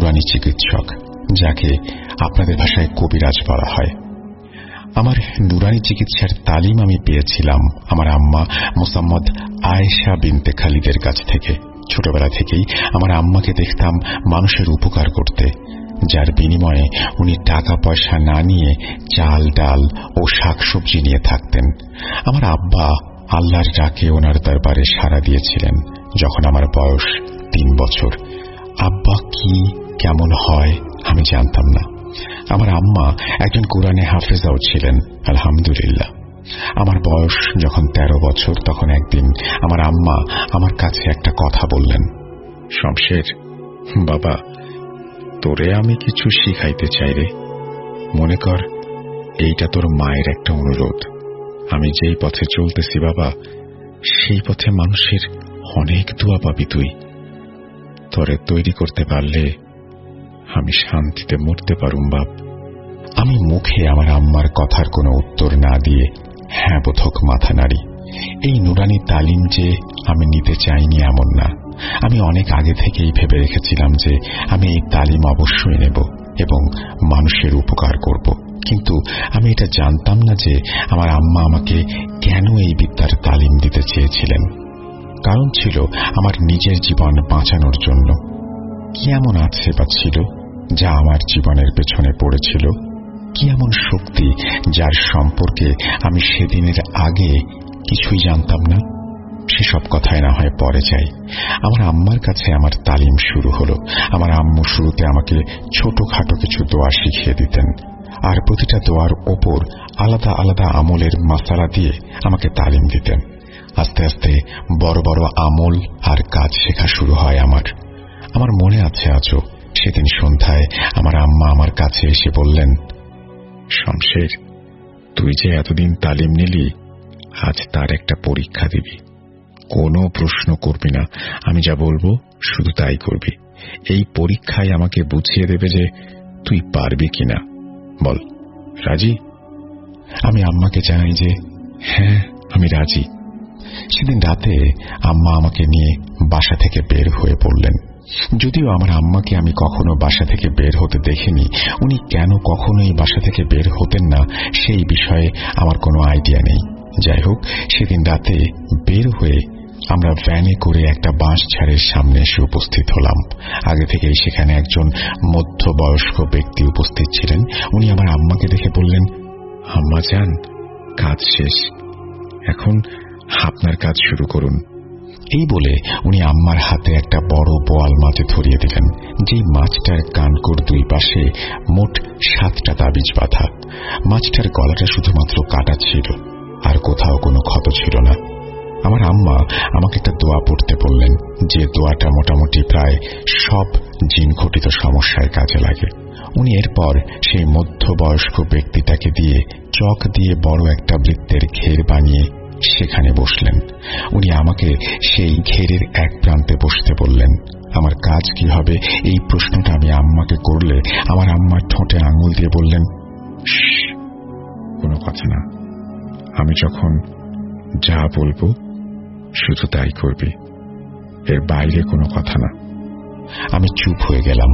নুরানি চিকিৎসক, যাকে আপনাদের ভাষায় কবিরাজ বলা হয়। আমার নুরানি চিকিৎসার তালিম আমি পেয়েছিলাম আমার আম্মা মোসাম্মদ আয়েশা বিনতে খালিদের কাছ থেকে। ছোটবেলা থেকেই আমার আম্মাকে দেখতাম মানুষের উপকার করতে, যার বিনিময়ে উনি টাকা পয়সা না নিয়ে চাল ডাল ও শাকসবজি নিয়ে থাকতেন। আমার আব্বা আল্লাহর ডাকে ওনার দরবারে সাড়া দিয়েছিলেন যখন আমার বয়স 3 বছর। আব্বা কি কেমন হয় আমি জানতাম না। আমার আম্মা একজন কোরআনে হাফেজাও ছিলেন, আলহামদুলিল্লাহ। আমার বয়স যখন 13 বছর, তখন একদিন আমার আম্মা আমার কাছে একটা কথা বললেন, শমশের বাবা, তোরে আমি কিছু শিখাইতে চাই রে। মনে কর এইটা তোর মায়ের একটা অনুরোধ। আমি যেই পথে চলতেছি বাবা, সেই পথে মানুষের অনেক দোয়া পাবি তুই। তোরে তৈরি করতে পারলে আমি শান্তিতে মরতে পারুম বাপ। আমি মুখে আমার আম্মার কথার কোনো উত্তর না দিয়ে হ্যাঁ বোধক মাথা নাড়ি। এই নুরানি তালিম যে আমি নিতে চাইনি এমন না। আমি অনেক আগে থেকেই ভেবে রেখেছিলাম যে আমি এই তালিম অবশ্যই নেব এবং মানুষের উপকার করব। কিন্তু আমি এটা জানতাম না যে আমার আম্মা আমাকে কেন এই বিদ্যার তালিম দিতে চেয়েছিলেন। কারণ ছিল আমার নিজের জীবন বাঁচানোর জন্য। কি এমন আছে বা ছিল যা আমার জীবনের পেছনে পড়েছিল? কি এমন শক্তি যার সম্পর্কে আমি সেদিনের আগে কিছুই জানতাম না? সেসব কথায় না হয় পরে যাই। আমার আম্মার কাছে আমার তালিম শুরু হলো। আমার আম্মু শুরুতে আমাকে ছোটখাটো কিছু দোয়া শিখিয়ে দিতেন, আর প্রতিটা দোয়ার ওপর আলাদা আলাদা আমলের মাসালা দিয়ে আমাকে তালিম দিতেন। আস্তে আস্তে বড় বড় আমল আর কাজ শেখা শুরু হয় আমার। আমার মনে আছে আজও, সেদিন সন্ধ্যায় আমার আম্মা আমার কাছে এসে বললেন, শমশের, তুই যে এতদিন তালিম নিলি, আজ তার একটা পরীক্ষা দিবি। কোনো প্রশ্ন করবি না, আমি যা বলবো শুধু তাই করবি। এই পরীক্ষায় আমাকে বুঝিয়ে দেবে যে তুই পারবি কিনা। বল, রাজি? আমি আম্মাকে জানাই যে হ্যাঁ, আমি রাজি। সেদিন রাতে আম্মা আমাকে নিয়ে বাসা থেকে বের হয়ে পড়লেন। যদিও আমার আম্মাকে আমি কখনো বাসা থেকে বের হতে দেখিনি, উনি কেন কখনোই বাসা থেকে বের হতেন না সেই বিষয়ে আমার কোনো আইডিয়া নেই। যাই হোক, সেদিন রাতে বের হয়ে আমরা ভ্যানে করে একটা বাঁশঝাড়ের সামনে এসে উপস্থিত হলাম। আগে থেকেই সেখানে একজন মধ্যবয়স্ক ব্যক্তি উপস্থিত ছিলেন। উনি আমার আম্মাকে দেখে বললেন, আম্মা যান, কাজ শেষ, এখন আপনার কাজ শুরু করুন। এই বলে উনি আম্মার হাতে একটা বড় বোয়াল মাছ ধরিয়ে দিলেন, যেই মাছটার কানকোর দুই পাশে মোট 7টা তাবিজ বাঁধা। মাছটার গলাটা শুধুমাত্র কাটা ছিল, আর কোথাও কোনো ক্ষত ছিল না। আমার আম্মা আমাকে একটা দোয়া পড়তে বললেন, যে দোয়াটা মোটামুটি প্রায় সব জিন ঘটিত সমস্যায় কাজে লাগে। উনি এরপর সেই মধ্যবয়স্ক ব্যক্তিটাকে দিয়ে চক দিয়ে বড় একটা বৃত্তের ঘের বানিয়ে সেখানে বসলেন। উনি আমাকে সেই ঘেরের এক প্রান্তে বসতে বললেন। আমার কাজ কি হবে এই প্রশ্নটা আমি আম্মাকে করলে আমার আম্মার ঠোঁটে আঙুল দিয়ে বললেন, কোনো কথা না, আমি যখন যা বলবো শুধু তাই করবি, এর বাইরে কোনো কথা না। আমি চুপ হয়ে গেলাম।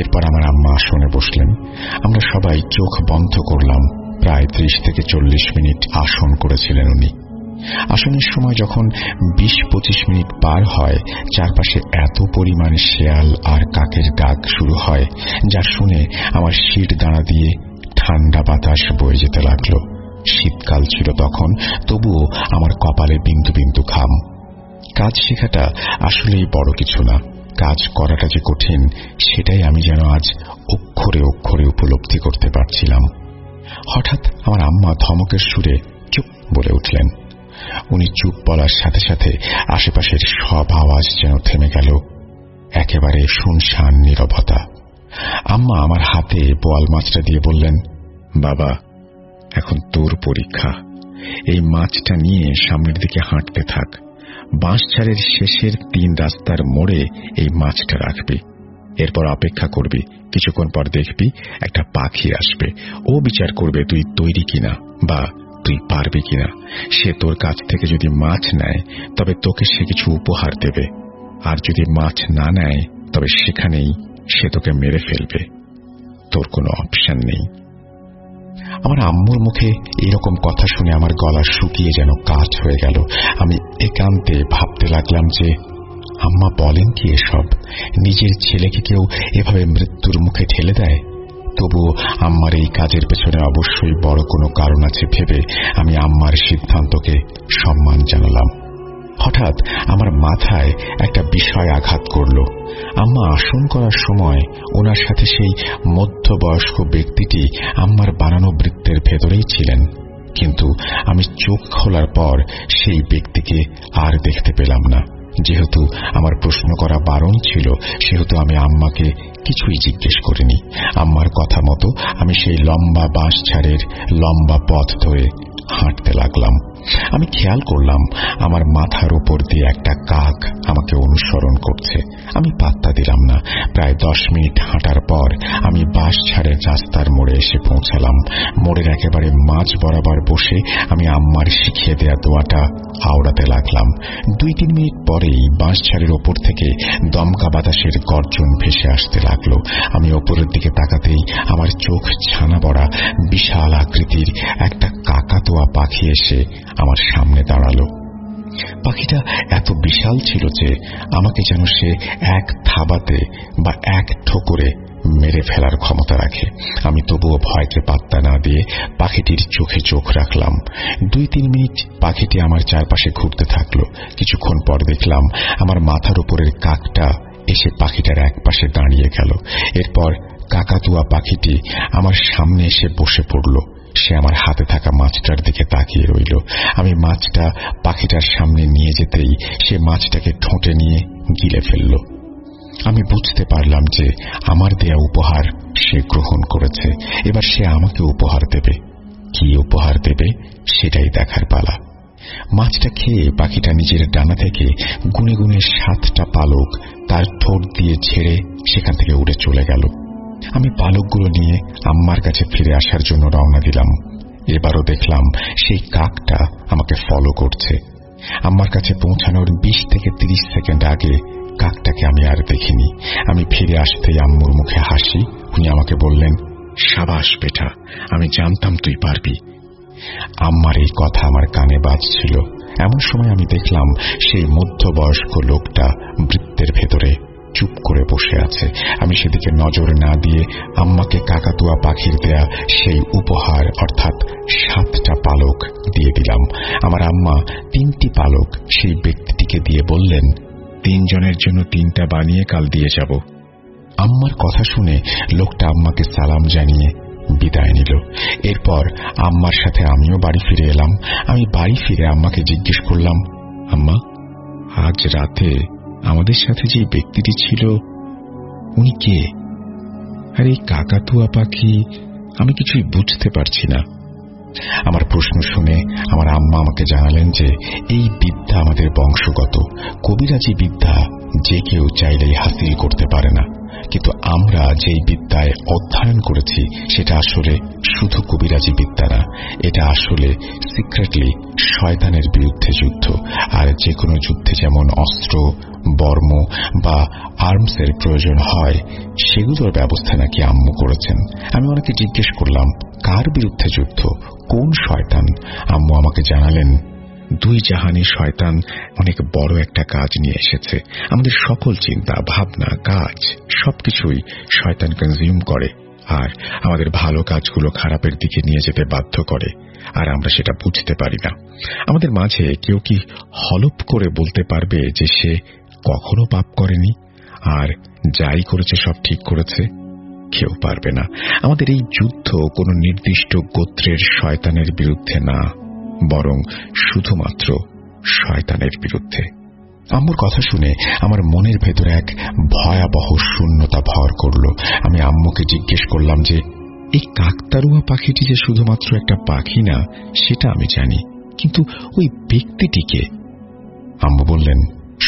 এরপর আমার আম্মা আসনে বসলেন। আমরা সবাই চোখ বন্ধ করলাম। প্রায় 30 থেকে 40 মিনিট আসন করেছিলেন উনি। আসনের সময় যখন 20-25 মিনিট পার হয়, চারপাশে এত পরিমাণ শেয়াল আর কাকের ডাক শুরু হয় যা শুনে আমার শির দাঁড়া দিয়ে ঠান্ডা বাতাস বয়ে যেতে লাগলো। শীতকাল ছিল তখন, তবুও আমার কপালে বিন্দু বিন্দু ঘাম। কাজ শেখাটা আসলেই বড় কিছু না, কাজ করাটা যে কঠিন সেটাই আমি যেন আজ অক্ষরে অক্ষরে উপলব্ধি করতে পারছিলাম। হঠাৎ আমার আম্মা ধমকের সুরে চুপ বলে উঠলেন। উনি চুপ বলার সাথে সাথে আশেপাশের সব আওয়াজ যেন থেমে গেল। একেবারে শুনশান নীরবতা। আম্মা আমার হাতে বোয়াল মাছটা দিয়ে বললেন, বাবা, এখন তোর পরীক্ষা। এই মাছটা নিয়ে সামনের দিকে হাঁটতে থাক। বাঁশঝাড়ের শেষের 3 রাস্তার মোড়ে এই মাছটা রাখবি। এরপর অপেক্ষা করবি, কিছুক্ষণ পর দেখবি একটা পাখি আসবে। ও বিচার করবে তুই তৈরি কিনা বা তুই পারবি কিনা। সে তোর কাছ থেকে যদি মাছ নেয় তবে তোকে সে কিছু উপহার দেবে, আর যদি মাছ না নেয় তবে সেখানেই সে তোকে মেরে ফেলবে, তোর কোনো অপশন নেই। আমার আম্মুর মুখে এরকম কথা শুনে আমার গলা শুকিয়ে যেন কাঠ হয়ে গেল। আমি একান্তে ভাবতে লাগলাম যে আম্মা বলেন কি এসব? নিজের ছেলেকে কেউ এভাবে মৃত্যুর মুখে ঠেলে দেয়? তবুও আম্মার এই কাজের পেছনে অবশ্যই বড় কোনো কারণ আছে ভেবে আমি আম্মার সিদ্ধান্তকে সম্মান জানালাম। হঠাৎ আমার মাথায় একটা বিষয় আঘাত করল। আম্মা আসন করার সময় ওনার সাথে সেই মধ্যবয়স্ক ব্যক্তিটি আম্মার বানানো বৃত্তের ভেতরেই ছিলেন, কিন্তু আমি চোখ খোলার পর সেই ব্যক্তিকে আর দেখতে পেলাম না। যেহেতু আমার প্রশ্ন করা বারণ ছিল, সেহেতু আমি আম্মাকে কিছুই জিজ্ঞেস করিনি। আম্মার কথা মতো আমি সেই লম্বা বাঁশঝাড়ের লম্বা পথ ধরে হাঁটতে লাগলাম। আমি খেয়াল করলাম আমার মাথার উপর দিয়ে একটা কাক আমাকে অনুসরণ করছে। আমি পাত্তা দিলাম না। প্রায় 10 মিনিট হাঁটার পর আমি বাঁশঝাড়ের রাস্তার মোড়ে এসে পৌঁছালাম। মোড়ের একেবারে মাঝ বরাবর বসে আমি আম্মার শিখিয়ে দেয়া দোয়াটা আওড়াতে লাগলাম। 2-3 মিনিট পরেই বাঁশঝাড়ের ওপর থেকে দমকা বাতাসের গর্জন ভেসে আসতে লাগলো। আমি ওপরের দিকে তাকাতেই আমার চোখ ছানা বড়া বিশাল আকৃতির একটা কাকাতুয়া পাখি এসে আমার সামনে দাঁড়ালো। পাখিটা এত বিশাল ছিল যে আমাকে যেন সে এক থাবাতে বা এক ঠোকরে মেরে ফেলার ক্ষমতা রাখে। আমি তবুও ভয়কে পাত্তা না দিয়ে পাখিটির চোখে চোখ রাখলাম। 2-3 মিনিট পাখিটি আমার চারপাশে ঘুরতে থাকলো। কিছুক্ষণ পর দেখলাম আমার মাথার উপরের কাকটা এসে পাখিটার এক পাশে দাঁড়িয়ে গেল। এরপর কাকাতুয়া পাখিটি আমার সামনে এসে বসে পড়ল। সে আমার হাতে থাকা মাছটার দিকে তাকিয়ে রইল। আমি মাছটা পাখিটার সামনে নিয়ে যেতেই সে মাছটাকে ঠোঁটে নিয়ে গিলে ফেলল। আমি বুঝতে পারলাম যে আমার দেয়া উপহার সে গ্রহণ করেছে। এবার সে আমাকে উপহার দেবে। কি উপহার দেবে সেটাই দেখার পালা। মাছটা খেয়ে পাখিটা নিজের ডানা থেকে গুনে গুনে 7টা পালক তার ঠোঁট দিয়ে ছেড়ে সেখান থেকে উড়ে চলে গেল। আমি পালকগুলো নিয়ে আম্মার কাছে ফিরে আসার জন্য রওনা দিলাম। এবারও দেখলাম সেই কাকটা আমাকে ফলো করছে। আম্মার কাছে পৌঁছানোর 20 থেকে 30 সেকেন্ড আগে কাকটাকে আমি আর দেখিনি। আমি ফিরে আসতেই আম্মুর মুখে হাসি। উনি আমাকে বললেন, সাবাস বেটা, আমি জানতাম তুই পারবি। আম্মার এই কথা আমার কানে বাজছিল। এমন সময় আমি দেখলাম সেই মধ্যবয়স্ক লোকটা বৃত্তের ভেতরে চুপ করে বসে আছে। আমি সেদিকে নজর না দিয়ে আম্মাকে কাকাতুয়া পাখির দেয়া সেই উপহার অর্থাৎ 7টা পালক দিয়ে দিলাম। আমার আম্মা 3টি পালক সেই ব্যক্তিটিকে দিয়ে বললেন, 3 জনের জন্য 3টা বানিয়ে কাল দিয়ে যাব। আম্মার কথা শুনে লোকটা আম্মাকে সালাম জানিয়ে বিদায় নিল। এরপর আম্মার সাথে আমিও বাড়ি ফিরে এলাম। আমি বাড়ি ফিরে আম্মাকে জিজ্ঞেস করলাম, আম্মা, আজ রাতে আমাদের সাথে যে ব্যক্তিটি ছিল উনি কে? আর এই কাকাতুয়া পাখি, আমি কিছুই বুঝতে পারছি না। আমার প্রশ্ন শুনে আমার আম্মা আমাকে জানালেন যে এই বিদ্যা আমাদের বংশগত। কবিরাজি বিদ্যা যে কেউ চাইলেই হাসিল করতে পারে না, কিন্তু আমরা যেই বিদ্যায় অধ্যয়ন করেছি সেটা আসলে শুধু কবিরাজি বিদ্যা না, এটা আসলে সিক্রেটলি শয়তানের বিরুদ্ধে যুদ্ধ। আর যে কোনো যুদ্ধে যেমন অস্ত্র, বর্ম বা আর্মসের প্রয়োজন হয়, সেগুলোর ব্যবস্থা নাকি আম্মু করেছেন। আমি ওনাকে জিজ্ঞেস করলাম, কার বিরুদ্ধে যুদ্ধ, কোন শয়তান? আম্মু আমাকে জানালেন, 2 জাহানি শয়তান অনেক বড় একটা কাজ নিয়ে এসেছে। আমাদের সকল চিন্তা, ভাবনা, কাজ সবকিছুই শয়তান কনজিউম করে আর আমাদের ভালো কাজগুলো খারাপের দিকে নিয়ে যেতে বাধ্য করে, আর আমরা সেটা বুঝতে পারি না। আমাদের মাঝে কেউ কি হলপ করে বলতে পারবে যে সে কখনো পাপ করেনি আর যাই করেছে সব ঠিক করেছে? কেউ পারবে না। আমাদের এই যুদ্ধ কোনো নির্দিষ্ট গোত্রের শয়তানের বিরুদ্ধে না, বরং শুধুমাত্র শয়তানের বিরুদ্ধে। আম্মুর কথা শুনে আমার মনের ভেতরে এক ভয়াবহ শূন্যতা ভর করল। আমি আম্মুকে জিজ্ঞেস করলাম যে এই কাকতারুয়া পাখিটি যে শুধুমাত্র একটা পাখি না সেটা আমি জানি, কিন্তু ওই ব্যক্তিটিকে? আম্মু বললেন,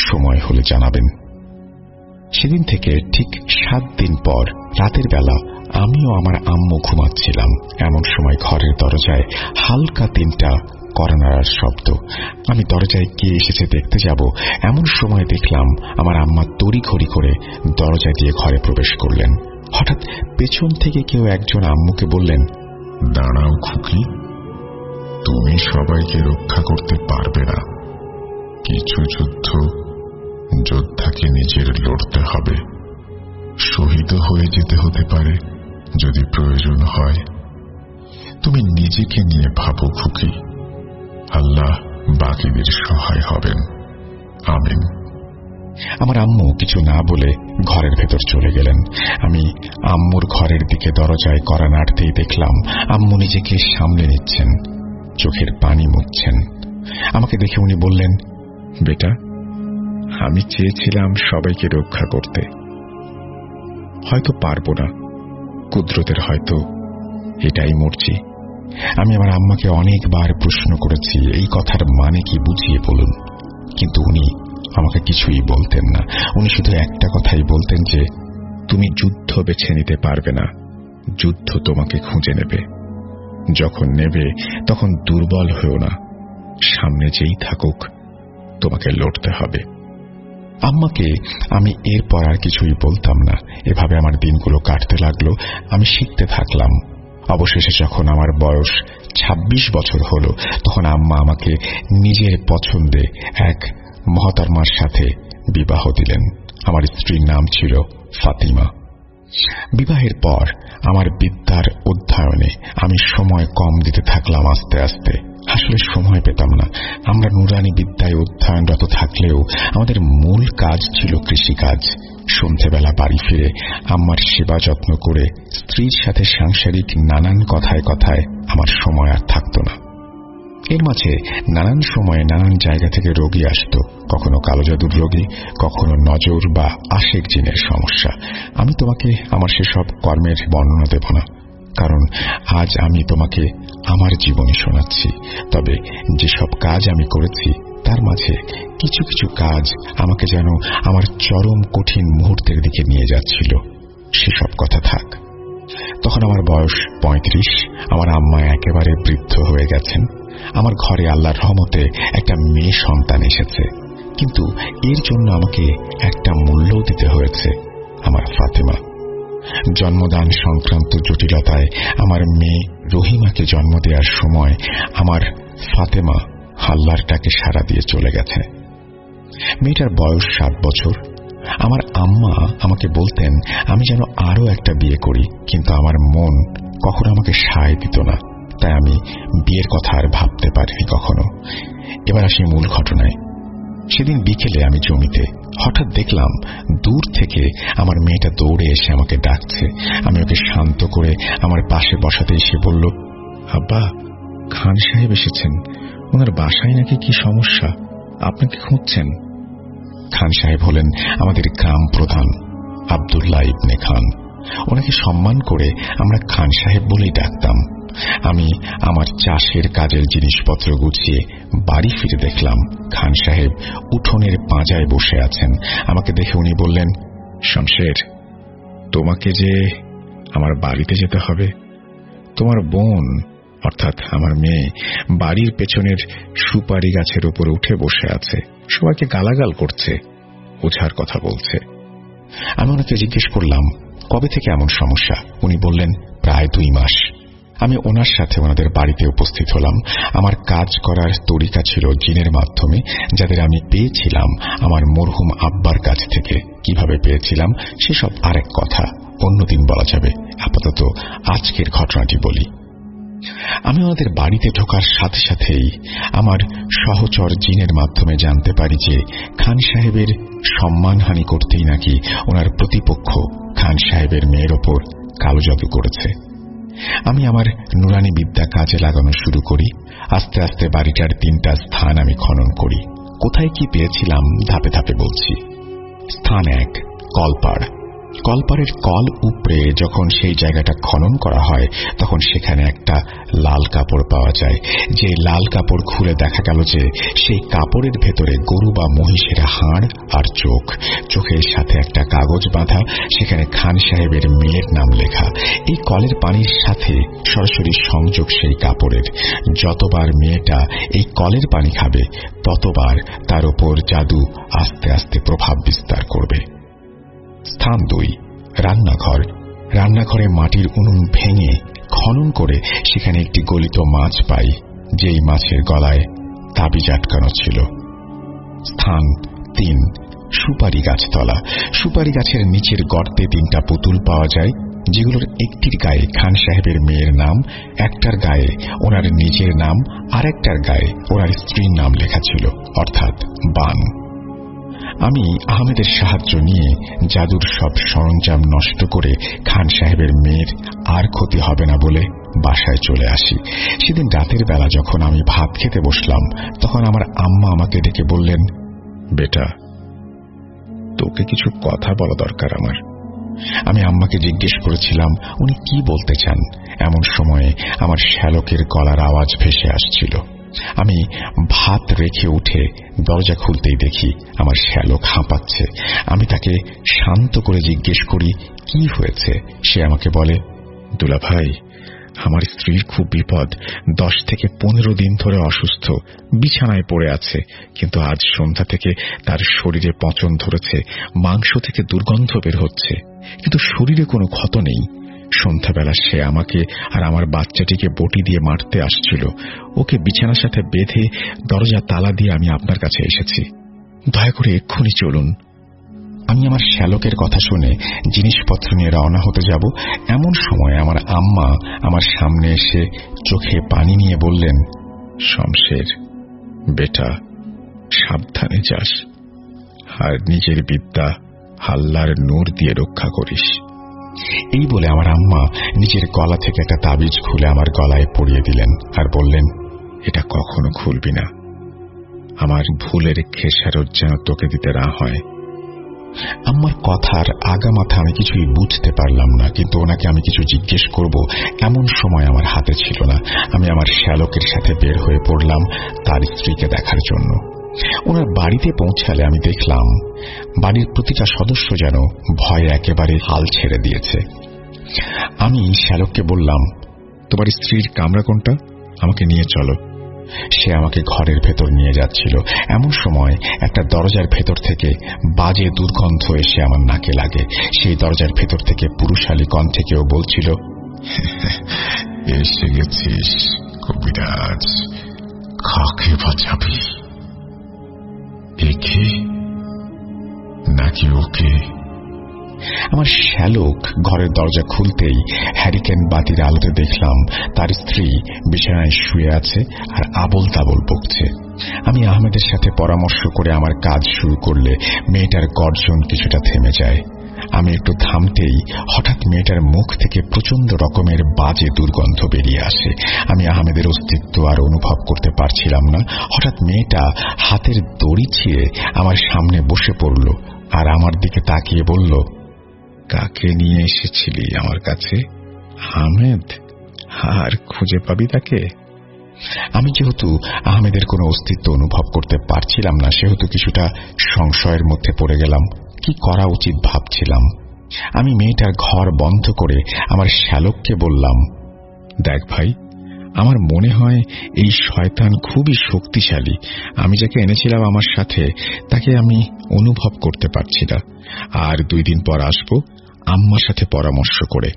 সময় হলে জানাবেন। সেদিন থেকে ঠিক 7 দিন পর রাতের বেলা আমিও আমার আম্মু ঘুমাচ্ছিলাম। এমন সময় ঘরের দরজায় হালকা 3টা কড়া শব্দ। আমি দরজায় কে এসেছে দেখতে যাব, এমন সময় দেখলাম আমার আম্মা তড়িঘড়ি করে দরজা দিয়ে ঘরে প্রবেশ করলেন। হঠাৎ পেছন থেকে কেউ একজন আম্মুকে বললেন, দাঁড়াও খুকি, তুমি সবাইকে রক্ষা করতে পারবে না। কিছু যুদ্ধ যোদ্ধাকে নিজের লড়তে হবে, শহীদ হয়ে যেতে হতে পারে যদি প্রয়োজন হয়। তুমি নিজেকে নিয়ে ভাবো খুকি, আল্লাহ বাকিদের সহায় হবেন। আমিন। আমার আম্মু কিছু না বলে ঘরের ভেতর চলে গেলেন। আমি আম্মুর ঘরের দিকে দরজায় কড়া নাড়তেই দেখলাম আম্মু নিজেকে সামলে নিচ্ছেন, চোখের পানি মুছছেন। আমাকে দেখে উনি বললেন, বেটা, আমি চেয়েছিলাম সবাইকে রক্ষা করতে, হয়তো পারবো না, কুদরতের হয়তো এটাই মর্জি। আমি আমার আম্মাকে অনেকবার প্রশ্ন করেছি এই কথার মানে কি, বুঝিয়ে বলুন, কিন্তু উনি আমাকে কিছুই বলতেন না। উনি শুধু একটা কথাই বলতেন যে তুমি যুদ্ধ বেছে নিতে পারবে না, যুদ্ধ তোমাকে খুঁজে নেবে। যখন নেবে তখন দুর্বল হয়েও না, সামনে যেই থাকুক তোমাকে লড়তে হবে। আম্মাকে আমি এরপর আর কিছুই বলতাম না। এভাবে আমার দিনগুলো কাটতে লাগলো। আমি শিখতে থাকলাম। অবশেষে যখন আমার বয়স 26 বছর হলো, তখন আম্মা আমাকে নিজের পছন্দে এক মহতরমার সাথে বিবাহ দিলেন। আমার স্ত্রীর নাম ছিল ফাতিমা। বিবাহের পর আমার বিদ্যার অধ্যয়নে আমি সময় কম দিতে থাকলাম। আস্তে আস্তে আসলে সময় পেতাম না। আমরা নুরানি বিদ্যায় অধ্যয়নরত থাকলেও আমাদের মূল কাজ ছিল কৃষিকাজ। সন্ধ্যেবেলা বাড়ি ফিরে আম্মার সেবা যত্ন করে স্ত্রীর সাথে সাংসারিক নানান কথায় কথায় আমার সময় আর থাকত না। এর মাঝে নানান সময়ে নানান জায়গা থেকে রোগী আসত, কখনো কালো জাদুর রোগী, কখনো নজর বা আশেক জিনের সমস্যা। আমি তোমাকে আমার সেসব কর্মের বর্ণনা দেব না, কারণ আজ আমি তোমাকে আমার জীবনী শোনাচ্ছি। তবে যেসব কাজ আমি করেছি তার মাঝে কিছু কিছু কাজ আমাকে যেন আমার চরম কঠিন মুহূর্তের দিকে নিয়ে যাচ্ছিল। সেসব কথা থাক। তখন আমার বয়স 35। আমার আম্মা একেবারে বৃদ্ধ হয়ে গেছেন। আমার ঘরে আল্লাহর রহমতে একটা মেয়ে সন্তান এসেছে, কিন্তু এর জন্য আমাকে একটা মূল্য দিতে হয়েছে, আমার ফাতেমা। জন্মদান সংক্রান্ত জটিলতায় আমার মেয়ে রহিমাকে জন্ম দেওয়ার সময় আমার ফাতেমা আল্লাহর ডাকে সাড়া দিয়ে চলে গেছে। মেয়েটার বয়স 7 বছর। আমার আম্মা আমাকে বলতেন আমি যেন আরো একটা বিয়ে করি, কিন্তু আমার মন কখনো আমাকে সায় দিত না, তাই আমি বিয়ের কথা আর ভাবতে পারিনি কখনো। এবার আসি মূল ঘটনায়। সেদিন বিকেলে আমি জমিতে হঠাৎ দেখলাম দূর থেকে আমার মেয়েটা দৌড়ে এসে আমাকে ডাকছে। আমি ওকে শান্ত করে আমার পাশে বসাতে এসে বলল, আব্বা, খান সাহেব এসেছেন, ওনার বাসায় নাকি কি সমস্যা, আপনাকে খুঁজছেন। খান সাহেব হলেন আমাদের গ্রাম প্রধান আব্দুল্লাহ ইবনে খান। ওনাকে সম্মান করে আমরা খান সাহেব বলেই ডাকতাম। আমি আমার চাষের কাজের জিনিসপত্র গুছিয়ে বাড়ি ফিরে দেখলাম খান সাহেব উঠোনের পাঁজায় বসে আছেন। আমাকে দেখে উনি বললেন, শমশের, তোমাকে যে আমার বাড়িতে যেতে হবে। তোমার বোন অর্থাৎ আমার মেয়ে বাড়ির পেছনের সুপারি গাছের উপরে উঠে বসে আছে, সবাইকে গালাগাল করছে, ওঝার কথা বলছে। আমি ওনাকে জিজ্ঞেস করলাম কবে থেকে এমন সমস্যা। উনি বললেন প্রায় 2 মাস। আমি ওনার সাথে ওনাদের বাড়িতে উপস্থিত হলাম। আমার কাজ করার তরিকা ছিল জিনের মাধ্যমে, যাদের আমি পেয়েছিলাম আমার মরহুম আব্বার কাছ থেকে। কিভাবে পেয়েছিলাম সেসব আরেক কথা, অন্যদিন বলা যাবে। আপাতত আজকের ঘটনাটি বলি। আমি ওনাদের বাড়িতে ঢোকার সাথে সাথেই আমার সহচর জিনের মাধ্যমে জানতে পারি যে খান সাহেবের সম্মানহানি করতেই নাকি ওনার প্রতিপক্ষ খান সাহেবের মেয়ের ওপর কালো জাদু করেছে। আমি আমার নুরানি বিদ্যা কাজে লাগানো শুরু করি। আস্তে আস্তে বাড়িটার 3টা স্থান আমি খনন করি। কোথায় কি পেয়েছিলাম ধাপে ধাপে বলছি। স্থান 1, কলপাড়। কলপারের কল উপড়ে যখন সেই জায়গাটা খনন করা হয় তখন সেখানে একটা লাল কাপড় পাওয়া যায়। যে লাল কাপড় খুলে দেখা গেল যে সেই কাপড়ের ভেতরে গরু বা মহিষের হাড় আর চোখের সাথে একটা কাগজ বাঁধা, সেখানে খান সাহেবের মেয়ের নাম লেখা। এই কলের পানির সাথে সরাসরি সংযোগ সেই কাপড়ের। যতবার মেয়েটা এই কলের পানি খাবে ততবার তার উপর জাদু আস্তে আস্তে প্রভাব বিস্তার করবে। স্থান 2, রান্নাঘর। রান্নাঘরে মাটির উনুন ভেঙে খনন করে সেখানে একটি গলিত মাছ পাই, যেই মাছের গলায় তাবিজ আটকানো ছিল। স্থান 3, সুপারি গাছতলা। সুপারি গাছের নিচের গর্তে 3টা পুতুল পাওয়া যায়, যেগুলোর একটির গায়ে খান সাহেবের মেয়ের নাম, একটার গায়ে ওনার নিজের নাম, আর একটার গায়ে ওনার স্ত্রীর নাম লেখা ছিল, অর্থাৎ বান। আমি আহমেদের সাহায্য নিয়ে জাদুর সব সরঞ্জাম নষ্ট করে খান সাহেবের মেয়ের আর ক্ষতি হবে না বলে বাসায় চলে আসি। সেদিন রাতের বেলা যখন আমি ভাত খেতে বসলাম তখন আমার আম্মা আমাকে ডেকে বললেন, বেটা, তোকে কিছু কথা বলা দরকার আমার। আমি আম্মাকে জিজ্ঞেস করেছিলাম উনি কি বলতে চান। এমন সময়ে আমার শ্যালকের গলার আওয়াজ ভেসে আসছিল। আমি ভাত রেখে উঠে দরজা খুলতেই দেখি আমার শ্যালক হাঁপাচ্ছে। আমি তাকে শান্ত করে জিজ্ঞেস করি কি হয়েছে। সে আমাকে বলে, দুলা ভাই, আমার স্ত্রীর খুব বিপদ। 10 থেকে 15 দিন ধরে অসুস্থ, বিছানায় পড়ে আছে, কিন্তু আজ সন্ধ্যা থেকে তার শরীরে পচন ধরেছে, মাংস থেকে দুর্গন্ধ বের হচ্ছে, কিন্তু শরীরে কোনো ক্ষত নেই। সন্ধ্যাবেলা সে আমাকে আর আমার বাচ্চাটিকে বটি দিয়ে মারতে আসছিল। ওকে বিছানার সাথে বেঁধে দরজা তালা দিয়ে আমি আপনার কাছে এসেছি। দয়া করে এক্ষুনি চলুন। আমি আমার শ্যালকের কথা শুনে জিনিসপত্র নিয়ে রওনা হতে যাব, এমন সময় আমার আম্মা আমার সামনে এসে চোখে পানি নিয়ে বললেন, শমশের বেটা, সাবধানে যাস আর নিজের বিদ্যা আল্লাহর নূর দিয়ে রক্ষা করিস। এই বলে আমার আম্মা নিজের গলা থেকে একটা তাবিজ খুলে আমার গলায় পরিয়ে দিলেন আর বললেন, এটা কখনো খুলবি না, আমার ভুলের খেসারত যেন তোকে দিতে না হয়। আম্মার কথার আগা মাথা আমি কিছুই বুঝতে পারলাম না, কিন্তু ওনাকে আমি কিছু জিজ্ঞেস করব এমন সময় আমার হাতে ছিল না। আমি আমার শ্যালকের সাথে বের হয়ে পড়লাম তার স্ত্রীকে দেখার জন্য। ওনার বাড়িতে পৌঁছালে আমি দেখলাম বাড়ির প্রতিটা সদস্য যেন ভয়ে একেবারে হাল ছেড়ে দিয়েছে। আমি শ্যালককে বললাম, তোমার স্ত্রীর কামরা কোনটা? আমাকে নিয়ে চলো। সে আমাকে ঘরের ভেতর নিয়ে যাচ্ছিল। এমন সময় একটা দরজার ভেতর থেকে বাজে দুর্গন্ধ এসে আমার নাকে লাগে। সেই দরজার ভেতর থেকে পুরুষালী কণ্ঠে কেউ বলছিল, এসে গেছিস কবিরাজ, কাকে বাঁচাবি? একে নাকি ওকে? আমার শ্যালক ঘরের দরজা খুলতেই হ্যারিকেন বাতির আলোতে দেখলাম তার স্ত্রী বিছানায় শুয়ে আছে আর আবল তাবল বকছে। আমি আহমেদের সাথে পরামর্শ করে আমার কাজ শুরু করলে মেয়েটার গর্জন কিছুটা থেমে যায়। আমি একটু থামতেই হঠাৎ মেয়েটার মুখ থেকে প্রচন্ড রকমের বাজে দুর্গন্ধ বেরিয়ে আসে। আমি আহমেদের অস্তিত্ব আর অনুভব করতে পারছিলাম না। হঠাৎ মেয়েটা হাতের দড়ি ছিঁড়ে আমার সামনে বসে পড়ল আর আমার দিকে তাকিয়ে বলল, কাকে নিয়ে এসেছিলি আমার কাছে? আহমেদ, আর খুঁজে পাবি তাকে? আমি যেহেতু আহমেদের কোনো অস্তিত্ব অনুভব করতে পারছিলাম না, সেহেতু কিছুটা সংশয়ের মধ্যে পড়ে গেলাম। কি করা উচিত ভাবছিলাম। আমি মেয়েটার ঘর বন্ধ করে আমার শ্যালককে বললাম, দেখ ভাই, আমার মনে হয় এই শয়তান খুবই শক্তিশালী। আমি যাকে এনেছিলাম আমার সাথে তাকে আমি অনুভব করতে পারছি না। আর 2 দিন পর আসবো আম্মার সাথে পরামর্শ করে।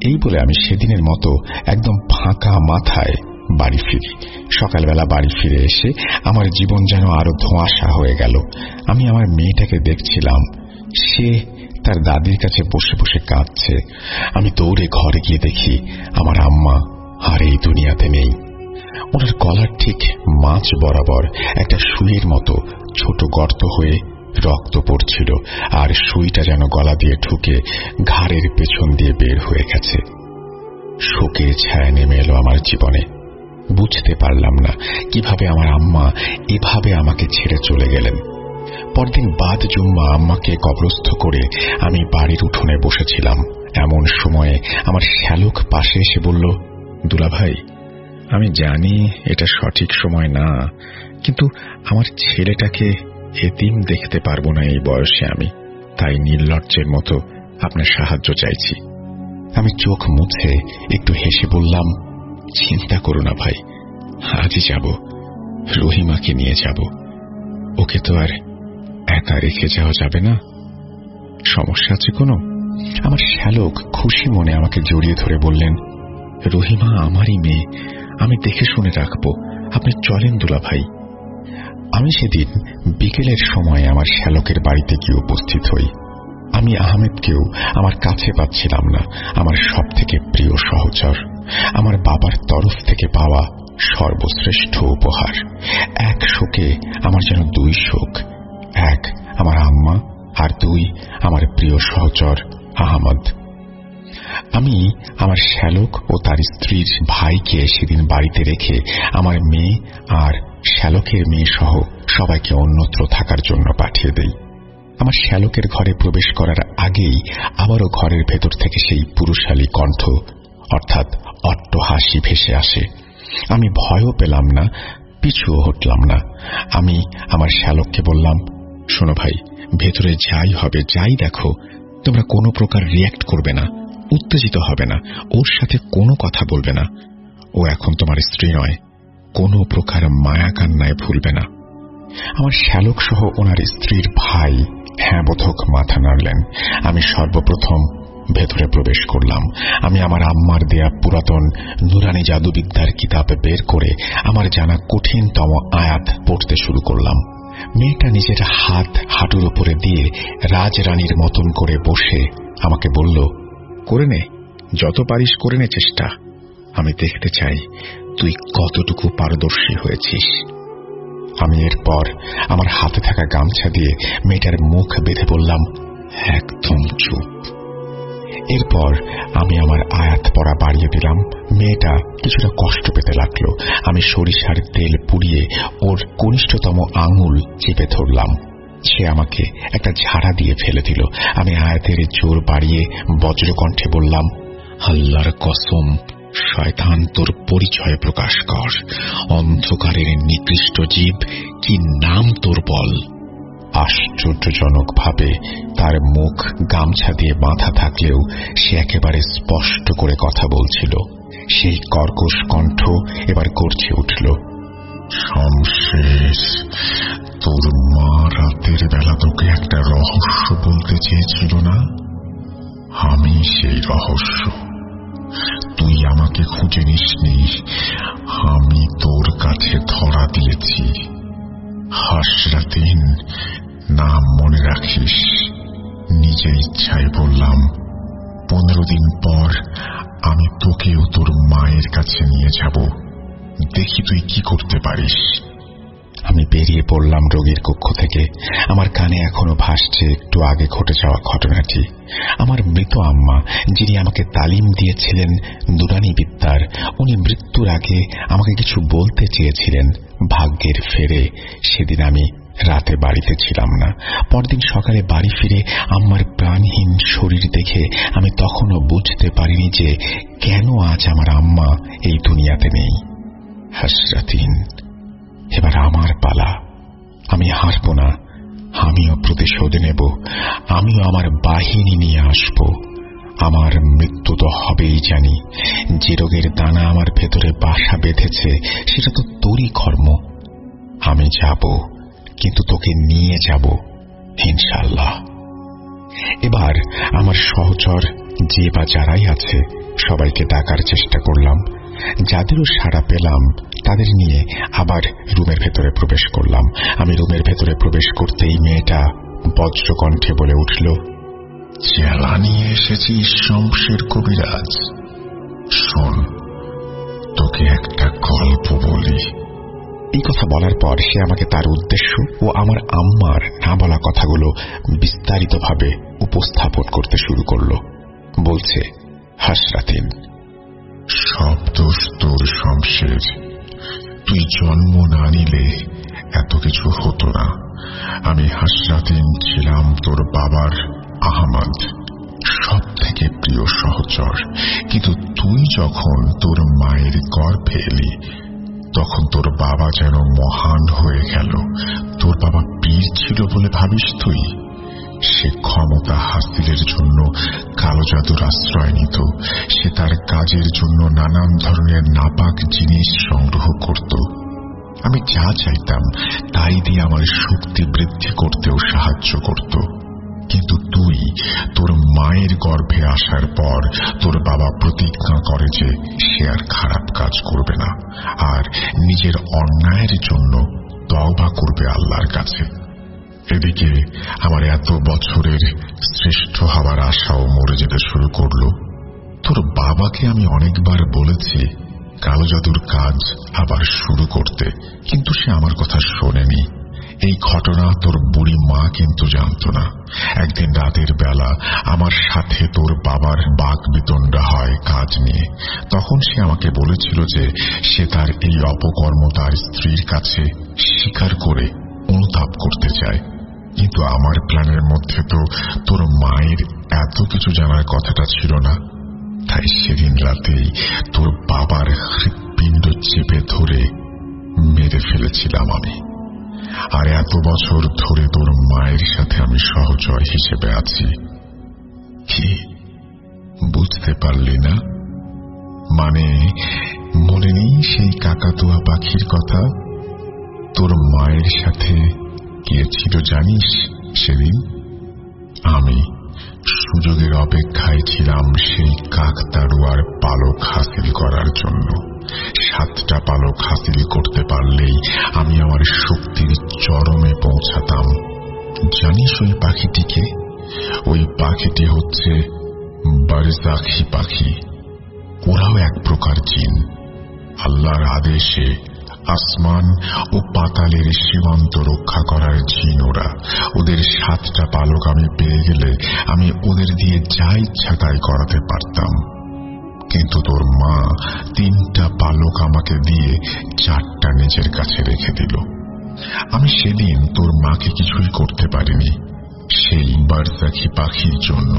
এই বলে আমি সেদিনের মতো একদম ফাঁকা মাথায় বাড়ি ফিরি। সকালবেলা বাড়ি ফিরে এসে আমার জীবন যেন আরো ধোঁয়াশা হয়ে গেল। আমি আমার মেয়েটাকে দেখছিলাম, সে তার দাদির কাছে বসে বসে কাঁদছে। আমি দৌড়ে ঘরে গিয়ে দেখি আমার আম্মা আর এই দুনিয়াতে নেই। ওনার গলার ঠিক মাছ বরাবর একটা সুইয়ের মতো ছোট গর্ত হয়ে রক্ত পড়ছিল, আর সুইটা যেন গলা দিয়ে ঢুকে ঘাড়ের পেছন দিয়ে বের হয়ে গেছে। শোকের ছায়া নেমে এলো আমার জীবনে। বুঝতে পারলাম না কিভাবে আমার আম্মা এভাবে আমাকে ছেড়ে চলে গেলেন। পরদিন বাদ জুম্মা আম্মাকে কবরস্থ করে আমি বাড়ির উঠোনে বসেছিলাম। এমন সময়ে আমার শ্যালক পাশে এসে বলল, দুলাভাই, আমি জানি এটা সঠিক সময় না, কিন্তু আমার ছেলেটাকে এতিম দেখতে পারবো না এই বয়সে আমি, তাই নির্লজ্জের মতো আপনার সাহায্য চাইছি। আমি চোখ মুছে একটু হেসে বললাম, চিন্তা করো না ভাই, আজই যাব, রহিমাকে নিয়ে যাব। ওকে তো আর একা রেখে যাওয়া যাবে না। সমস্যা আছে কোনো? আমার শ্যালক খুশি মনে আমাকে জড়িয়ে ধরে বললেন, রহিমা আমারই মেয়ে, আমি দেখে শুনে রাখবো, আপনি চলেন দুলাভাই। আমি সেদিন বিকেলের সময় আমার শ্যালকের বাড়িতে গিয়ে উপস্থিত হই। আমি আহমেদকেও আমার কাছে পাচ্ছিলাম না, আমার সব থেকে প্রিয় সহচর, আমার বাবার তরফ থেকে পাওয়া সর্বশ্রেষ্ঠ উপহার। এক শোকে আমার যেন দুই শোক, এক আমার আম্মা আর দুই আমার প্রিয় সহচর আহমদ। আমি আমার শ্যালক ও তার স্ত্রীর ভাইকে সেদিন বাড়িতে রেখে আমার মেয়ে আর শ্যালকের মেয়ে সহ সবাইকে অন্যত্র থাকার জন্য পাঠিয়ে দেই। আমার শ্যালকের ঘরে প্রবেশ করার আগেই আবারও ঘরের ভেতর থেকে সেই পুরুষালী কণ্ঠ অর্থাৎ অট্টহাসি ভেসে আসে। আমি ভয়ও পেলাম না, পিছুও হটলাম না। আমি আমার শ্যালককে বললাম, শোনো ভাই, ভেতরে যাই হবে, যাই দেখো, তোমরা কোনো প্রকার রিয়্যাক্ট করবে না, উত্তেজিত হবে না, ওর সাথে কোনো কথা বলবে না। ও এখন তোমার স্ত্রী নয়, কোনো প্রকার মায়া কান্নায় ভুলবে না। আমার শ্যালক সহ ওনার স্ত্রীর ভাই হ্যাঁ বোধক মাথা নাড়লেন। আমি সর্বপ্রথম ভেতরে প্রবেশ করলাম। আমি আমার আম্মার দেয়া পুরাতন নুরানি জাদুবিদ্যার কিতাব বের করে আমার জানা কঠিনতম আয়াত পড়তে শুরু করলাম। মেয়েটা নিজের হাত হাঁটুর উপরে দিয়ে রাজরানীর মতন করে বসে আমাকে বলল, করে নে, যত পারিস করে নে চেষ্টা, আমি দেখতে চাই তুই কতটুকু পারদর্শী হয়েছিস। আমি এরপর আমার হাতে থাকা গামছা দিয়ে মেয়েটার মুখ বেঁধে বললাম, একদম চুপ। এরপর আমি আমার আয়াত পড়া বাড়িয়ে দিলাম। মেয়েটা কিছুটা কষ্ট পেতে লাগলো। আমি সরিষার তেল পুড়িয়ে ওর কনিষ্ঠতম আঙুল চেপে ধরলাম। সে আমাকে একটা ঝাড়া দিয়ে ফেলে দিল। আমি আয়াতের জোর বাড়িয়ে বজ্রকণ্ঠে বললাম, আল্লাহর কসম, শয়তান তোর পরিচয় প্রকাশ কর, অন্ধকারের নিকৃষ্ট জীব, কি নাম তোর বল। আশ্চর্যজনকভাবে তার মুখ গামছা দিয়ে বাঁধা থাকলেও সে একেবারে স্পষ্ট করে কথা বলছিল। সেই কর্কশ কণ্ঠ এবার গর্জে উঠল, শমশের, তোর মা রাতের বেলা তোকে একটা রহস্য বলতে চেয়েছিল না? আমি সেই রহস্য। তুই আমাকে খুঁজে নিসনি, আমি তোর কাছে ধরা দিয়েছি। হাসরাতিন নাম মনে রাখিস। নিজে ইচ্ছায় বললাম, 15 দিন পর আমি তোকেও তোর মায়ের কাছে নিয়ে যাব, দেখি তুই কি করতে পারিস। আমি বেরিয়ে পড়লাম রোগীর কক্ষ থেকে। আমার কানে এখনো ভাসছে একটু আগে ঘটে যাওয়া ঘটনাটি। আমার মৃত আম্মা, যিনি আমাকে তালিম দিয়েছিলেন নুরানি বিদ্যার, উনি মৃত্যুর আগে আমাকে কিছু বলতে চেয়েছিলেন। ভাগ্যের ফেরে সেদিন আমি রাতে বাড়িতে ছিলাম না। পরদিন সকালে বাড়ি ফিরে আম্মার প্রাণহীন শরীর দেখে আমি তখনও বুঝতে পারিনি যে কেন আজ আমার আম্মা এই দুনিয়াতে নেই। হাসরাতিন, এবার আমার পালা। আমি হারব না, আমিও প্রতিশোধ নেব, আমিও আমার বাহিনী নিয়ে আসব। আমার মৃত্যু তো হবেই জানি। যে রোগের দানা আমার ভেতরে বাসা বেঁধেছে সেটা তো তোরই কর্ম। আমি যাব, কিন্তু তোকে নিয়ে যাব ইনশাআল্লাহ। এবার আমার সহচর যে বা যারাই আছে সবাইকে ডাকার চেষ্টা করলাম। যাদেরও সাড়া পেলাম তাদের নিয়ে আবার রুমের ভেতরে প্রবেশ করলাম। আমি রুমের ভেতরে প্রবেশ করতেই মেয়েটা বজ্রকণ্ঠে বলে উঠল, চেলা নিয়ে এসেছিস শমশের কবিরাজ? শোন, তোকে একটা গল্প বলি। এই কথা বলার পর সে আমাকে তার উদ্দেশ্য ও আমার আম্মার না বলা কথাগুলো বিস্তারিতভাবে উপস্থাপন করতে শুরু করল। বলছে, হাসরাতিন, সব দোষ তোর শমশের। তুই জন্ম না নিলে এত কিছু হতো না। আমি হাসরাতিন ছিলাম তোর বাবার আহমদ, সব থেকে প্রিয় সহচর। কিন্তু তুই যখন তোর মায়ের গর্ভে এলি তখন তোর বাবা যেন মহান হয়ে গেল। তোর বাবা পীর ছিল বলে ভাবিস তুই? সে ক্ষমতা হাসিলের জন্য কালো জাদুর আশ্রয় নিত। সে তার কাজের জন্য নানান ধরনের নাপাক জিনিস সংগ্রহ করত। আমি যা চাইতাম তাই দিয়ে আমার শক্তি বৃদ্ধি করতেও সাহায্য করত। কিন্তু তুই তোর মায়ের গর্ভে আসার পর তোর বাবা প্রতিজ্ঞা করে যে সে আর খারাপ কাজ করবে না, আর নিজের অন্যায়ের জন্য তওবা করবে আল্লাহর কাছে। এদিকে আমার এত বছরের শ্রেষ্ঠ হবার আশাও মরে যেতে শুরু করলো। তোর বাবাকে আমি অনেকবার বলেছি কালো জাদুর কাজ আবার শুরু করতে, কিন্তু সে আমার কথা শোনেনি। এই ঘটনা তোর বুড়ি মা কিন্তু জানত না। একদিন রাতের বেলা আমার সাথে তোর বাবার বাক বিতণ্ডা হয় কাজ নিয়ে। তখন সে আমাকে বলেছিল যে সে তার এই অপকর্ম তার স্ত্রীর কাছে স্বীকার করে অনুতাপ করতে চায়। কিন্তু আমার প্ল্যানের মধ্যে তো তোর মায়ের এত কিছু জানার কথাটা ছিল না। তাই সেদিন রাতেই তোর বাবার হৃৎপিণ্ড চেপে ধরে মেরে ফেলেছিলাম আমি। আর এত বছর ধরে তোর মায়ের সাথে আমি সহচর হিসেবে আছি। কি বুঝতে পারলি না? মানে মনে নেই সেই কাকাতুয়া পাখির কথা? তোর মায়ের সাথে গিয়েছিল জানিস সেদিন? আমি সুযোগের অপেক্ষায় ছিলাম সেই কাকতাড়ুয়ার পালক হাসিল করার জন্য। 7টা পালক হাসিল করতে পারলেই আমি আমার শক্তির চরমে পৌঁছাতাম। জানিস ওই পাখিটিকে? ওই পাখিটি হচ্ছে বারজাখি পাখি। ওরাও এক প্রকার জিন। আল্লাহর আদেশে আসমান ও পাতালের সীমান্ত রক্ষা করার জিন ওরা। ওদের 7টা পালক আমি পেয়ে গেলে আমি ওদের দিয়ে যা ইচ্ছা তাই করাতে পারতাম। কিন্তু তোর মা 3টা পালক আমাকে দিয়ে 4টা নিজের কাছে রেখে দিল। আমি সেদিন তোর মাকে কিছুই করতে পারিনি সেই বারজাখি পাখির জন্য।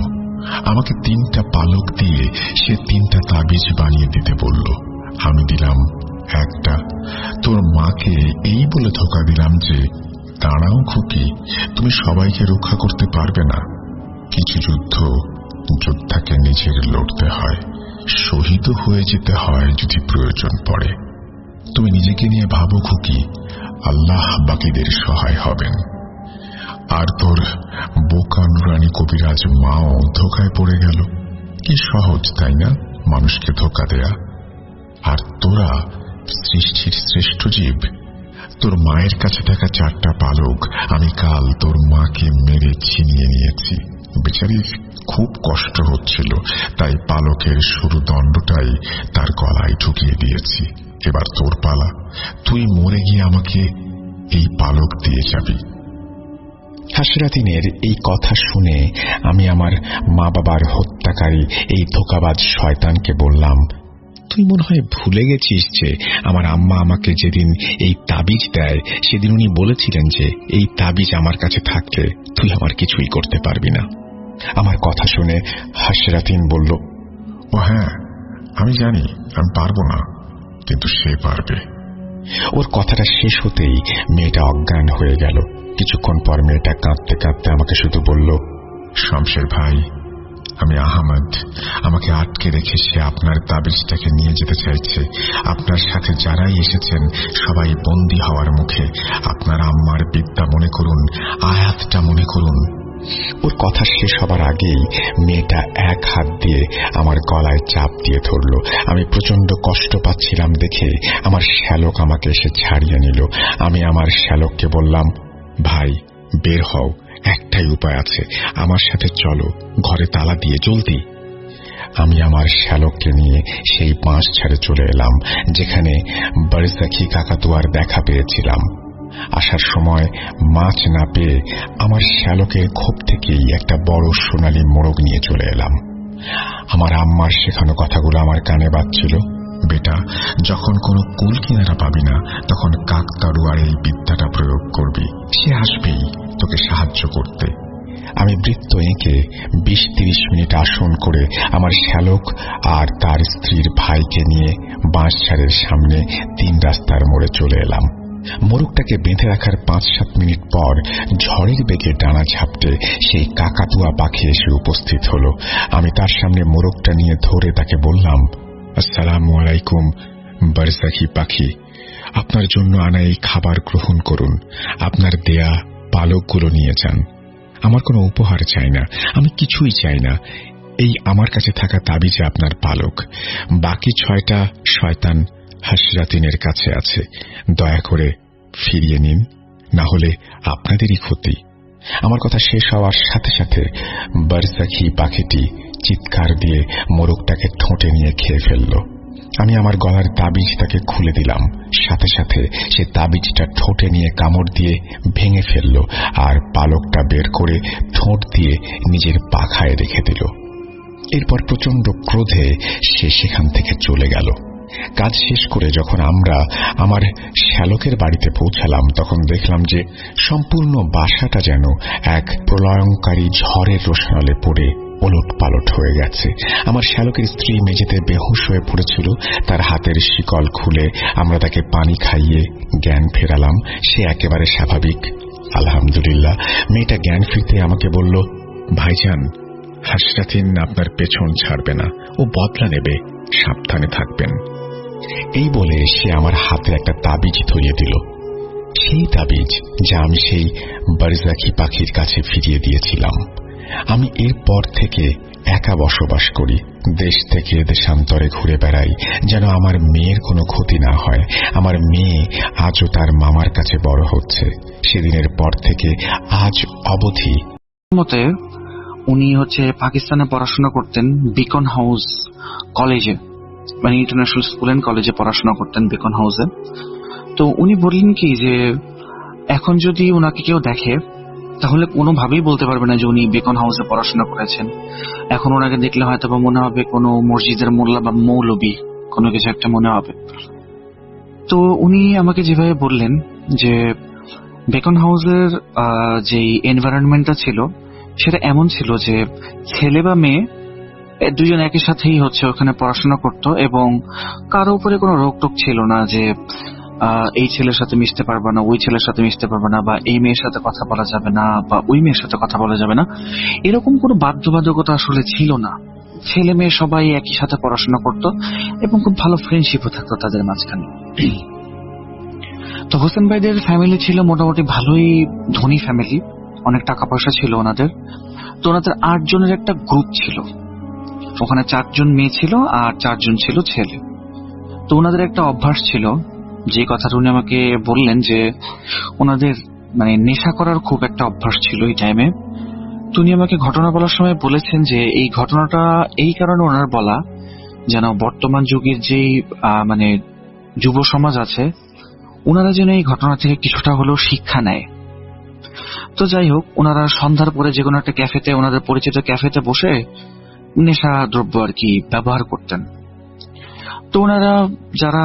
আমাকে 3টা পালক দিয়ে সে 3টা তাবিজ বানিয়ে দিতে বলল। আমি দিলাম 1টা। তোর মাকে এই বলে ধোঁকা দিলাম যে দাঁড়াও খুকি, তুমি সবাইকে রক্ষা করতে পারবে না। কিছু যোদ্ধাকে নিজের লড়তে হয়, শহীদ হয়ে যেতে হয় যদি প্রয়োজন পড়ে। তুমি নিজেকে নিয়ে ভাবো খুকি, আল্লাহ বাকিদের সহায় হবেন। আর তোর বোকা নুরানি কবিরাজ মাও ধোকায় পড়ে গেল। কি সহজ তাই না মানুষকে ধোকা দেয়া? আর তোরা সৃষ্টির শ্রেষ্ঠ জীব। তোর মায়ের কাছে থাকা 4টা পালক আমি কাল তোর মাকে মেরে ছিনিয়ে নিয়েছি। বেচারির খুব কষ্ট হচ্ছিল, তাই পালকের শুরু দণ্ডটাই তার গলায় ঢুকিয়ে দিয়েছি। এবার তোর পালা, তুই মরে গিয়ে আমাকে এই পালক দিয়ে যাবি। হাসরাতিনের এই কথা শুনে আমি আমার মা বাবার হত্যাকারী এই ধোঁকাবাজ শয়তানকে বললাম, তুই মনে হয় ভুলে গেছিস যে আমার আম্মা আমাকে যেদিন এই তাবিজ দেয় সেদিন উনি বলেছিলেন যে এই তাবিজ আমার কাছে থাকলে তুই আমার কিছুই করতে পারবি না। আমার কথা শুনে হাসরাতিন বলল, ও হ্যাঁ, আমি জানি আমি পারবো না, কিন্তু সে পারবে। ওর কথাটা শেষ হতেই মেয়েটা অজ্ঞান হয়ে গেল। কিছুক্ষণ পর মেয়েটা কাঁদতে কাঁদতে আমাকে শুধু বলল, শামশের ভাই, আমি আহমদ, আমাকে আটকে রেখে সে আপনার তাবিজটাকে নিয়ে যেতে চাইছে। আপনার সাথে যারাই এসেছেন সবাই বন্দী হওয়ার মুখে। আপনার আম্মার বিদ্যা মনে করুন, আয়াতটা মনে করুন। ওর কথা শেষ হবার আগেই মেয়েটা এক হাত দিয়ে আমার গলায় চাপ দিয়ে ধরল। আমি প্রচন্ড কষ্ট পাচ্ছিলাম দেখে আমার শ্যালক আমাকে এসে ছাড়িয়ে নিল। আমি আমার শ্যালককে বললাম, ভাই বের হও, একটাই উপায় আছে, আমার সাথে চলো, ঘরে তালা দিয়ে জলদি। আমি আমার শ্যালককে নিয়ে সেই বাঁশ ছেড়ে চলে এলাম যেখানে বারজাখি কাকাতুয়ার দেখা পেয়েছিলাম। আসার সময় মাছ না পেয়ে আমার শ্যালকের খোপ থেকেই একটা বড় সোনালী মোড়ক নিয়ে চলে এলাম। আমার আম্মার শেখানো কথাগুলো আমার কানে বাজছিল। বেটা, যখন কোনো কুল কিনারা পাবি না তখন কাকতাড়ুয়ার এই বিদ্যাটা প্রয়োগ করবি, সে আসবেই তোকে সাহায্য করতে। আমি বৃত্ত এঁকে 20-30 মিনিট আসন করে আমার শ্যালক আর তার স্ত্রীর ভাইকে নিয়ে বাঁশঝাড়ের সামনে 3 রাস্তার মোড়ে চলে এলাম। মোরগটাকে বেঁধে রাখার 5-7 মিনিট পর ঝড়ের বেগে ডানা ঝাপটে সেই কাকাতুয়া পাখি এসে উপস্থিত হলো। আমি তার সামনে মোরগটা নিয়ে ধরে তাকে বললাম, আসসালামু আলাইকুম বারজাখি পাখি, আপনার জন্য আনা এই খাবার গ্রহণ করুন, আপনার দেয়া পালকগুলো নিয়ে যান। আমার কোনো উপহার চাই না, আমি কিছুই চাই না। এই আমার কাছে থাকা তাবিজে আপনার পালক, বাকি 6টা শয়তান হাসরাতিনের কাছে আছে, দয়া করে ফিরিয়ে নিন, না হলে আপনাদেরই ক্ষতি। আমার কথা শেষ হওয়ার সাথে সাথে বারজাখি পাখিটি চিৎকার দিয়ে মোরগটাকে ঠোঁটে নিয়ে খেয়ে ফেলল। আমি আমার গলার তাবিজ তাকে খুলে দিলাম, সাথে সাথে সে তাবিজটা ঠোঁটে নিয়ে কামড় দিয়ে ভেঙে ফেলল আর পালকটা বের করে ঠোঁট দিয়ে নিজের পাখায় রেখে দিল। এরপর প্রচন্ড ক্রোধে সে সেখান থেকে চলে গেল। কাজ শেষ করে যখন আমরা আমার শ্যালকের বাড়িতে পৌঁছালাম তখন দেখলাম যে সম্পূর্ণ বাসাটা যেন এক প্রলয়ঙ্কারী ঝড়ের রোশনালে পড়ে ওলট পালট হয়ে গেছে। আমার শ্যালকের স্ত্রী মেঝেতে বেহুশ হয়ে পড়েছিল, তার হাতের শিকল খুলে আমরা তাকে পানি খাইয়ে জ্ঞান ফেরালাম। সে একেবারে স্বাভাবিক, আলহামদুলিল্লাহ। মেয়েটা জ্ঞান ফিরতে আমাকে বলল, ভাইজান, হাসরাতিন আপনার পেছন ছাড়বে না, ও বদলা নেবে, সাবধানে থাকবেন। এই বলে সে আমার হাতে একটা তাবিজ ধরিয়ে দিল, সেই তাবিজ যা আমি সেই বারজাখি পাখির কাছে ফিরিয়ে দিয়েছিলাম। আমি এরপর থেকে একা বসবাস করি, দেশ থেকে দেশান্তরে ঘুরে বেড়াই, যেন আমার মেয়ের কোনো ক্ষতি না হয়। আমার মেয়ে আজও তার মামার কাছে বড় হচ্ছে। সেদিনের পর থেকে আজ অবধি মতে উনি পাকিস্তানে পড়াশোনা করতেন, বিকন হাউস কলেজে, মানে ইন্টারন্যাশনাল স্কুল এন্ড কলেজে পড়াশোনা করতেন বিকন হাউসে। তো উনি বললেন কি যে এখন যদি ওনাকে কেউ দেখে তাহলে কোনোভাবেই বলতে পারবে না যে উনি বেকন হাউসে পড়াশোনা করেছেন। এখন ওনাকে দেখলে হয়তো বা মনে হবে কোনো মসজিদের মোল্লা বা মৌলবি, কোনো কিছু একটা মনে হবে। তো উনি আমাকে যেভাবে বললেন যে বেকন হাউসের যে এনভায়রনমেন্টটা ছিল সেটা এমন ছিল যে ছেলে বা মেয়ে দুজন একই সাথেই ওখানে পড়াশোনা করত এবং কারো উপরে কোনো রোক টোক ছিল না যে এই ছেলের সাথে মিশতে পারবে না, ওই ছেলের সাথে মিশতে পারবে না, বা এই মেয়ের সাথে কথা বলা যাবে না, বা ওই মেয়ের সাথে কথা বলা যাবে না, এরকম কোনো বাধ্যবাধকতা আসলে ছিল না। ছেলে মেয়ে সবাই একই সাথে পড়াশোনা করত এবং খুব ভালো ফ্রেন্ডশিপও থাকতো তাদের মাঝখানে। তো হোসেন ভাইদের ফ্যামিলি ছিল মোটামুটি ভালোই ধনী ফ্যামিলি, অনেক টাকা পয়সা ছিল ওনাদের। তো ওনাদের 8 জনের একটা গ্রুপ ছিল, ওখানে 4 জন মেয়ে ছিল আর 4 জন ছিল ছেলে। তো ওনাদের একটা অভ্যাস ছিল, যে কথাটা উনি আমাকে বললেন যে ওনাদের নেশা করার খুব একটা অভ্যাস ছিল এই টাইমে। তো উনি আমাকে ঘটনা বলার সময় বলেছেন যে এই ঘটনাটা এই কারণে ওনার বলা যেন বর্তমান যুগের যে যুব সমাজ আছে ওনারা যেন এই ঘটনা থেকে কিছুটা হলেও শিক্ষা নেয়। তো যাই হোক, ওনারা সন্ধ্যার পরে যে কোনো একটা ক্যাফেতে, ওনাদের পরিচিত ক্যাফেতে বসে নেশা দ্রব্য আর কি ব্যবহার করতেন। তো ওনারা যারা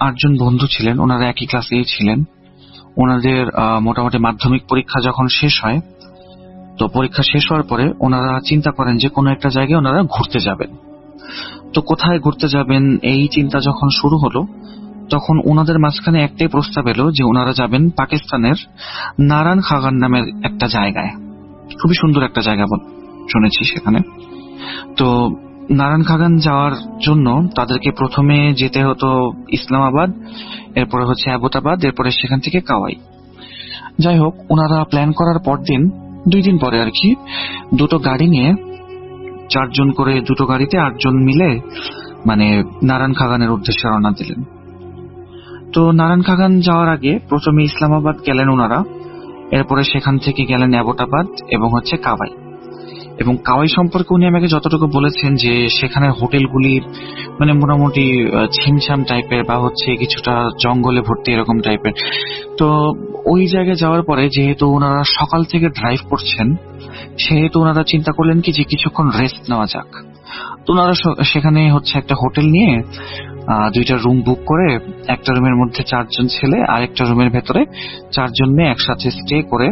8 জন বন্ধু ছিলেন ওনারা একই ক্লাসেই ছিলেন। ওনাদের মোটামুটি মাধ্যমিক পরীক্ষা যখন শেষ হয়, তো পরীক্ষা শেষ হওয়ার পরে ওনারা চিন্তা করেন যে কোনো একটা জায়গায় ওনারা ঘুরতে যাবেন। তো কোথায় ঘুরতে যাবেন এই চিন্তা যখন শুরু হলো তখন ওনাদের মাঝখানে একটাই প্রস্তাব এলো যে ওনারা যাবেন পাকিস্তানের নারায়ণ খাগান নামের একটা জায়গায়। খুবই সুন্দর একটা জায়গা শুনেছি সেখানে। তো নারায়ণ খাগান যাওয়ার জন্য তাদেরকে প্রথমে যেতে হতো ইসলামাবাদ, এরপরে আবোটাবাদ, এরপরে সেখান থেকে কাওয়াই। যাই হোক, ওনারা প্ল্যান করার পর দিন 2 দিন পরে আর কি 2টো গাড়ি নিয়ে 4 জন করে 2টো গাড়িতে 8 জন মিলে নারায়ণ খাগানের উদ্দেশ্যে রওনা দিলেন। তো নারায়ণ খাগান যাওয়ার আগে প্রথমে ইসলামাবাদ গেলেন ওনারা, এরপরে সেখান থেকে গেলেন আবোটাবাদ এবং কাওয়াই। এবং কাওয়াই সম্পর্কে উনি আমাকে যতটুকু বলেছেন যে সেখানে হোটেলগুলি মোটামুটি ছিমছাম টাইপের বা কিছুটা জঙ্গলে ভর্তি এরকম টাইপের। তো ওই জায়গায় যাওয়ার পরে যেহেতু ওনারা সকাল থেকে ড্রাইভ করছেন সেহেতু ওনারা চিন্তা করলেন কি যে কিছুক্ষণ রেস্ট নেওয়া যাক। তো ওনারা সেখানে একটা হোটেল নিয়ে দুইটা রুম বুক করে একটা রুমের মধ্যে 4 জন ছেলে আর একটা রুমের ভেতরে 4 জন মেয়ে একসাথে স্টে করে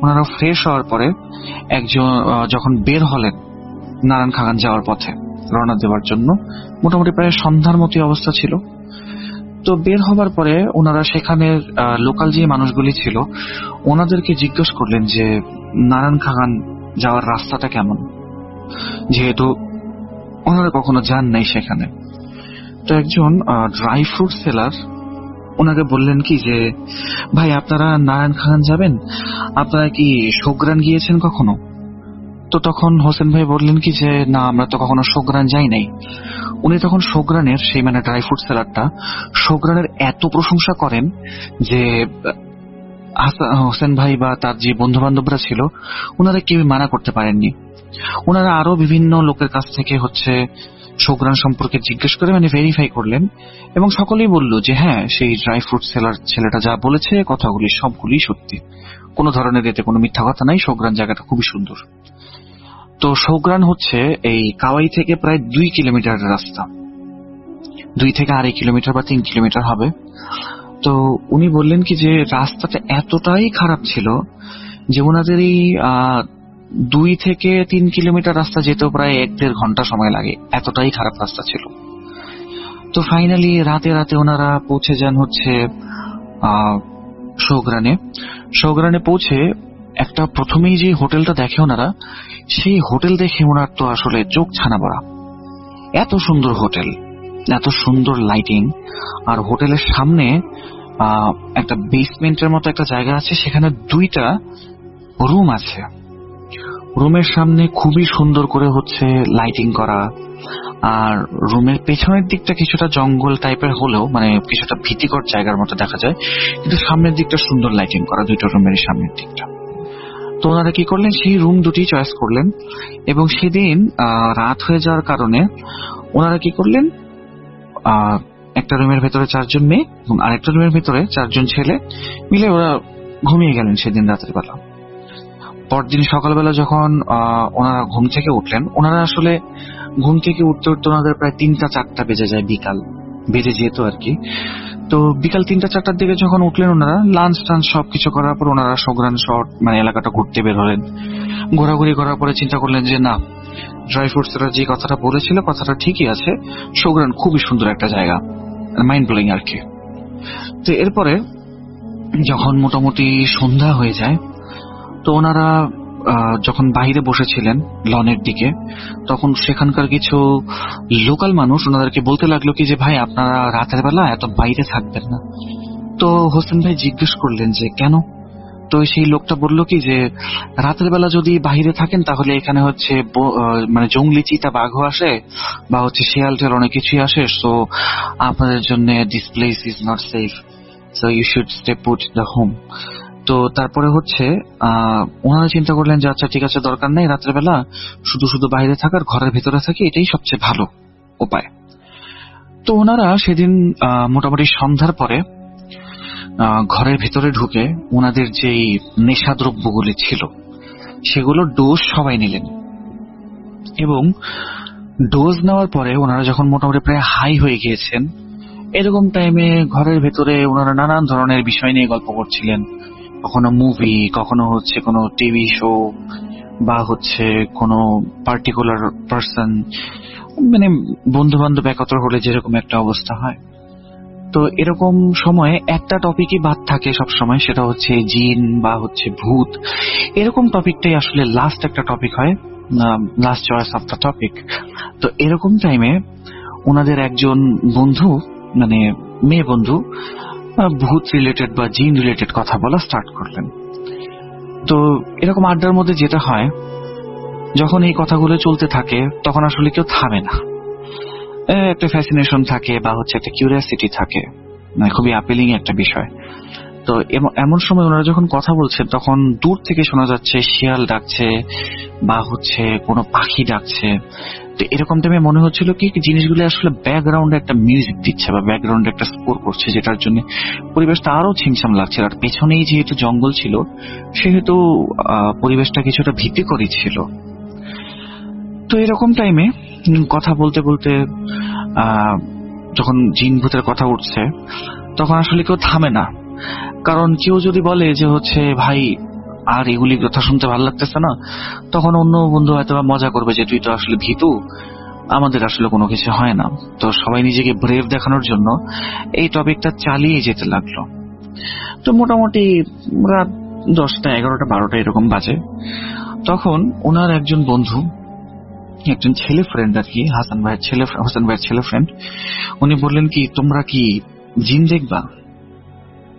ওনারা ফ্রেশ হওয়ার পরে একজন যখন বের হলেন নারায়ণ খাগান যাওয়ার পথে রওনা দেওয়ার জন্য, মোটামুটি প্রায় সন্ধ্যার মতোই অবস্থা ছিল। তো বের হবার পরে ওনারা সেখানের লোকাল যে মানুষগুলি ছিল ওনাদেরকে জিজ্ঞেস করলেন যে নারায়ণ খাগান যাওয়ার রাস্তাটা কেমন, যেহেতু ওনারা কখনো যান নাই সেখানে। তো একজন ড্রাই ফ্রুট সেলার ওনাকে বললেন কি যে ভাই আপনারা নারায়ণ খাগান যাবেন, আপনারা কি শোগ্রান গিয়েছেন কখনো? তো তখন হোসেন ভাই বললেন কি যে না, আমরা তো কখনো শোগ্রান যাই নাই। উনি তখন শোগ্রানের সেই মানে ড্রাই ফ্রুট সেলারটা শোগ্রানের এত প্রশংসা করেন যে হোসেন ভাই বা তার যে বন্ধু বান্ধবরা ছিল ওনারা কেউ মানা করতে পারেননি। ওনারা আরো বিভিন্ন লোকের কাছ থেকে শোগ্রান সম্পর্কে জিজ্ঞেস করে মানে ভেরিফাই করলেন এবং সকলেই বলল যে হ্যাঁ, সেই ড্রাই ফ্রুট সেলার ছেলেটা যা বলেছে কথাগুলি সবগুলি সত্যি, কোনো ধরনের এতে কোনো মিথ্যা কথা নাই। শোগ্রান জায়গাটা খুবই সুন্দর। তো শোগ্রান হচ্ছে এই কাওয়াই থেকে প্রায় 2 কিলোমিটারের রাস্তা, 2 থেকে 2.5 কিলোমিটার বা 3 কিলোমিটার হবে। তো উনি বললেন কি যে রাস্তাটা এতটাই খারাপ ছিল যে ওনাদের এই 2 থেকে 3 কিলোমিটার রাস্তা যেতেও প্রায় 1-1.5 ঘন্টা সময় লাগে, এতটাই খারাপ রাস্তা ছিল। তো ফাইনালি রাতে ওনারা পৌঁছে যান হচ্ছে শোগ্রানে পৌঁছে একটা প্রথমেই যে হোটেলটা দেখে ওনারা, সেই হোটেল দেখে ওনার তো আসলে চোখ ছানা বড়া। এত সুন্দর হোটেল, এত সুন্দর লাইটিং, আর হোটেলের সামনে একটা বেসমেন্টের মতো একটা জায়গা আছে, সেখানে 2টা রুম আছে। রুমের সামনে খুবই সুন্দর করে লাইটিং করা, আর রুমের পেছনের দিকটা কিছুটা জঙ্গল টাইপের হলেও মানে কিছুটা ভীতিকর জায়গার মতো দেখা যায়, কিন্তু সামনের দিকটা সুন্দর লাইটিং করা 2টা রুমের সামনের দিকটা। তো ওনারা কি করলেন, সেই রুম 2টি চয়েস করলেন এবং সেদিন রাত হয়ে যাওয়ার কারণে ওনারা কি করলেন, একটা রুমের ভেতরে 4 জন মেয়ে এবং আরেকটা রুমের ভেতরে 4 জন ছেলে মিলে ওরা ঘুমিয়ে গেলেন সেদিন রাতের বেলা। পরদিন সকালবেলা যখন ওনারা ঘুম থেকে উঠলেন, ওনারা আসলে ঘুম থেকে উঠতে উঠতে ওনাদের প্রায় 3টা-4টা বেজে যায়, বিকাল বেজে যেত আর কি। তো বিকাল 3টা-4টার দিকে যখন উঠলেন ওনারা, লাঞ্চ টাঞ্চ সবকিছু করার পর ওনারা শোগ্রান শহর মানে এলাকাটা ঘুরতে বের হলেন। ঘোরাঘুরি করার পরে চিন্তা করলেন যে না, ড্রাই ফ্রুটস এর যে কথাটা বলেছিল কথাটা ঠিকই আছে, শোগ্রান খুবই সুন্দর একটা জায়গা, মাইন্ড ব্লোয়িং আর কি। তো এরপরে যখন মোটামুটি সন্ধ্যা হয়ে যায়, তো ওনারা যখন বাইরে বসেছিলেন লনের দিকে, তখন সেখানকার কিছু লোকাল মানুষ ওনাদেরকে বলতে লাগলো কি যে ভাই আপনারা রাতের বেলা এত বাইরে থাকবেন না। তো হোসেন ভাই জিজ্ঞেস করলেন যে কেন? তো সেই লোকটা বলল কি যে রাতের বেলা যদি বাইরে থাকেন তাহলে এখানে মানে জঙ্গলি চিতা বাঘও আসে বা শিয়াল টেল অনেক কিছুই আসে, সো আপনাদের জন্য this place is not safe, so you should stay put the home. তো তারপরে ওনারা চিন্তা করলেন যে আচ্ছা ঠিক আছে, দরকার নেই রাতের বেলা শুধু শুধু বাইরে থাকার, ঘরের ভেতরে থাকি, এটাই সবচেয়ে ভালো উপায়। তো ওনারা সেদিন মোটামুটি সন্ধ্যার পরে ঘরের ভেতরে ঢুকে ওনাদের যেই নেশাদ্রব্যগুলি ছিল সেগুলো ডোজ সবাই নিলেন এবং ডোজ নেওয়ার পরে ওনারা যখন মোটামুটি প্রায় হাই হয়ে গিয়েছেন, এরকম টাইমে ঘরের ভেতরে ওনারা নানান ধরনের বিষয় নিয়ে গল্প করছিলেন। কখনো মুভি, কখনো কোনো টিভি শো বা কোনো পার্টিকুলার পার্সন, মানে বন্ধু বান্ধব একত্র হলে যেরকম একটা অবস্থা হয়। তো এরকম সময়ে একটা টপিকই বাদ থাকে সব সময়, সেটা জিন বা ভূত। এরকম টপিকটাই আসলে লাস্ট একটা টপিক হয়, last choice of the topic. তো এরকম টাইমে ওনাদের একজন বন্ধু, মানে মেয়ে বন্ধু, ভূত রিলেটেড বা জিন রিলেটেড কথা বলা স্টার্ট করলেন। তো এরকম আড্ডার মধ্যে যেটা হয়, যখন এই কথাগুলো চলতে থাকে তখন আসলে কেউ থামে না, একটা ফ্যাসিনেশন থাকে বা একটা কিউরিয়াসিটি থাকে, মানে খুবই অ্যাপিলিং একটা বিষয়। তো এমন সময় ওনারা যখন কথা বলছেন তখন দূর থেকে শোনা যাচ্ছে শিয়াল ডাকছে বা কোনো পাখি ডাকছে। তো এরকম টাইমে মনে হচ্ছিল কি জিনিসগুলো আসলে ব্যাকগ্রাউন্ডে একটা মিউজিক দিচ্ছে বা ব্যাকগ্রাউন্ডে একটা স্কোর করছে, যেটার জন্য পরিবেশটা আরো ছিমছাম লাগছে। আর পেছনেই যেহেতু জঙ্গল ছিল সেহেতু পরিবেশটা কিছুটা ভীতিকরই ছিল। তো এরকম টাইমে কথা বলতে বলতে যখন জিন ভূতের কথা উঠছে তখন আসলে কেউ থামে না। কারণ কেউ যদি বলে যে হচ্ছে ভাই আর এগুলি কথা শুনতে ভালো লাগতেছে না, তখন অন্য বন্ধু হয়তো মজা করবে যে তুই তো আসলে ভীতু, আমাদের আসলে কোনো কিছু হয় না। তো সবাই নিজেকে ব্রেভ দেখানোর জন্য এই টপিকটা চালিয়ে যেতে লাগলো। তো মোটামুটি রাত 10টা 11টা 12টা এরকম বাজে। তখন ওনার একজন বন্ধু, একজন ছেলে ফ্রেন্ড আর কি, হোসেন ভাইয়ের ছেলে ফ্রেন্ড, উনি বললেন কি তোমরা কি জিন দেখবা?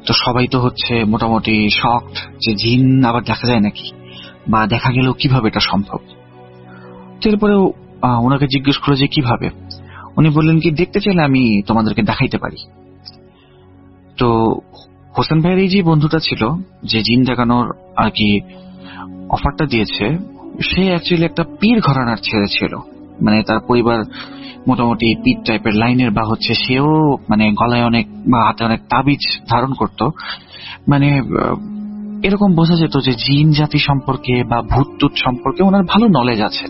তো সবাই তো হচ্ছে মোটামুটি শকড যে জিন আবার দেখা যায় নাকি, বা দেখা গেলেও কিভাবে এটা সম্ভব। এরপরেও ওনাকে জিজ্ঞেস করলো যে কিভাবে। উনি বললেন কি দেখতে চাইলে আমি তোমাদেরকে দেখাইতে পারি। তো হোসেন ভাইয়ের এই যে বন্ধুটা ছিল যে জিন দেখানোর আর কি অফারটা দিয়েছে, সে অ্যাকচুয়ালি একটা পীর ঘরানার ছেলে ছিল। মানে তার পরিবার মোটামুটি পীর টাইপের লাইনের, বা হচ্ছে সেও মানে গলায় অনেক বা হাতে অনেক তাবিজ ধারণ করত। মানে এরকম বোঝা যেত যে জিন জাতি সম্পর্কে বা ভূত টুত সম্পর্কে ওনার ভালো নলেজ আছে।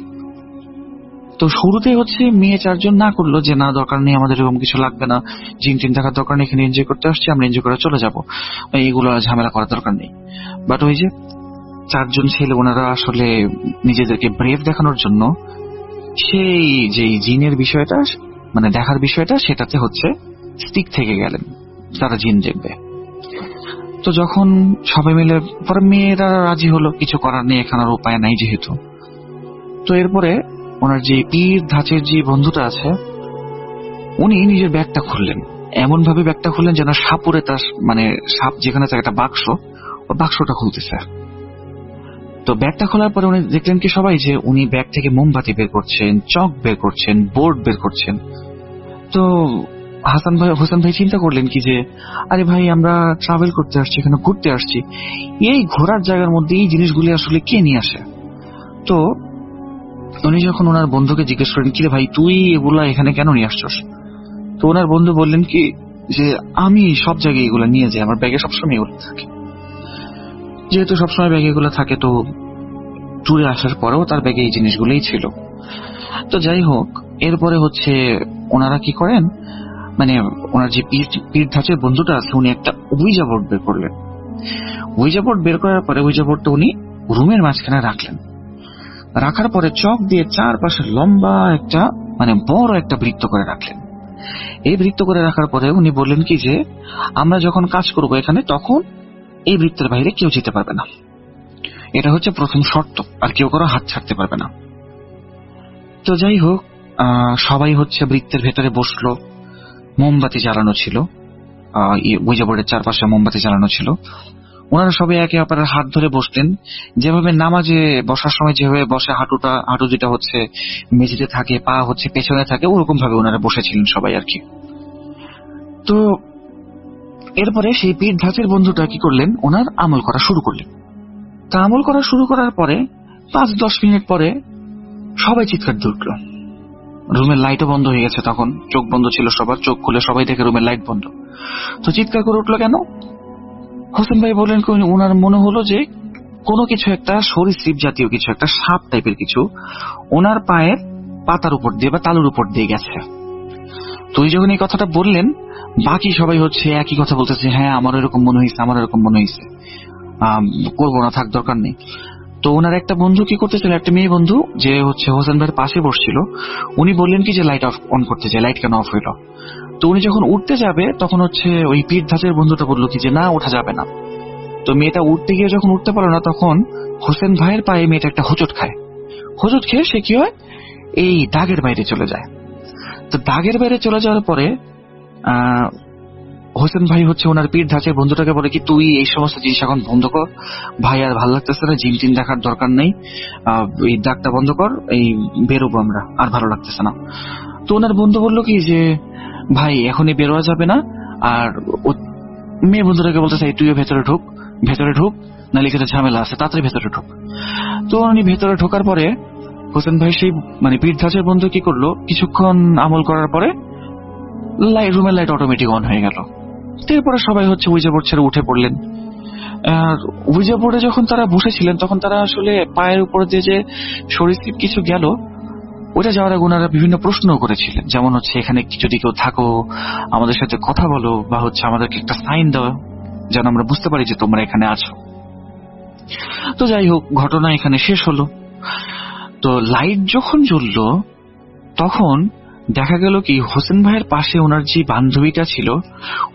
তো শুরুতে হচ্ছে মেয়ে 4 জন না করলো যে না দরকার নেই, আমাদের এরকম কিছু লাগবে না, জিন টিন দেখার দরকার নেই, এখানে এনজয় করতে আসছি, আমরা এনজয় করে চলে যাবো, এগুলো ঝামেলা করার দরকার নেই। বাট ওই যে 4 জন ছেলে ওনারা আসলে নিজেদেরকে ব্রেভ দেখানোর জন্য সেই যে জিনের বিষয়টা মানে দেখার বিষয়টা সেটাতে হচ্ছে স্টিক থেকে গেলেন, তারা জিন দেখবে। তো যখন সবাই মিলে পরে মেয়েরা রাজি হলো, কিছু করার নেই, এখানের উপায় নাই যেহেতু। তো এরপরে ওনার যে পীর ধাঁচের যে বন্ধুটা আছে উনি নিজের ব্যাগটা খুললেন, এমন ভাবে ব্যাগটা খুললেন যেন সাপুরে তার মানে সাপ যেখানে থাকে একটা বাক্স, ও বাক্সটা খুলতেছে। তো ব্যাগটা খোলার পরে উনি দেখলেন কি সবাই যে উনি ব্যাগ থেকে মোমবাতি বের করছেন, চক বের করছেন, বোর্ড বের করছেন। তো হোসেন ভাই চিন্তা করলেন কি যে আরে ভাই আমরা ট্রাভেল করতে আসছি, এখানে ঘুরতে আসছি, এই ঘোরার জায়গার মধ্যে এই জিনিসগুলি আসলে কে নিয়ে আসে? তো উনি যখন ওনার বন্ধুকে জিজ্ঞেস করেন কি রে ভাই তুই এগুলা এখানে কেন নিয়ে আসছস, তো ওনার বন্ধু বললেন কি যে আমি সব জায়গায় এগুলো নিয়ে যাই, আমার ব্যাগে সবসময় এগুলো থাকে। যেহেতু সবসময় ব্যাগে এগুলো থাকে, তো ট্যুরে আসার পরেও তার ব্যাগে এই জিনিসগুলোই ছিল। তো যাই হোক, এরপরে হচ্ছে ওনারা কি করেন, মানে ওনার যে পীর ধাঁচের বন্ধুটা আছে উনি একটা উইজা বোর্ড বের করলেন। উইজা বোর্ড বের করার পরে উইজা বোর্ডটা উনি রুমের মাঝখানে রাখলেন। রাখার পরে চক দিয়ে চারপাশে লম্বা একটা মানে বড় একটা বৃত্ত করে রাখলেন। এই বৃত্ত করে রাখার পরে উনি বললেন কি যে আমরা যখন কাজ করব এখানে, তখন এই বৃত্তের বাইরে কেউ যেতে পারবে না, এটা হচ্ছে প্রথম শর্ত, আর কেউ কারো হাত ছাড়তে পারবে না। তো যাই হোক, সবাই হচ্ছে বৃত্তের ভেতরে বসলো, মোমবাতি জ্বালানো ছিল, উইজা বোর্ডের চারপাশে মোমবাতি জ্বালানো ছিল। ওনারা সবাই একে অপরের হাত ধরে বসলেন, যেভাবে নামাজে বসার সময় যেভাবে বসে হাঁটু দুটা হচ্ছে মেঝেতে থাকে, পা হচ্ছে পেছনে থাকে, ওরকম ভাবে ওনারা বসেছিলেন সবাই আর কি। তো এরপরে সেই পীর ধাঁচের বন্ধুটা কি করলেন, ওনার আমল করা শুরু করলেন। তা আমল করা শুরু করার পরে 5-10 মিনিট পরে সবাই চিৎকার দিয়ে উঠল। রুমের লাইটও বন্ধ হয়ে গেছে, তখন চোখ বন্ধ ছিল সবার, চোখ খুলে সবাই দেখে রুমের লাইট বন্ধ। তো চিৎকার করে উঠলো কেন? হোসেন ভাই বললেন ওনার মনে হলো যে কোনো কিছু একটা সরীসৃপ জাতীয় কিছু, একটা সাপ টাইপের কিছু ওনার পায়ের পাতার উপর দিয়ে বা তালুর উপর দিয়ে গেছে। তুই যখন এই কথাটা বললেন, বাকি সবাই হচ্ছে একই কথা বলতেছে, হ্যাঁ আমার এরকম মনে হয়েছে, আমার এরকম মনে হয়েছে, করবো না, থাক দরকার নেই। তো ওনার একটা বন্ধু কি করতেছিল, একটা মেয়ে বন্ধু যে হচ্ছে হোসেন ভাইয়ের পাশে বসছিল, উনি বললেন কি যে লাইট অন করতে চাই, লাইট কেন অফ হইলো? তো উনি যখন উঠতে যাবে তখন হচ্ছে ওই পীর ধাঁচের বন্ধুটা বললো কি যে না ওঠা যাবে না। তো মেয়েটা উঠতে গিয়ে যখন উঠতে পারলো না, তখন হোসেন ভাইয়ের পায়ে মেয়েটা একটা হোঁচট খায়। হোঁচট খেয়ে সে কি হয়, এই দাগের বাইরে চলে যায়। তো দাগের বাইরে চলে যাওয়ার পরে হোসেন ভাই হচ্ছে ওনার পীর ধাঁচের বন্ধুটাকে বলে কি তুই এই সমস্ত জিনিস এখন বন্ধ কর, ভাই আর ভাল লাগতেছে না, জিম টিম দেখার দরকার নেই, এই দাগটা বন্ধ কর, এই বেরোবো আমরা, আর ভালো লাগতেছে না। তো ওনার বন্ধু বললো কি যে ভাই এখনই বেরোয়া যাবে না, আর মেয়ে বন্ধুটাকে বলতেছে তুইও ভেতরে ঢুক, ভেতরে ঢুক, নাহলে এখানে ঝামেলা আছে, তাড়াতাড়ি ভেতরে ঢুক। তো উনি ভেতরে ঢোকার পরে হোসেন ভাই সেই মানে পীর ধাঁচের বন্ধু কি করলো, কিছুক্ষণ আমল করার পরে রুমের লাইট অটোমেটিক অন হয়ে গেল। এরপরে সবাই হচ্ছে উইজা বোর্ড ছেড়ে উঠে পড়লেন। আর উইজা বোর্ডে যখন তারা বসেছিলেন তখন তারা আসলে পায়ের উপর দিয়ে যে সরীসৃপ কিছু গেল, ওটা যাওয়ার আগে ওনারা বিভিন্ন প্রশ্নও করেছিলেন, যেমন হচ্ছে এখানে যদি কেউ থাকো আমাদের সাথে কথা বলো, বা হচ্ছে আমাদেরকে একটা সাইন দাও যেন আমরা বুঝতে পারি যে তোমরা এখানে আছো। তো যাই হোক, ঘটনা এখানে শেষ হলো। তো লাইট যখন জ্বললো তখন দেখা গেল কি হোসেন ভাইয়ের পাশে ওনার যে বান্ধবীটা ছিল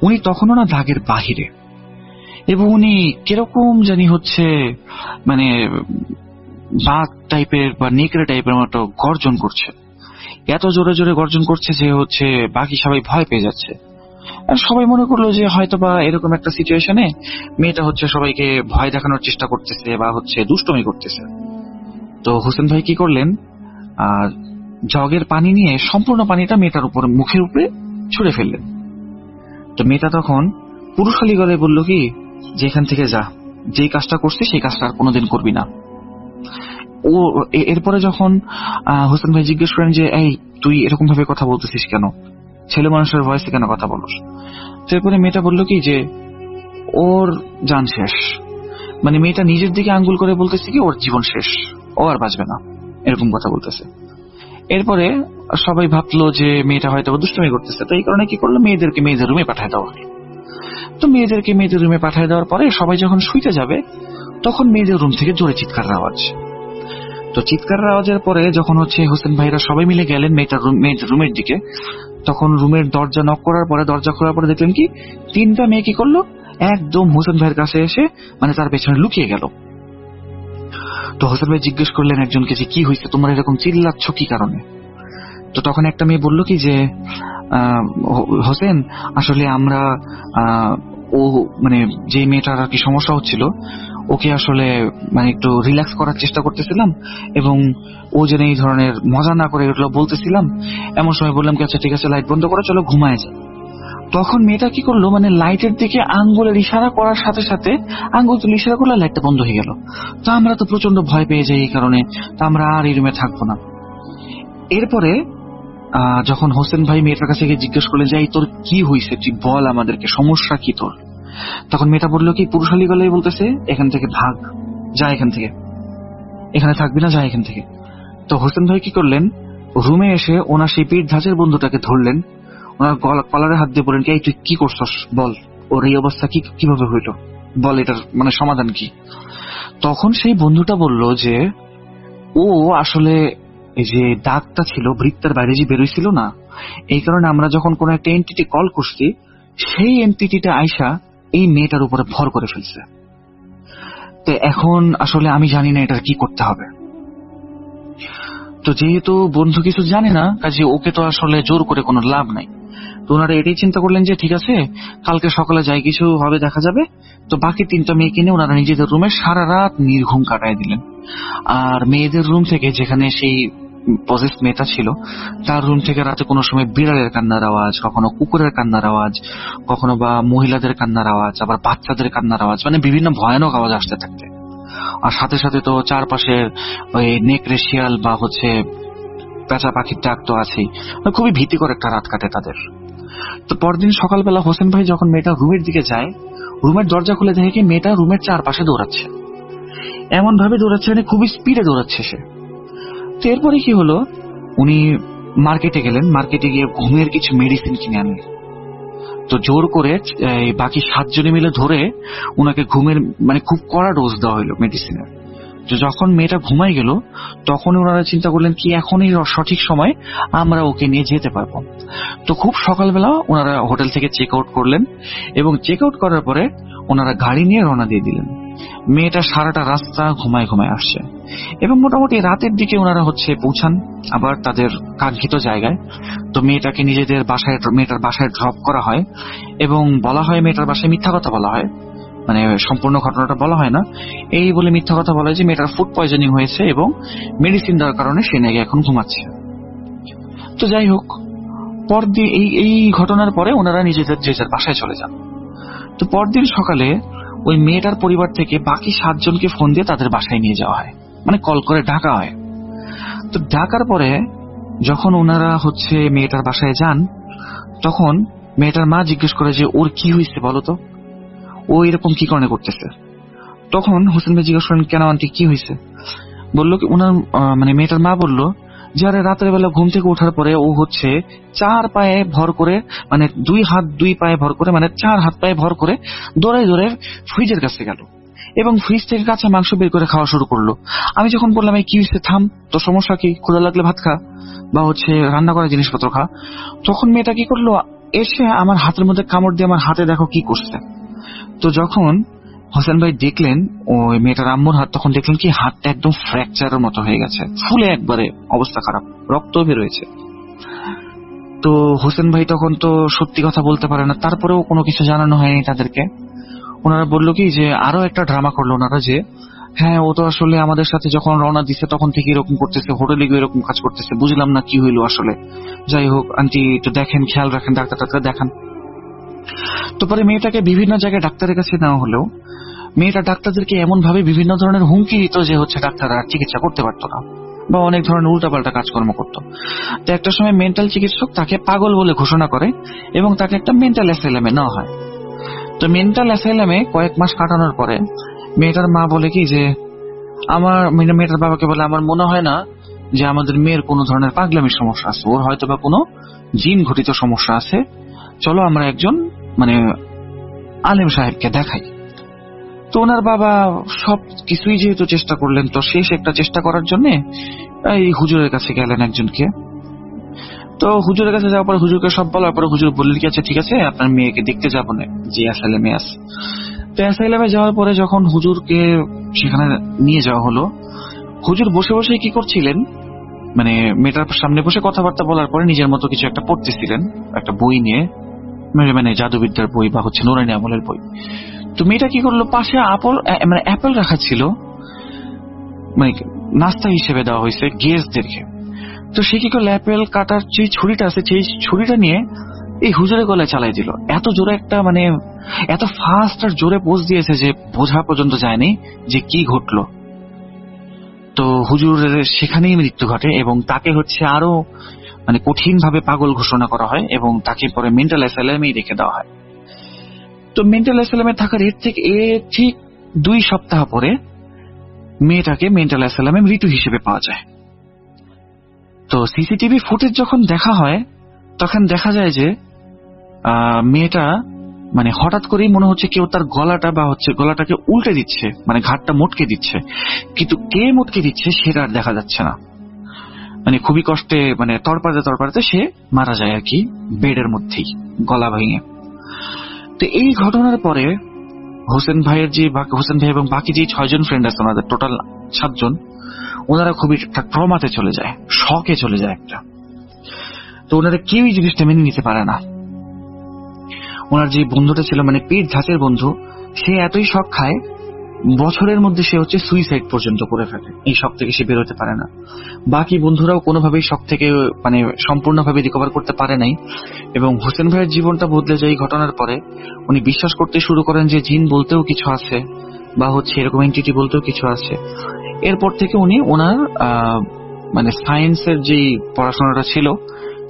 উনি তখনও না দাগের বাহিরে, এবং উনি কিরকম জানি হচ্ছে মানে বাঘ টাইপের বা নেকড়ে টাইপের মতো গর্জন করছে, এত জোরে জোরে গর্জন করছে যে হচ্ছে বাকি সবাই ভয় পেয়ে যাচ্ছে। আর সবাই মনে করলো যে হয়তো বা এরকম একটা সিচুয়েশনে মেয়েটা হচ্ছে সবাইকে ভয় দেখানোর চেষ্টা করতেছে বা হচ্ছে দুষ্টমি করতেছে। তো হোসেন ভাই কি করলেন, জগের পানি নিয়ে সম্পূর্ণ পানিটা মেয়েটার উপর মুখের উপরে ছুঁড়ে ফেললেন। তো মেয়েটা তখন পুরুষালী গলায় বলল কি যে এখান থেকে যা, যেই কাজটা করছিস সেই কাজটা আর কোনোদিন করবি না। ও এরপরে যখন হোসেন ভাই জিজ্ঞেস করেন যে এই তুই এরকম ভাবে কথা বলতেছিস কেন, ছেলে মানুষের ভয়েসে কেন কথা বলস, তো এরপরে মেয়েটা বলল কি যে ওর জান শেষ, মানে মেয়েটা নিজের দিকে আঙ্গুল করে বলতেছে কি ওর জীবন শেষ, ও আর বাঁচবে না, এরকম কথা বলতেছে। এরপরে সবাই ভাবলো যে মেয়েটা হয়তো দুষ্টুমি করতেছে, তো এই কারণে কি করলো, মেয়েদেরকে মেয়েদের রুমে পাঠিয়ে দেওয়া হলো। তো মেয়েদেরকে মেয়েদের রুমে পাঠিয়ে দেওয়ার পরে সবাই যখন শুইতে যাবে তখন মেয়েদের রুম থেকে জোরে চিৎকার আওয়াজ। তো চিৎকারের আওয়াজের পরে যখন হচ্ছে হোসেন ভাইরা সবাই মিলে গেলেন মেয়েদের রুমের দিকে, তখন রুমের দরজা নক করার পরে, দরজা খোলার পরে দেখলেন কি 3টা মেয়ে কি করলো, একদম হোসেন ভাইয়ের কাছে এসে মানে তার পেছনে লুকিয়ে গেল। তো হোসেন ভাই জিজ্ঞেস করলেন একজনকে যে কি হয়েছে, তোমরা এরকম চিল্লাচ্ছ কি কারণে? তো তখন একটা মেয়ে বলল কি যে হোসেন আসলে আমরা ও মানে যে মেয়েটার আর কি সমস্যা হচ্ছিল ওকে আসলে মানে একটু রিল্যাক্স করার চেষ্টা করতেছিলাম, এবং ও যেন এই ধরনের মজা না করে এগুলো বলতেছিলাম। এমন সময় বললাম কি আচ্ছা ঠিক আছে লাইট বন্ধ করো, চলো ঘুমায় যাই। তখন মেয়েটা কি করলো, মানে লাইটের দিকে আঙ্গুলের ইশারা করার সাথে সাথে আঙ্গুল তুলে ইশারা করলে লাইটটা বন্ধ হয়ে গেল। তো আমরা তো প্রচন্ড ভয় পেয়ে যাই এই কারণে, তো আমরা আর এই রুমে থাকবো না। এরপরে যখন হোসেন ভাই মেয়েটার কাছে গিয়ে জিজ্ঞেস করলেন যে তোর কি হয়েছে, তুই বল আমাদেরকে, সমস্যা কি তোর? তখন মেয়েটা বললো কি পুরুষালী গলায় বলতেছে এখান থেকে ভাগ, যা এখান থেকে, এখানে থাকবি না, যা এখান থেকে। তো হোসেন ভাই কি করলেন, রুমে এসে ওনার সেই পিঠ ধাঁচের বন্ধুটাকে ধরলেন, ওনার কলারে হাত দিয়ে বললেন কি তুই কি করছস বল, ওর এই অবস্থা কিভাবে হইল, বল এটার মানে সমাধান কি? তখন সেই বন্ধুটা বলল যে ও আসলে এই যে দাগটা ছিল বৃত্তের বাইরে যে বেরোইছিল না, এই কারণে আমরা যখন কোন একটা এন্টিটি কল করছি সেই এন্টিটিটা আইসা এই মেয়েটার উপরে ভর করে ফেলছে। তো এখন আসলে আমি জানি না এটার কি করতে হবে। তো যেহেতু বন্ধু কিছু জানে না, কাজে ওকে তো আসলে জোর করে কোনো লাভ নাই। তো ওনারা এটাই চিন্তা করলেন যে ঠিক আছে কালকে সকালে যাই কিছু হবে দেখা যাবে। তো বাকি 3টা মেয়েকে নিয়ে ওনারা নিজেদের রুমে সারা রাত নির্ঘুম কাটায় দিলেন। আর মেয়েদের রুম থেকে, যেখানে সেই পজেস মেয়েটা ছিল, তার রুম থেকে রাতে কোনো সময় বিড়ালের কান্নার আওয়াজ, কখনো কুকুরের কান্নার আওয়াজ, কখনো বা মহিলাদের কান্নার আওয়াজ, আবার বাচ্চাদের কান্নার আওয়াজ, মানে বিভিন্ন ভয়ানক আওয়াজ আসতে থাকতে। আর সাথে সাথে তো চারপাশের ওই নেকড়ে শিয়াল বা হচ্ছে পেঁচা পাখির ডাক তো আছেই। খুবই ভীতিকর একটা রাত কাটে তাদের। তো পরদিন সকালবেলা হোসেন ভাই যখন মেয়েটা রুমের দিকে যায়, রুমের দরজা খুলে দেখে কি মেয়েটা রুমের চারপাশে দৌড়াচ্ছে, এমন ভাবে দৌড়াচ্ছে মানে খুবই স্পিডে দৌড়াচ্ছে সে। তো এরপরে কি হলো, উনি মার্কেটে গেলেন, মার্কেটে গিয়ে ঘুমের কিছু মেডিসিন কিনে আনলেন। তো জোর করে বাকি 7 জনে মিলে ধরে উনাকে ঘুমের মানে খুব কড়া ডোজ দেওয়া হলো মেডিসিনের। তো যখন মেয়েটা ঘুমাই গেল তখন ওনারা চিন্তা করলেন কি এখনই সঠিক সময় আমরা ওকে নিয়ে যেতে পারবো। তো খুব সকালবেলা ওনারা হোটেল থেকে চেক আউট করলেন, এবং চেক আউট করার পরে ওনারা গাড়ি নিয়ে রওনা দিয়ে দিলেন। মেয়েটা সারাটা রাস্তা ঘুমায় ঘুমায় আসছে, এবং মোটামুটি রাতের দিকে ওনারা হচ্ছে পৌঁছান আবার তাদের কাঙ্ক্ষিত জায়গায়। তো মেয়েটাকে নিজেদের বাসায়, মেয়েটার বাসায় ড্রপ করা হয়, এবং বলা হয় মেয়েটার বাসায় মিথ্যা কথা বলা হয়, মানে সম্পূর্ণ ঘটনাটা বলা হয় না, এই বলে মিথ্যা কথা বলা হয় যে মেয়েটার ফুড পয়জনিং হয়েছে এবং মেডিসিন দেওয়ার কারণে সে নাকি এখন ঘুমাচ্ছে। তো যাই হোক, পরদিন এই ঘটনার পরে ওনারা নিজেদের যে যার বাসায় চলে যান। তো পরদিন সকালে ওই মেয়েটার পরিবার থেকে বাকি 7 জনকে ফোন দিয়ে তাদের বাসায় নিয়ে যাওয়া হয়, মানে কল করে ডাকা হয়। তো ডাকার পরে যখন ওনারা হচ্ছে মেয়েটার বাসায় যান, তখন মেয়েটার মা জিজ্ঞেস করে যে ওর কি হয়েছে বলতো, ও এরকম কি কারণে করতেছে। তখন হোসেন ভাই জিজ্ঞেস করেন কেন আন্টি কি হয়েছে? বললো কি ওনার মানে মেয়েটার মা বলল যারা রাতের বেলা ঘুম থেকে ওঠার পরে ও হচ্ছে 4 পায়ে ভর করে, মানে 2 হাত 2 পায়ে ভর করে, মানে 4 হাত পায়ে ভর করে দৌড়ায় দৌড়ে ফ্রিজের কাছে গেল এবং ফ্রিজ থেকে কাঁচা মাংস বের করে খাওয়া শুরু করলো। আমি যখন বললাম এই কি হয়েছে, থাম, তো সমস্যা কি, ক্ষুধা লাগলে ভাত খা বা হচ্ছে রান্না করা জিনিসপত্র খা, তখন মেয়েটা কি করলো, এসে আমার হাতের মধ্যে কামড় দিয়ে আমার হাতে দেখো কি করছে। তো যখন হোসেন ভাই দেখলেন ওই মেয়েটার আম্মুর হাত, তখন দেখলেন কি হাতটা একদম ফ্র্যাকচারের মতো হয়ে গেছে, ফুলে একবারে অবস্থা খারাপ, রক্ত বের হয়েছে। তো হোসেন ভাই তখন তো সত্যি কথা বলতে পারে না, তারপরেও কোনো কিছু জানানো হয়নি তাদেরকে। ওনারা বললো কি যে আরো একটা ড্রামা করলো ওনারা, যে হ্যাঁ ও তো আসলে আমাদের সাথে যখন রওনা দিচ্ছে তখন থেকে এরকম করতেছে, হোটেলে গিয়ে এরকম কাজ করতেছে, বুঝলাম না কি হইলো আসলে। যাই হোক আন্টি একটু দেখেন, খেয়াল রাখেন, ডাক্তার দেখান। তো পরে মেয়েটাকে বিভিন্ন জায়গায় ডাক্তারের কাছে নেওয়া হলেও মেয়েটা ডাক্তারদেরকে এমন ভাবে বিভিন্ন ধরনের হুমকি দিত যে হচ্ছে ডাক্তাররা চিকিৎসা করতে পারতো না বা অনেক ধরনের উল্টাপাল্টা কাজকর্ম করতো। তো একটা সময় মেন্টাল চিকিৎসক তাকে পাগল বলে ঘোষণা করে এবং তাকে একটা মেন্টাল অ্যাসাইলামে নেওয়া হয়। তো মেন্টাল অ্যাসাইলামে কয়েক মাস কাটানোর পরে মেয়েটার মা বলে কি যে মেয়েটার বাবাকে বলে, আমার মনে হয় না যে আমাদের মেয়ের কোনো ধরনের পাগলামির সমস্যা আছে, ওর হয়তো বা কোনো জিন ঘটিত সমস্যা আছে, চলো আমরা একজন আলেম সাহেবকে দেখাই। তো ওনার বাবা সব কিছুই যেহেতু চেষ্টা করলেন, তো শেষ একটা চেষ্টা করার জন্য এই হুজুরের কাছে গেলেন একজনকে। তো হুজুরের কাছে যাওয়ার পর হুজুরকে সব বলার পরে হুজুর বললেন কি আচ্ছা ঠিক আছে, আপনার মেয়েকে দেখতে যাবো না, যে অ্যাসাইলামে আছে। তো অ্যাসাইলামে যাওয়ার পরে যখন হুজুরকে সেখানে নিয়ে যাওয়া হলো, হুজুর বসে বসে কি করছিলেন, মানে মেয়েটার সামনে বসে কথাবার্তা বলার পরে নিজের মতো কিছু একটা পড়তেছিলেন, একটা বই নিয়ে, মানে জাদুবিদ্যার বই বা হচ্ছে নুরানি আমলের বই। তো মেয়েটা কি করলো, পাশে অ্যাপেল রাখা ছিল, মানে নাস্তা হিসেবে দেওয়া হয়েছে গেস্টদেরকে। তো সে কি করলো, অ্যাপেল কাটার যে ছুরিটা আছে সেই ছুরিটা নিয়ে এই হুজুরের গলায় চালাই দিল। এত জোরে একটা, মানে এত ফাস্ট আর জোরে পোজ দিয়েছে যে বোঝা পর্যন্ত যায়নি যে কি ঘটলো। তো হুজুরের সেখানেই মৃত্যু ঘটে এবং তাকে হচ্ছে আরো মানে কঠিন ভাবে পাগল ঘোষণা করা হয় এবং তাকে পরে মেন্টাল অ্যাসাইলামেই রেখে দেওয়া হয়। তো মেন্টাল অ্যাসাইলামে থাকার ঠিক 2 সপ্তাহ পরে মেয়েটাকে মেন্টাল অ্যাসাইলামে মৃত্যু হিসেবে পাওয়া যায়। তো সিসিটিভি ফুটেজ যখন দেখা হয় তখন দেখা যায় যে মেয়েটা মানে হঠাৎ করেই মনে হচ্ছে কেউ তার গলাটাকে উল্টে দিচ্ছে, মানে ঘাটটা মটকে দিচ্ছে, কিন্তু কে মটকে দিচ্ছে সেটা আর দেখা যাচ্ছে না। মানে খুবই কষ্টে, মানে তড়পাড়াতে সে মারা যায় আর কি, বেডের মধ্যেই গলা ভেঙে। তো এই ঘটনার পরে হোসেন ভাই এবং বাকি যে 6 জন ফ্রেন্ড আছে, ওনাদের টোটাল 7 জন, ওনারা খুবই একটা ট্রমাতে চলে যায়, শকে চলে যায় একটা। তো ওনারা কেউই জিনিসটা মেনে নিতে পারে না। ওনার যে বন্ধুটা ছিল, মানে পেট ধাঁচের বন্ধু, সে এতই শক খায়, বছরের মধ্যে সে হচ্ছে সুইসাইড পর্যন্ত করে ফেলে, এই শক থেকে সে বেরোতে পারে না। বাকি বন্ধুরাও কোনোভাবেই শক থেকে মানে সম্পূর্ণভাবে রিকভার করতে পারে নাই। এবং হোসেন ভাইয়ের জীবনটা বদলে যায় এই ঘটনার পরে। উনি বিশ্বাস করতে শুরু করেন যে জিন বলতেও কিছু আছে বা হচ্ছে এরকম এন্টিটি বলতেও কিছু আছে। এরপর থেকে উনি ওনার মানে সায়েন্সের যে পড়াশোনাটা ছিল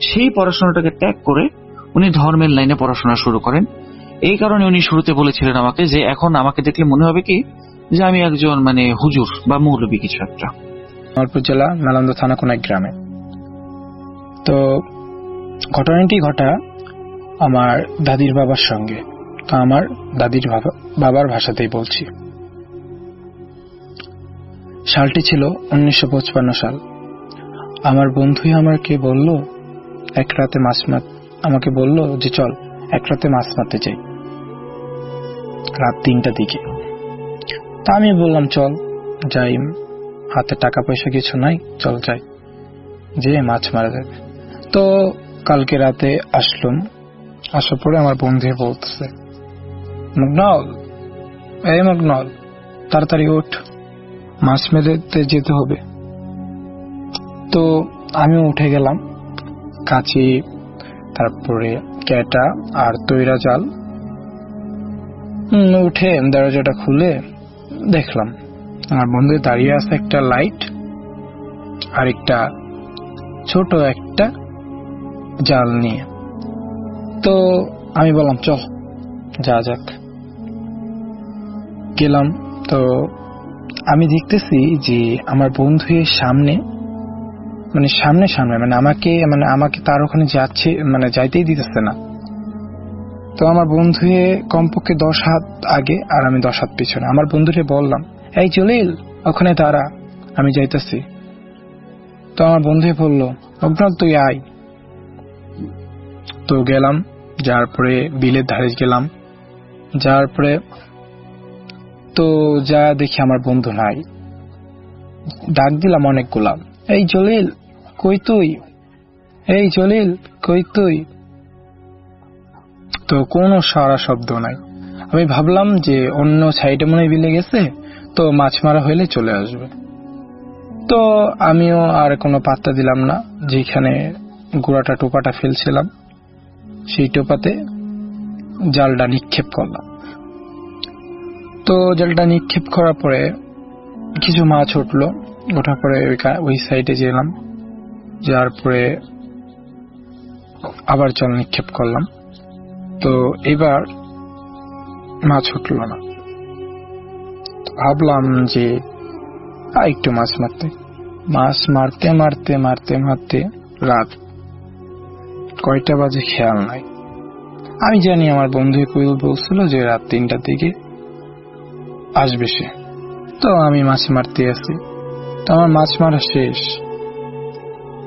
সেই পড়াশোনাটাকে ত্যাগ করে উনি ধর্মের লাইনে পড়াশোনা শুরু করেন। এই কারণে উনি শুরুতে বলেছিলেন আমাকে যে এখন আমাকে দেখলে মনে হবে কি যে আমি একজন মানে হুজুর বা মৌলবী কিছু একটা। জামালপুর জেলা নালন্দা থানা কোন এক গ্রামে। তো ঘটনাটি ঘটা আমার দাদির বাবার সঙ্গে। তো আমার দাদির বাবার ভাষাতেই বলছি। সালটি ছিল 1955 সাল। আমার বন্ধুই আমাকে বলল আমাকে বলল যে চল এক রাতে মাছ মারতে যাই, রাত 3টার দিকে। তা আমি বললাম চল যাই, হাতে টাকা পয়সা কিছু নাই, চল যাই, যে মাছ মারা যাবে। তো কালকে রাতে আসলাম, আসার পরে আমার বন্ধু বলতেছে মগনল তাড়াতাড়ি ওঠ, মাছ মেলাতে যেতে হবে। তো আমি উঠে গেলাম, কাঁচি, তারপরে ক্যাটা আর তৈরা জাল উঠে দরজাটা খুলে দেখলাম আমার বন্ধু দাঁড়িয়ে আছে একটা লাইট আর একটা ছোট একটা জাল নিয়ে। তো আমি বললাম চল যা যাক। গেলাম। তো আমি দেখতেছি যে আমার বন্ধুর সামনে মানে সামনে সামনে, মানে আমাকে তার ওখানে যাচ্ছে, মানে যাইতেই দিতেছে না। তো আমার বন্ধু কমপক্ষে 10 হাত আগে আর আমি 10 হাত পিছনে। আমার বন্ধুকে বললাম, এই জলিল ওখানে দাঁড়া, আমি যাইতেছি। তো আমার বন্ধু বলল, অগ্নাল তুই আয়। তো গেলাম, যার পরে বিলের ধারে গেলাম, যার পরে তো যা দেখি আমার বন্ধু নাই। ডাক দিলাম অনেকগুলা, এই জলিল কই তুই, এই জলিল কই তুই। তো কোনো সারা শব্দ নাই। আমি ভাবলাম যে অন্য সাইডে মনে হয় বিলে গেছে, তো মাছ মারা হইলে চলে আসবে। তো আমিও আর কোনো পাত্তা দিলাম না। যেখানে গোড়াটা টোপাটা ফেলছিলাম সেই টোপাতে জালটা নিক্ষেপ করলাম। তো জালটা নিক্ষেপ করার পরে কিছু মাছ উঠলো, ওঠার পরে ওই সাইডে গেলাম, যার পরে আবার জাল নিক্ষেপ করলাম। তো এবার মাছ উঠল না। ভাবলাম যে একটু মাছ মারতে মারতে রাত কয়টা বাজে খেয়াল নাই। আমি জানি আমার বন্ধু বলছিল যে রাত 3টার দিকে আসবে সে। তো আমি মাছ মারতে আছি, তো আমার মাছ মারা শেষ।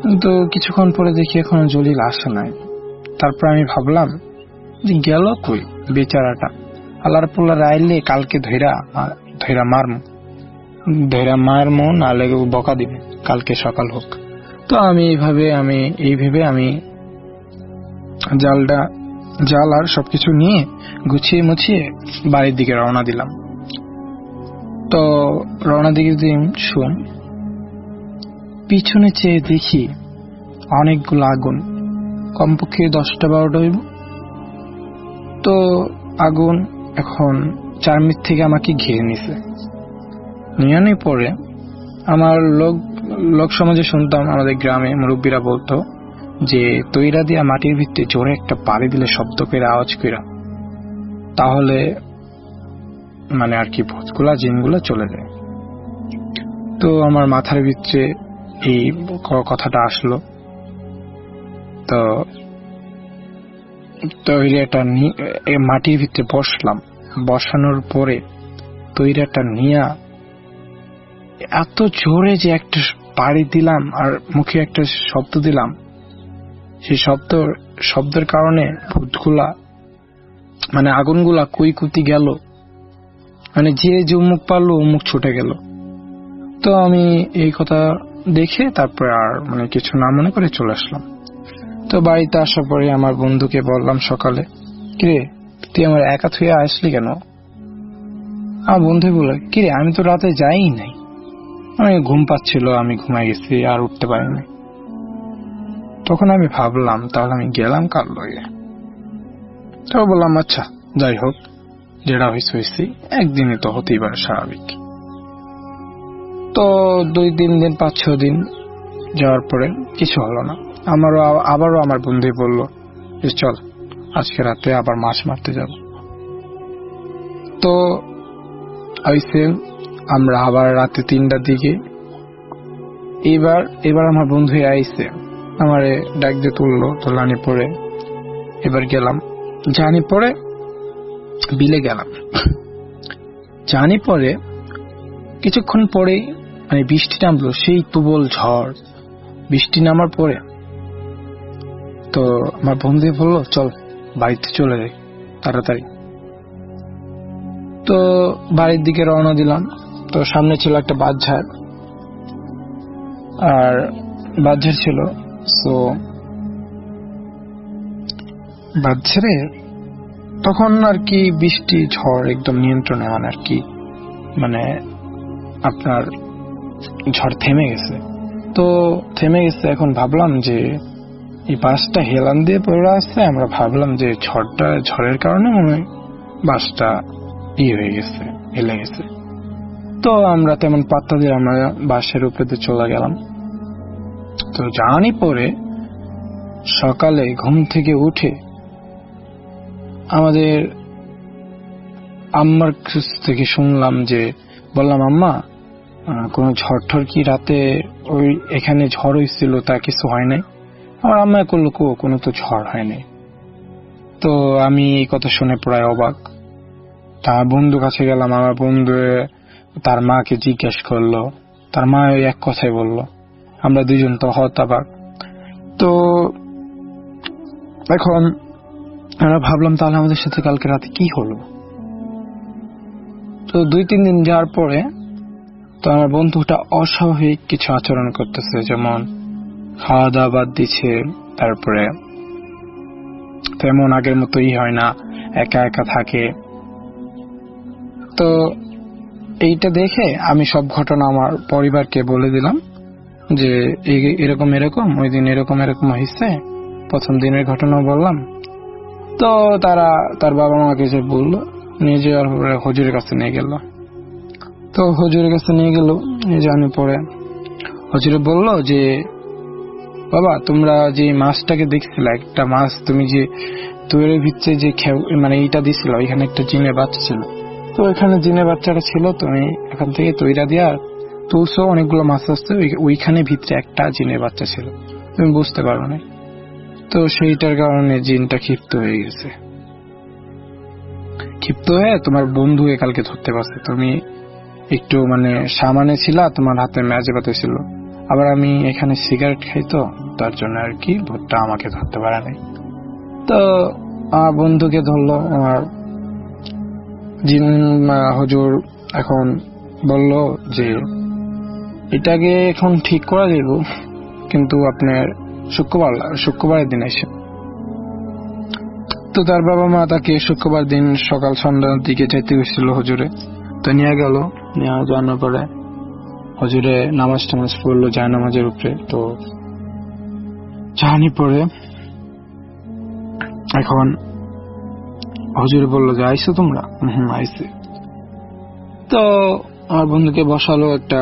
কিন্তু কিছুক্ষণ পরে দেখি এখনো জলিল আসে নাই। তারপর আমি ভাবলাম যে গেল কই বেচারাটা, আল্লাহর পোলার আইলে কালকে ধৈরা মারমো, নাহলে বকা দিব কালকে সকাল হোক। তো আমি এইভাবে আমি জাল আর সবকিছু নিয়ে গুছিয়ে মুছিয়ে বাড়ির দিকে রওনা দিলাম। তো রওনা দিকে শুন, পিছনে চেয়ে দেখি অনেকগুলো আগুন, কমপক্ষে 10টা-12টা হইব। তো আগুন এখন চারমিক থেকে আমাকে ঘিরে নিছে। নিয়ে পরে আমার লোক সমাজে শুনতাম, আমাদের গ্রামে মুরব্বীরা বলতো যে তৈরা দিয়া মাটির ভিত্তি জোরে একটা পাড়ি দিলে শব্দ করে আওয়াজ কইরা, তাহলে মানে আর কি ভূতগুলা জিনগুলা চলে যায়। তো আমার মাথার ভিতরে এই কথাটা আসলো। তো তৈরাটা মাটির ভিতরে বসলাম, বসানোর পরে তৈরাটা নিয়া এত জোরে যে একটা পাড়ি দিলাম আর মুখে একটা শব্দ দিলাম, সেই শব্দের কারণে ভূতগুলা মানে আগুনগুলা কুইকুতি গেল, মানে যে মুখ পারলো ও মুখ ছুটে গেল। তো আমি এই কথা দেখে তারপরে আর মানে কিছু না মনে করে চলে আসলাম। তো বাড়িতে আসার পরে আমার বন্ধুকে বললাম সকালে, কিরে তুই আমার একা থুয়ে আসলি কেন? আমার বন্ধু বলে, কিরে আমি তো রাতে যাই নাই, আমি ঘুম পাচ্ছিল, আমি ঘুমাই গেছি আর উঠতে পারিনি। তখন আমি ভাবলাম তাহলে আমি গেলাম কার লগে। তো বললাম আচ্ছা যাই হোক, যেটা হয়েছে একদিনই তো হতেই পারে, স্বাভাবিক। তো 2-3 দিন 5-6 দিন যাওয়ার পরে কিছু হলো না। আবারও আমার বন্ধু বলল যে চল আজকে রাতে আবার মাছ মারতে যাব। তো আমরা আবার রাতে 3টার দিকে এবার আমার বন্ধু আইছে, আমারে ডাক দিয়ে তুললো, তোলানি পরে এবার গেলাম, জানি পরে বিলে গেলাম। জানি পরে কিছুক্ষণ পরে মানে বৃষ্টি নামলো, সেই প্রবল ঝড়। বৃষ্টি নামার পরে তো আমার বন্ধু বললো চল বাড়িতে চলে যাই তাড়াতাড়ি। তো বাড়ির দিকে রওনা দিলাম। তো সামনে ছিল একটা বাঁশঝাড়, আর বাঁশঝাড় ছিল, তো বাঁশঝাড়ে তখন আর কি বৃষ্টি ঝড় একদম নিয়ন্ত্রণে, মানে আর কি মানে আপনার ঝড় থেমে গেছে। তো থেমে গেছে, এখন ভাবলাম যে এই বাসটা হেলান দিয়ে পড়ে আসছে, আমরা ভাবলাম যে ঝড়ের কারণে মনে হয় বাসটা হয়ে গেছে, হেলে গেছে। তো আমরা তেমন পাত্তা দিয়ে আমরা বাসের উপরে চলে গেলাম। তো জানি পরে সকালে ঘুম থেকে উঠে আমাদের আম্মার থেকে শুনলাম যে, বললাম আম্মা কোনো ঝড় ঠড় কি রাতে ওই এখানে ঝড় হয়েছিল, তা কিছু হয় নাই? আমার আম্মা করলো কোনো তো ঝড় হয়নি। তো আমি এই কথা শুনে প্রায় অবাক। তার বন্ধু কাছে গেলাম, আমার বন্ধু তার মাকে জিজ্ঞেস করলো, তার মা ওই এক কথাই বললো। আমরা দুজন তো হতবাক। তো এখন আমরা ভাবলাম তাহলে আমাদের সাথে কালকে রাতে কি হলো। তো 2-3 দিন যাওয়ার পরে তো আমার বন্ধুটা অস্বাভাবিক কিছু আচরণ করতেছে, যেমন খাওয়া দাওয়া বাদ দিচ্ছে, তারপরে তেমন আগের মতোই হয় না, একা একা থাকে। তো এইটা দেখে আমি সব ঘটনা আমার পরিবারকে বলে দিলাম যে এরকম এরকম ওই দিন এরকম এরকম হয়েছে, প্রথম দিনের ঘটনা বললাম। তো তারা তার বাবা মাকে যে বললো, নিয়ে যাওয়ার পরে হুজুরের কাছে নিয়ে গেল। তো হুজুরের কাছে নিয়ে গেল, নিয়ে যাওয়ার পরে হুজুরে বললো যে বাবা, তোমরা যে মাছটাকে দেখছিলে, একটা মাছ তুমি যে তৈরির ভিতরে যে মানে এইটা দিছিল, এখানে একটা জিনের বাচ্চা ছিল। তো এখানে জিনের বাচ্চাটা ছিল, তুমি এখান থেকে তৈরা দিয়া তুলছো, অনেকগুলো মাছ আসছে, ওইখানে ভিতরে একটা জিনের বাচ্চা ছিল, তুমি বুঝতে পারো না। তো সেইটার কারণে জিনটা ক্ষিপ্ত হয়ে গেছে। ক্ষিপ্ত হয়ে তোমার বন্ধু কালকে ধরতে পারছে, তুমি একটু মানে সামানে ছিলা, তোমার হাতে ম্যাজে পাতে ছিল। আবার আমি এখানে সিগারেট খাই, তো তার জন্য আর কি ভূতটা আমাকে ধরতে পারে নাই। তো আমার বন্ধুকে ধরলো আমার জিন হুজুর। এখন বলল যে এটাকে এখন ঠিক করা যাইব, কিন্তু আপনার শুক্রবারের দিন এসে। তো তার বাবা মা তাকে শুক্রবার দিন সকাল সন্ধ্যার দিকে যাইতে গেছিল হুজুরে। তো নিয়ে গেল, নিয়ে যাওয়ার পরে হুজুরে নামাজ টামাজ পড়লো যায় নামাজের উপরে। তো জানি পরে এখন হুজুরে বললো যে আইসো তোমরা? আইসি। তো আমার বন্ধুকে বসালো একটা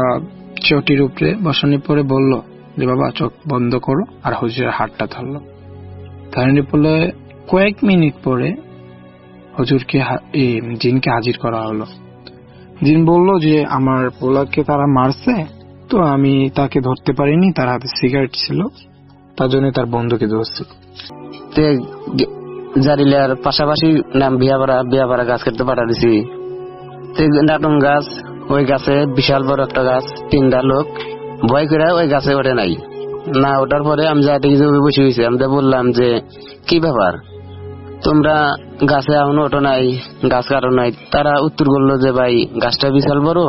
চটির উপরে, বসানোর পরে বলল যে বাবা চোখ বন্ধ করো, আর হুজুরের হাতটা ধরলো। ধরানোর পরে কয়েক মিনিট পরে হুজুরকে জিনকে হাজির করা হলো। জিন বলল যে আমার পোলাকে তারা মারছে, তো আমি তাকে ধরতে পারিনি, তার হাতে সিগারেট ছিল, তার জন্য তার বন্ধুকে ধরছি। জারিলার পাশাপাশি নাম বিয়াপাড়া গাছ কাটতে পাঠা দিছি। নাটন গাছ, ওই গাছে বিশাল বড় একটা গাছ, 3টা লোক ভয় করে ওই গাছে ওঠে নাই। না ওঠার পরে আমি যা দেখি বসে হয়েছে, আমি বললাম যে কি ব্যাপার, তোমরা গাছে এখনো ওঠো নাই, গাছ কাটো নাই? তারা উত্তর করলো যে ভাই গাছটা বিশাল বড়,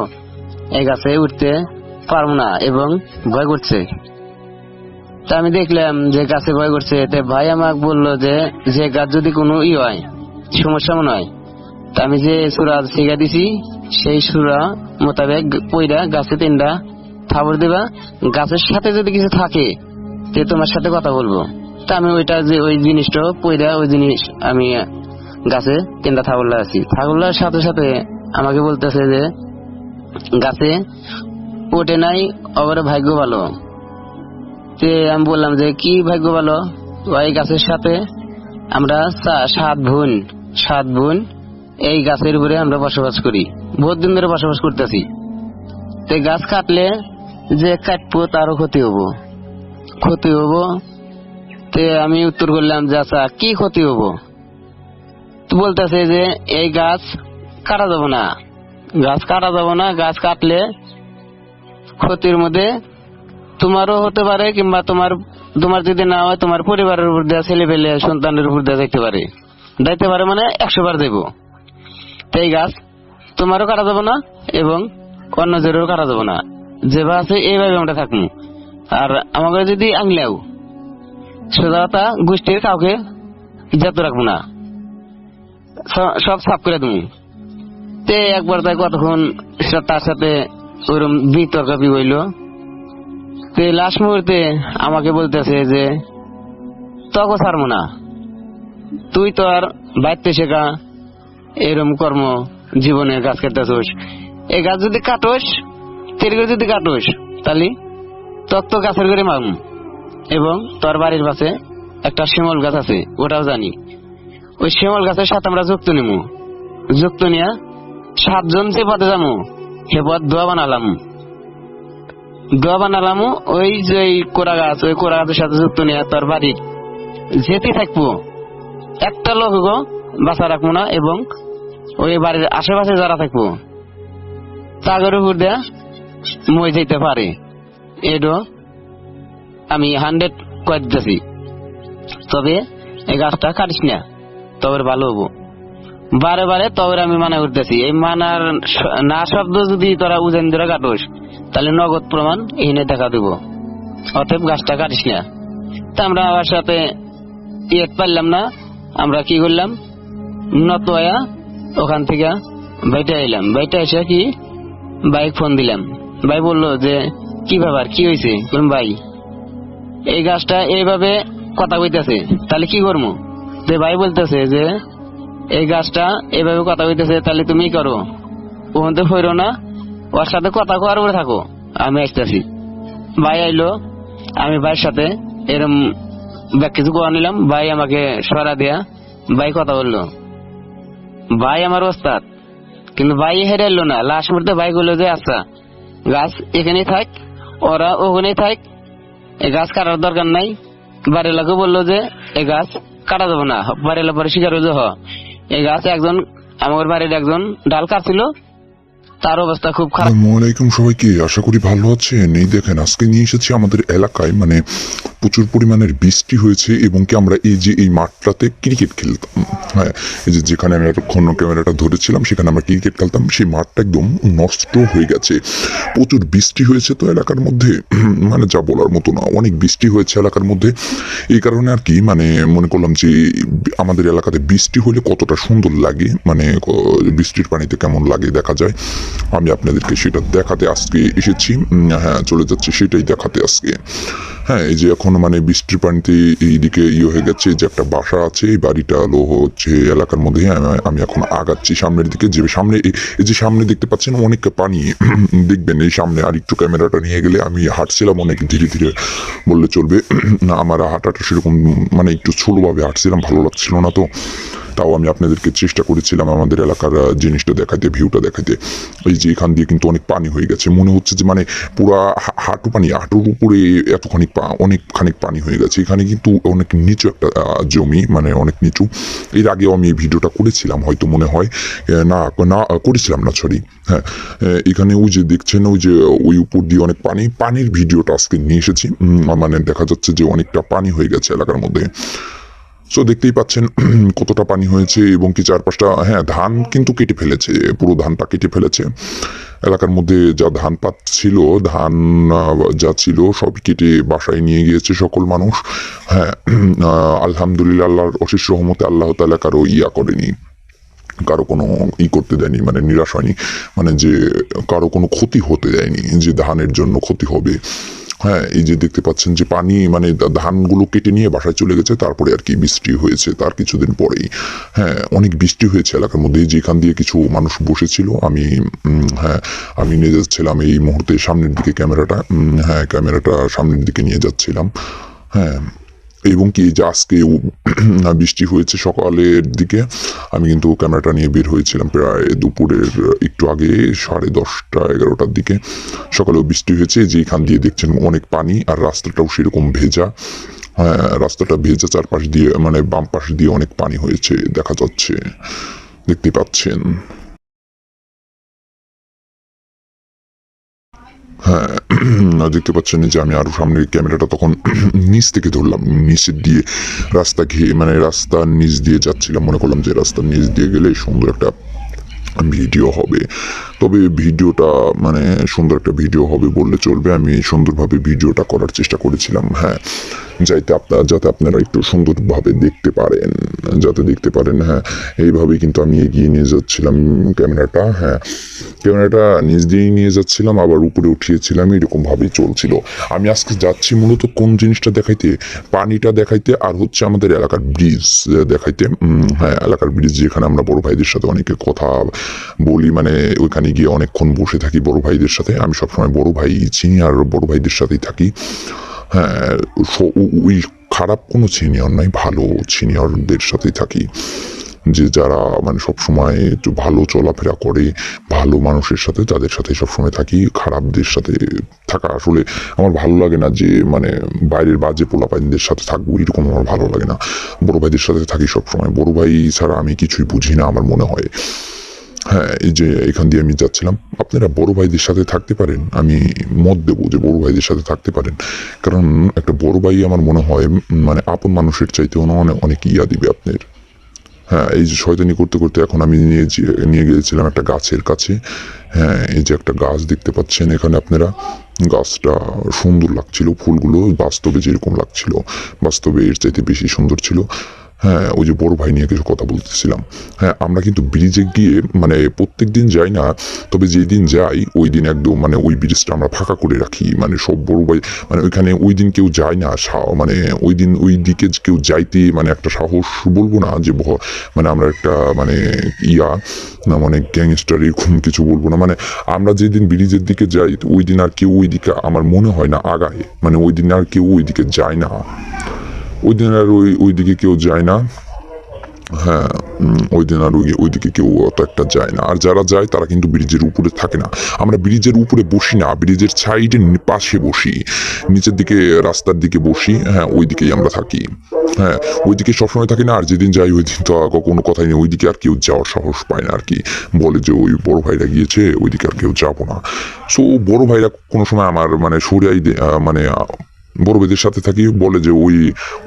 এই গাছে উঠতে পারবো না এবং ভয় করছে। তা আমি দেখলাম যে গাছে ভয় করছে, ভাই আমাকে বললো যে গাছ যদি কোনো হয় সমস্যা মনে হয়, তা আমি যে সুরা শিখা দিছি সেই সুরা মোতাবেক পইরা গাছে 3টা থাবড় দেবা, গাছের সাথে যদি কিছু থাকে তে তোমার সাথে কথা বলবো। তা আমি ওই জিনিসটা পইরা ওই জিনিস আমি গাছে 3টা থাবড় লাগাচ্ছি। থাবড়ার সাথে সাথে আমাকে বলতেছে যে গাছে ওঠে নাই, আবার ভাগ্য ভালো। তে আমি বললাম যে কি ভাগ্য ভালো? ওই গাছের সাথে আমরা 7 বোন এই গাছের উপরে আমরা বসবাস করি, বহুত দিন ধরে বসবাস করতেছি। তে গাছ কাটলে যে কাটবো তারও ক্ষতি হবো। তে আমি উত্তর করলাম যে আচ্ছা কি ক্ষতি হবো? তো বলতেছে যে এই গাছ কাটা যাবো না, গাছ কাটলে ক্ষতির মধ্যে তোমারও হতে পারে, কিংবা তোমার যদি না হয় তোমার পরিবারের উপর দেওয়া, ছেলে পেলে সন্তানের উপর দেওয়া যাইতে পারে মানে 100 বার দেবো। তো এই গাছ তোমারও কাটা যাবো না এবং অন্য জোরেও কাটা যাবো না, যেভাবে আছে এইভাবে আমরা থাকবো। আর আমাকে যদি আনলেও সোজা কথা গোষ্ঠীর কাউকে ইজ্জত রাখবো না, সব সাফ করে দেবো। তে একবার তাই কতক্ষণ তার সাথে ওরকম বিতর্কাপি হইল। তে লাস্ট মুহূর্তে আমাকে বলতেছে যে তখন ছাড়বো না, তুই তো আর বাইতে শেখা এরম কর্ম জীবনে গাছ কাটতেছোস, এই গাছ যদি কাটোস তাহলে তো গাছের করে মারুম। এবং তোর বাড়ির পাশে একটা শিমল গাছ আছে, ওটাও জানি, ওই শিমল গাছের সাথে আমরা যুক্ত নিয়ে 7 জন যে পথে যাবো সে পথ দোয়া বানালাম, দোয়া বানালাম ওই যে কোরা গাছ, ওই কোরা গাছের সাথে যুক্ত নিয়ে তোর বাড়ির যেতে থাকবো, একটা লোক বাঁচা রাখবো না, এবং ওই বাড়ির আশেপাশে যারা থাকবো তাদের উপর দেয়া মই যেতে পারে। এডো আমি 100 কয়ে দিতেছি। তবে এই গাছটা কাটিস না, তবে ভালো হবো। বারে বারে তবে আমি মানা করতেছি, এই মানার না শব্দ যদি তোরা উজেন ধরে কাটোস তাহলে নগদ প্রমাণ এনে দেখা দেবো। অতএব গাছটা কাটিস না। তা আমরা আমার সাথে পারলাম না, আমরা কি করলাম, নতয়া ওখান থেকে বাইটা এলাম। বাইটা এসে কি বাইক ফোন দিলাম। ভাই বললো যে কি ব্যাপার, কি হয়েছে? ভাই এই গাছটা এইভাবে কথা কইতেছে, তাহলে কি করবো? যে ভাই বলতেছে যে এই গাছটা এইভাবে কথা কইতেছে, তাহলে তুমি করো, ওখান থেকে ফেরো না, ওর সাথে কথা কওয়ার উপরে থাকো, আমি আসতেছি। ভাই আইলো, আমি ভাইয়ের সাথে এরম কিছু কোয়া নিলাম। ভাই আমাকে সরা দেয়া, ভাই কথা বললো। ভাই আমার ওস্তাদ, কিন্তু ভাই হেরে এলো না। লাস্ট মুহূর্তে ভাই বললো যে আচ্ছা গাছ এখানেই থাক, ওরা ওখানেই থাক, এই গাছ কাটার দরকার নাই। বাড়ির লোকে বললো যে এই গাছ কাটা যাবে না। বাড়ির লোক পরে স্বীকার হয়েছে, এই গাছ একজন আমার বাড়ির একজন ডাল কাটছিল, তার অবস্থা খুব খারাপ। আসসালামু সবাইকে, আশা করি ভালো আছেন। এই দেখেন আজকে নিয়ে এসেছি আমাদের এলাকায় মানে প্রচুর পরিমাণের বৃষ্টি হয়েছে, এবং কি আমরা এই যে এই মাঠটাতে ক্রিকেট খেলতাম। হ্যাঁ, এই যে যেখানে আমি একটা ঘন ক্যামেরাটা ধরেছিলাম সেখানে আমরা ক্রিকেট খেলতাম, সেই মাঠটা একদম নষ্ট হয়ে গেছে। প্রচুর বৃষ্টি হয়েছে তো এলাকার মধ্যে, মানে যা বলার মতো না, অনেক বৃষ্টি হয়েছে এলাকার মধ্যে। এই কারণে আর কি মানে মনে করলাম যে আমাদের এলাকাতে বৃষ্টি হলে কতটা সুন্দর লাগে, মানে বৃষ্টির পানিতে কেমন লাগে দেখা যায়, আমি আপনাদেরকে সেটা দেখাতে আজকে এসেছি। হ্যাঁ, চলে যাচ্ছি সেটাই দেখাতে আজকে। হ্যাঁ, এই যে এখন মানে বৃষ্টির পানিতে এইদিকে হয়ে গেছে, যে একটা বাসা আছে, এই বাড়িটা হলো হচ্ছে এলাকার মধ্যে। আমি এখন আগাচ্ছি সামনের দিকে, যে সামনে এই যে সামনে দেখতে পাচ্ছেন অনেক পানি, দেখবেন এই সামনে আর একটু ক্যামেরাটা নিয়ে গেলে আমি হাঁটছিলাম অনেক ধীরে ধীরে বললে চলবে। আমার হাঁটাটা সেরকম মানে একটু ছোটভাবে হাঁটছিলাম, ভালো লাগছিল না, তো তাও আমি আপনাদেরকে চেষ্টা করেছিলাম আমাদের এলাকার জিনিসটা দেখাতে, ভিউটা দেখাতে। এই যে এখান দিয়ে কিন্তু অনেক পানি হয়ে গেছে, মনে হচ্ছে যে মানে পুরা হাঁটু পানি, হাঁটুর উপরে এতখানি অনেকখানি পানি হয়ে গেছে। এখানে কিন্তু অনেক নিচু একটা জমি, মানে অনেক নিচু। এর আগেও আমি এই ভিডিওটা করেছিলাম, হয়তো মনে হয় না করেছিলাম না, সরি। হ্যাঁ, এখানে ওই যে দেখছেন ওই যে ওই উপর দিয়ে অনেক পানির ভিডিওটা আজকে নিয়ে এসেছি। মানে দেখা যাচ্ছে যে অনেকটা পানি হয়ে গেছে এলাকার মধ্যে। সো দেখতেই পাচ্ছেন কতটা পানি হয়েছে, এবং কি চারপাশটা, হ্যাঁ ধান কিন্তু কেটে ফেলেছে, পুরো ধানটা কেটে ফেলেছে। এলাকার মধ্যে যা ধান পাত ছিল, ধান যা ছিল সব কেটে বাসায় নিয়ে গিয়েছে সকল মানুষ। হ্যাঁ, আলহামদুলিল্লাহ, আল্লাহর অশেষ রহমতে আল্লাহ তাআলা কারো করেনি, কারো কোনো করতে দেয়নি, মানে নিরাশ হয়নি, মানে যে কারো কোনো ক্ষতি হতে দেয়নি যে ধানের জন্য ক্ষতি হবে। হ্যাঁ, এই যে দেখতে পাচ্ছেন যে পানি মানে ধানগুলো কেটে নিয়ে বাসায় চলে গেছে। তারপরে আর কি বৃষ্টি হয়েছে তার কিছুদিন পরেই। হ্যাঁ, অনেক বৃষ্টি হয়েছে এলাকার মধ্যে। যেখান দিয়ে কিছু মানুষ বসেছিল, আমি নিয়ে যাচ্ছিলাম এই মুহূর্তে সামনের দিকে ক্যামেরাটা। হ্যাঁ, ক্যামেরাটা সামনের দিকে নিয়ে যাচ্ছিলাম। হ্যাঁ, এবং কি যে আজকে বৃষ্টি হয়েছে সকালের দিকে, আমি কিন্তু ক্যামেরাটা নিয়ে বের হয়েছিলাম প্রায় দুপুরের একটু আগে 10:30 11টার দিকে। সকালেও বৃষ্টি হয়েছে, যেখান দিয়ে দেখছেন অনেক পানি, আর রাস্তাটাও সেরকম ভেজা। হ্যাঁ, রাস্তাটা ভেজা, চারপাশ দিয়ে মানে বাম পাশ দিয়ে অনেক পানি হয়েছে দেখা যাচ্ছে, দেখতে পাচ্ছেন। হ্যাঁ, দেখতে পাচ্ছেন যে আমি আরো সামনে ক্যামেরাটা তখন নিচ থেকে ধরলাম, নিচের দিয়ে রাস্তা ঘিরে, মানে রাস্তার নিচ দিয়ে যাচ্ছিলাম। মনে করলাম যে রাস্তার নিচ দিয়ে গেলে সুন্দর একটা ভিডিও হবে। তবে ভিডিওটা মানে সুন্দর একটা ভিডিও হবে বললে চলবে। আমি সুন্দরভাবে ভিডিওটা করার চেষ্টা করেছিলাম। হ্যাঁ, যাতে আপনারা একটু সুন্দরভাবে দেখতে পারেন, হ্যাঁ, এইভাবেই কিন্তু আমি এগিয়ে নিয়ে যাচ্ছিলাম ক্যামেরাটা। হ্যাঁ, ক্যামেরাটা নিচ দিয়েই নিয়ে যাচ্ছিলাম, আবার উপরে উঠিয়েছিলাম, এরকম ভাবেই চলছিল। আমি আজকে যাচ্ছি মূলত কোন জিনিসটা দেখাইতে, পানিটা দেখাইতে, আর হচ্ছে আমাদের এলাকার ব্রিজ দেখাইতে। হ্যাঁ, এলাকার ব্রিজ, যেখানে আমরা বড় ভাইদের সাথে অনেকে কথা বলি, মানে ওইখানে গিয়ে অনেকক্ষণ বসে থাকি বড় ভাইদের সাথে। আমি সবসময় বড় ভাই চিনি আর বড় ভাইদের সাথেই থাকি। হ্যাঁ, ওই খারাপ কোনো সিনিয়র নাই, ভালো সিনিয়রদের সাথেই থাকি। যে যারা মানে সবসময় একটু ভালো চলাফেরা করে, ভালো মানুষের সাথে, তাদের সাথে সবসময় থাকি। খারাপদের সাথে থাকা আসলে আমার ভালো লাগে না, যে মানে বাইরের বাজে পোলাপাইনদের সাথে থাকবো এরকম আমার ভালো লাগে না। বড় ভাইদের সাথে থাকি সবসময়। বড় ভাই ছাড়া আমি কিছুই বুঝি না আমার মনে হয়। হ্যাঁ, এই যে এখান দিয়ে আমি যাচ্ছিলাম, আপনারা বড় ভাইদের সাথে থাকতে পারেন, আমি মত দেবো যে বড় ভাইদের সাথে থাকতে পারেন। কারণ একটা বড় ভাই আমার মনে হয় মানে আপন মানুষের চাইতে অনেক অনেক ইয়া দিবে আপনার। হ্যাঁ, এই যে শয়তানি করতে করতে এখন আমি নিয়ে গিয়েছিলাম একটা গাছের কাছে। হ্যাঁ, এই যে একটা গাছ দেখতে পাচ্ছেন এখানে আপনারা, গাছটা সুন্দর লাগছিল, ফুলগুলো বাস্তবে যেরকম লাগছিল বাস্তবে এর চাইতে বেশি সুন্দর ছিল। হ্যাঁ, ওই যে বড় ভাই নিয়ে কিছু কথা বলতেছিলাম। হ্যাঁ, আমরা কিন্তু ব্রিজে গিয়ে মানে প্রত্যেক দিন যাই না, তবে যেই দিন যাই ওই দিন একদম মানে ওই ব্রিজটা আমরা ফাঁকা করে রাখি। মানে সব বড় ভাই মানে ওইখানে ওই দিন কেউ যায় না, মানে ওই দিন ওই দিকে কেউ যাইতে মানে একটা সাহস বলবো না যে মানে আমরা একটা মানে ইয়া না মানে গ্যাংস্টার এরকম কিছু বলবো না। মানে আমরা যেদিন ব্রিজের দিকে যাই ওই দিন আর কেউ ওই দিকে আমার মনে হয় না আগায়, মানে ওই দিন আর কেউ ওই দিকে যায় না, ওই দিন আর ওই দিকে কেউ যায় না। হ্যাঁ, ওই দিন আর ওইদিকে কেউ অত একটা যায় না। আর যারা যায় তারা কিন্তু ব্রিজের উপরে থাকে না। আমরা ব্রিজের উপরে বসি না, ব্রিজের সাইডের পাশে বসি, নিচের দিকে রাস্তার দিকে বসি। হ্যাঁ, ওই দিকেই আমরা থাকি। হ্যাঁ, ওইদিকে সবসময় থাকি না। আর যেদিন যাই ওই দিন তো কোনো কথাই নেই, ওইদিকে আর কেউ যাওয়ার সাহস পায় না আর কি। বলে যে ওই বড় ভাইরা গিয়েছে ওইদিকে আর কেউ যাবো না। সো বড় ভাইরা কোনো সময় আমার মানে সরিয়াই মানে বড় ভাইদের সাথে থাকি, বলে যে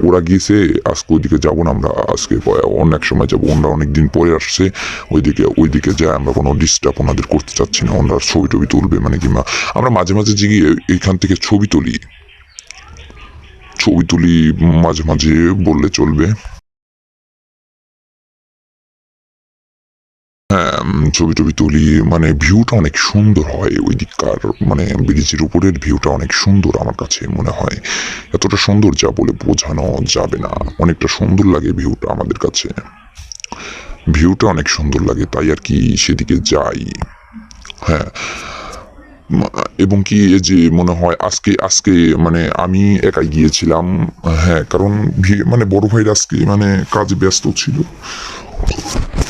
ওরা গিয়েছে আজকে ওইদিকে যাবো না, আমরা আজকে অন্য এক সময় যাবো, ওনারা অনেকদিন পরে আসছে, ওইদিকে যায় আমরা কোনো ডিস্টার্ব ওনাদের করতে চাচ্ছি না, ওনারা ছবি টবি তুলবে মানে কিংবা আমরা মাঝে মাঝে গিয়ে এইখান থেকে ছবি তুলি মাঝে মাঝে বললে চলবে। হ্যাঁ, ছবি টবি তুলি, মানে ভিউটা অনেক সুন্দর হয় ওই দিককার, মানে ব্রিজের উপরের ভিউটা অনেক সুন্দর আমার কাছে মনে হয়। এতটা সুন্দর যা বলে বোঝানো যাবে না, অনেকটা সুন্দর লাগে ভিউটা আমাদের কাছে, ভিউটা অনেক সুন্দর লাগে, তাই আর কি সেদিকে যাই। হ্যাঁ, এবং কি এই যে মনে হয় আজকে মানে আমি একাই গিয়েছিলাম। হ্যাঁ, কারণ মানে বড় ভাইরা আজকে মানে কাজে ব্যস্ত ছিল।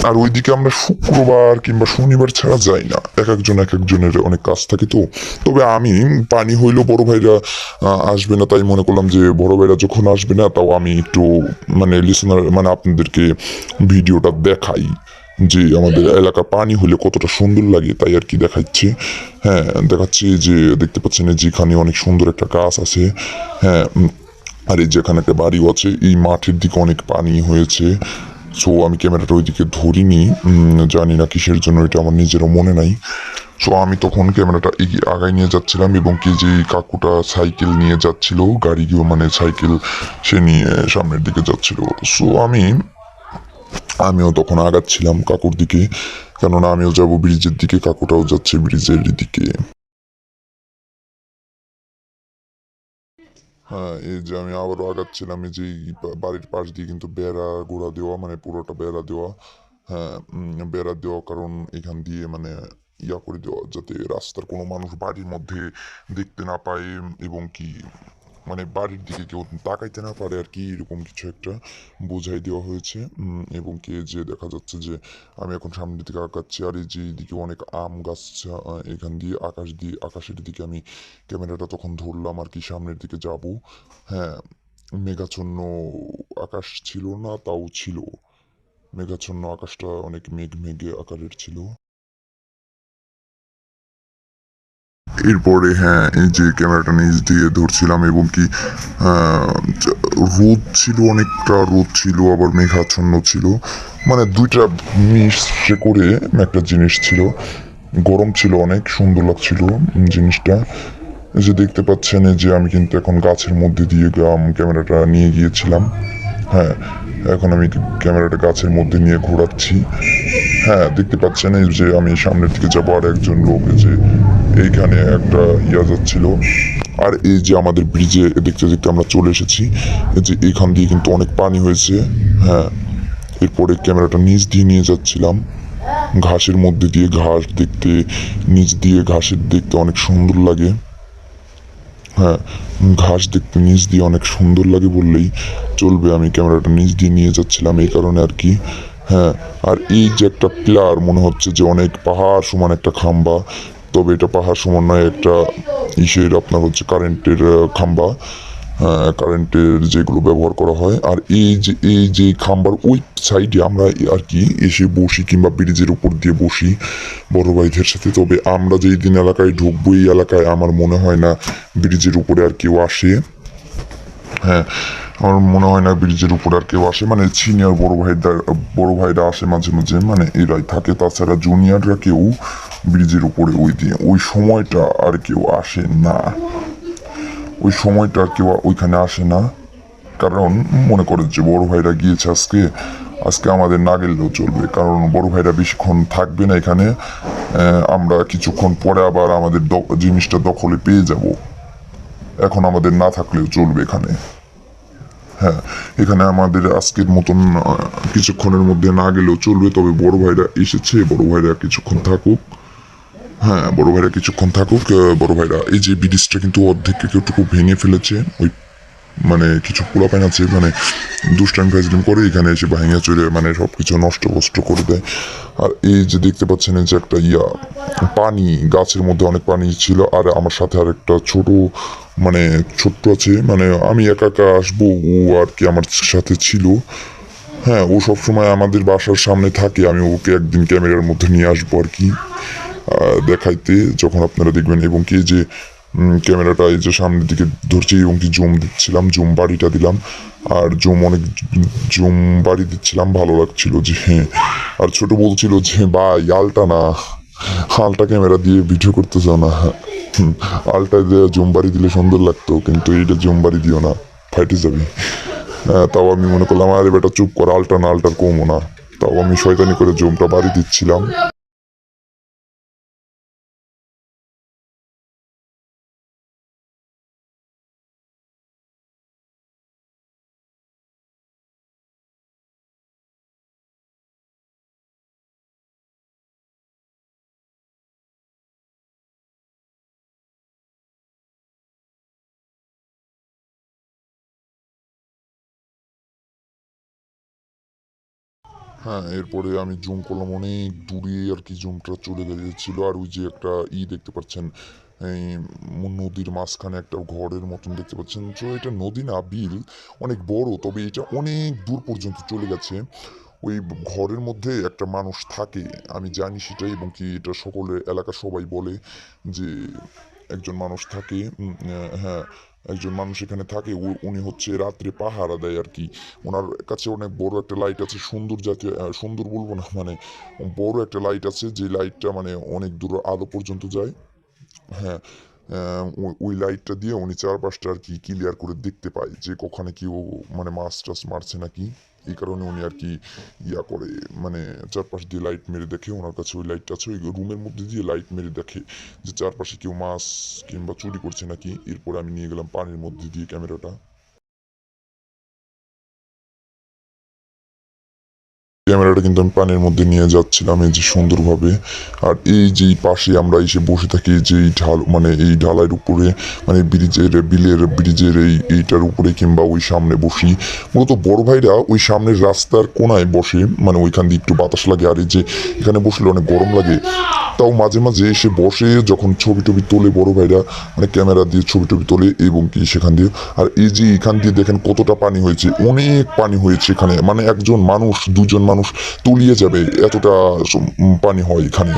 আর ওইদিকে আমরা শুক্রবার কিংবা শনিবার ছাড়া যাই না, এক একজনের অনেক কাজ থাকে তো। তবে আমি পানি হইলেও বড় ভাইরা আসবে না, তাই মনে করলাম যে বড় ভাইরা যখন আসবে না তাও আমি একটু মানে লিসনার মানে আপনাদেরকে ভিডিওটা দেখাই যে আমাদের এলাকা পানি হলে কতটা সুন্দর লাগে, তাই আর কি দেখাচ্ছি। হ্যাঁ, দেখাচ্ছি যে দেখতে পাচ্ছেন যেখানে অনেক সুন্দর একটা গাছ আছে। হ্যাঁ, আর এই যেখানে একটা বাড়িও আছে, এই মাঠের দিকে অনেক পানি হয়েছে। সো আমি ক্যামেরাটা ওইদিকে ধরিনি, জানি না কিসের জন্য, এটা আমার নিজেরও মনে নাই। সো আমি তখন ক্যামেরাটা আগায় নিয়ে যাচ্ছিলাম এবং কি যে কাকুটা সাইকেল নিয়ে যাচ্ছিল, গাড়িও মানে সাইকেল সে নিয়ে সামনের দিকে যাচ্ছিল। সো আমিও তখন আগাচ্ছিলাম কাকুর দিকে, কেননা আমিও যাব ব্রিজের দিকে, কাকুটাও যাচ্ছে ব্রিজের দিকে। হ্যাঁ, এই যে আমি আবারও আগাচ্ছিলাম, এই যে বাড়ির পাশ দিয়ে কিন্তু বেড়া গোড়া দেওয়া, মানে পুরোটা বেড়া দেওয়া। হ্যাঁ, বেড়া দেওয়া, কারণ এখান দিয়ে মানে ইয়া করে দেওয়া যাতে রাস্তার কোনো মানুষ বাড়ির মধ্যে দেখতে না পায় এবং কি মানে বাড়ির দিকে কেউ তাকাইতে না পারে আর কি, এরকম কিছু একটা বোঝাই দেওয়া হয়েছে। এবং কি যে দেখা যাচ্ছে যে আমি এখন সামনের দিকে আঁকাচ্ছি, আর এই যে এইদিকে অনেক আম গাছ, এখান দিয়ে আকাশের দিকে আমি ক্যামেরাটা তখন ধরলাম আর কি, সামনের দিকে যাব। হ্যাঁ, মেঘাচ্ছন্ন আকাশ ছিল না, তাও ছিল মেঘাচ্ছন্ন আকাশটা, অনেক মেঘে আকারের ছিল। এরপরে হ্যাঁ, এই যে ক্যামেরাটা নিচ দিয়ে ধরছিলাম এবং কি রোদ ছিল, অনেকটা রোদ ছিল, আবার মেঘাচ্ছন্ন ছিল, মানে দুইটা মিশে করে একটা জিনিস ছিল। গরম ছিল, অনেক সুন্দর লাগছিল জিনিসটা। এই যে দেখতে পাচ্ছেন যে আমি কিন্তু এখন গাছের মধ্যে দিয়ে ক্যামেরাটা নিয়ে গিয়েছিলাম। হ্যাঁ, এখন আমি ক্যামেরাটা গাছের মধ্যে নিয়ে ঘোরাচ্ছি। হ্যাঁ, দেখতে পাচ্ছেন এই যে আমি সামনের দিকে যাবো, আর একজন লোক যে এইখানে একটা ইয়া যাচ্ছিল। আর এই যে আমাদের ব্রিজে দেখতে দেখতে আমরা চলে এসেছি, এই যে এখান দিয়ে কিন্তু অনেক পানি হয়েছে। হ্যাঁ, এরপরে ক্যামেরাটা নিচ দিয়ে নিয়ে যাচ্ছিলাম ঘাসের মধ্যে দিয়ে, ঘাস দেখতে নিচ দিয়ে ঘাসের দেখতে অনেক সুন্দর লাগে। হ্যাঁ, ঘাস দেখতে নিচ দিয়ে অনেক সুন্দর লাগে বললেই চলবে, আমি ক্যামেরাটা নিচ দিয়ে নিয়ে যাচ্ছিলাম এই কারণে আর কি। হ্যাঁ, আর এই যে একটা পিলার মনে হচ্ছে যে অনেক পাহাড় সমান একটা খাম্বা, তবে এটা পাহাড় সমান নয়, একটা ইসের আপনার হচ্ছে কারেন্টের খাম্বা, কারেন্টের যেগুলো ব্যবহার করা হয়। আর এই যে খাম্বার ওই সাইডে আমরা আর কি এসে বসি কিংবা ব্রিজের উপর দিয়ে বসি বড় ভাইদের সাথে। তবে আমরা যেই দিন এলাকায় ঢুকবো এই এলাকায় আমার মনে হয় না ব্রিজের উপরে আর কেউ আসে। হ্যাঁ, আমার মনে হয় না ব্রিজের উপর আর কেউ আসে, মানে সিনিয়র বড় ভাইরা আসে মাঝে মাঝে, মানে এরাই থাকে, তাছাড়া জুনিয়ররা কেউ ব্রিজের উপরে ওই সময়টা আর কেউ আসে না, ওই সময়টা আর কেউ ওইখানে আসে না। কারণ মনে করে যে বড় ভাইরা গিয়েছে আজকে আমাদের না গেলেও চলবে, কারণ বড় ভাইরা বেশিক্ষণ থাকবে না এখানে, আমরা কিছুক্ষণ পরে আবার আমাদের জিনিসটা দখলে পেয়ে যাব, এখন আমাদের না থাকলেও চলবে এখানে। হ্যাঁ, এখানে আমাদের আজকের মতন কিছুক্ষণের মধ্যে না গেলেও চলবে, তবে বড় ভাইরা এসেছে, বড় ভাইরা কিছুক্ষণ থাকুক। হ্যাঁ, বড় ভাইরা কিছুক্ষণ থাকুক। বড় ভাইরা এই যে ব্রিজটা কিন্তু অর্ধেক একটুকু ভেঙে ফেলেছে, ওই মানে কিছু পোলাপাইন আছে মানে দুষ্টামি ফাজলিম করে এখানে এসে ভাঙা চড়ে মানে সবকিছু নষ্ট করে দেয়। আর এই যে দেখতে পাচ্ছেন এই যে একটা পানি, গাছের মধ্যে অনেক পানি ছিল, আর আমার সাথে আর একটা ছোট্ট আছে, মানে আমি একা একা আসবো, ও আর কি আমার সাথে ছিল। হ্যাঁ, ও সবসময় আমাদের বাসার সামনে থাকে, আমি ওকে একদিন ক্যামেরার মধ্যে নিয়ে আসবো আর কি দেখাইতে, যখন আপনারা দেখবেন। এবং কি যে ক্যামেরাটা এই যে সামনের দিকে ধরছি এবং কি জুম দিচ্ছিলাম, জুম বাড়িটা দিলাম, আর অনেক জুম বাড়ি দিচ্ছিলাম, ভালো লাগছিল যে হ্যাঁ। আর ছোট বলছিল যে ভাই আলটা ক্যামেরা দিয়ে ভিডিও করতে চাও না, আলটা দিয়ে জুম বাড়ি দিলে সুন্দর লাগতো, কিন্তু এইটা জুম বাড়ি দিও না, ফাইটে যাবি। তাও আমি মনে করলাম আরে বেটা চুপ কর, আলটার কমও না, তাও আমি শয়তানি করে জুমটা বাড়ি দিচ্ছিলাম। হ্যাঁ, এরপরে আমি জুম করলাম, অনেক দূরে আর কি জুমটা চলে গিয়েছিল। আর ওই যে একটা দেখতে পাচ্ছেন, এই নদীর মাঝখানে একটা ঘরের মতন দেখতে পাচ্ছেন, তো এটা নদী না, বিল, অনেক বড়, তবে এটা অনেক দূর পর্যন্ত চলে গেছে। ওই ঘরের মধ্যে একটা মানুষ থাকে, আমি জানি সেটাই, এবং কি এটা সকলে এলাকার সবাই বলে যে একজন মানুষ থাকে। হ্যাঁ, একজন মানুষ এখানে থাকে, উনি হচ্ছে রাত্রে পাহারা দেয় আর কি। ওনার কাছে অনেক বড় একটা লাইট আছে, সুন্দর বলবো না, মানে বড় একটা লাইট আছে, যে লাইটটা মানে অনেক দূর আলো পর্যন্ত যায়। হ্যাঁ, ওই লাইটটা দিয়ে উনি চারপাশটা আর কি ক্লিয়ার করে দেখতে পায় যে কখনো কেউ মানে মাছ টাছ মারছে নাকি। এই কারণে উনি আর কি করে, মানে চারপাশ দিয়ে লাইট মেরে দেখে। ওনার কাছে ওই লাইটটা আছে, ওই রুমের মধ্যে দিয়ে লাইট মেরে দেখে যে চারপাশে কেউ মাছ কিংবা চুরি করছে নাকি। এরপরে আমি নিয়ে গেলাম পানির মধ্যে দিয়ে ক্যামেরাটা, কিন্তু আমি পানির মধ্যে নিয়ে যাচ্ছিলাম এই যে সুন্দরভাবে। আর এই যে পাশে আমরা এসে বসে থাকি, যে এই ঢালাইয়ের উপরে, মানে ব্রিজের এইটার উপরে কিংবা ওই সামনে বসি। মূলত বড় ভাইরা ওই সামনের রাস্তার কোনায় বসে, মানে ওইখান দিয়ে একটু বাতাস লাগে, আর এই যে এখানে বসলে অনেক গরম লাগে, তাও মাঝে মাঝে এসে বসে যখন ছবি টবি তোলে বড় ভাইরা, মানে ক্যামেরা দিয়ে ছবি টবি তোলে এবং কি সেখান দিয়ে। আর এই যে এখান দিয়ে দেখেন কতটা পানি হয়েছে, অনেক পানি হয়েছে এখানে, মানে একজন মানুষ দুজন মানুষ তলিয়ে যাবে এতটা পানি হয় এখানে।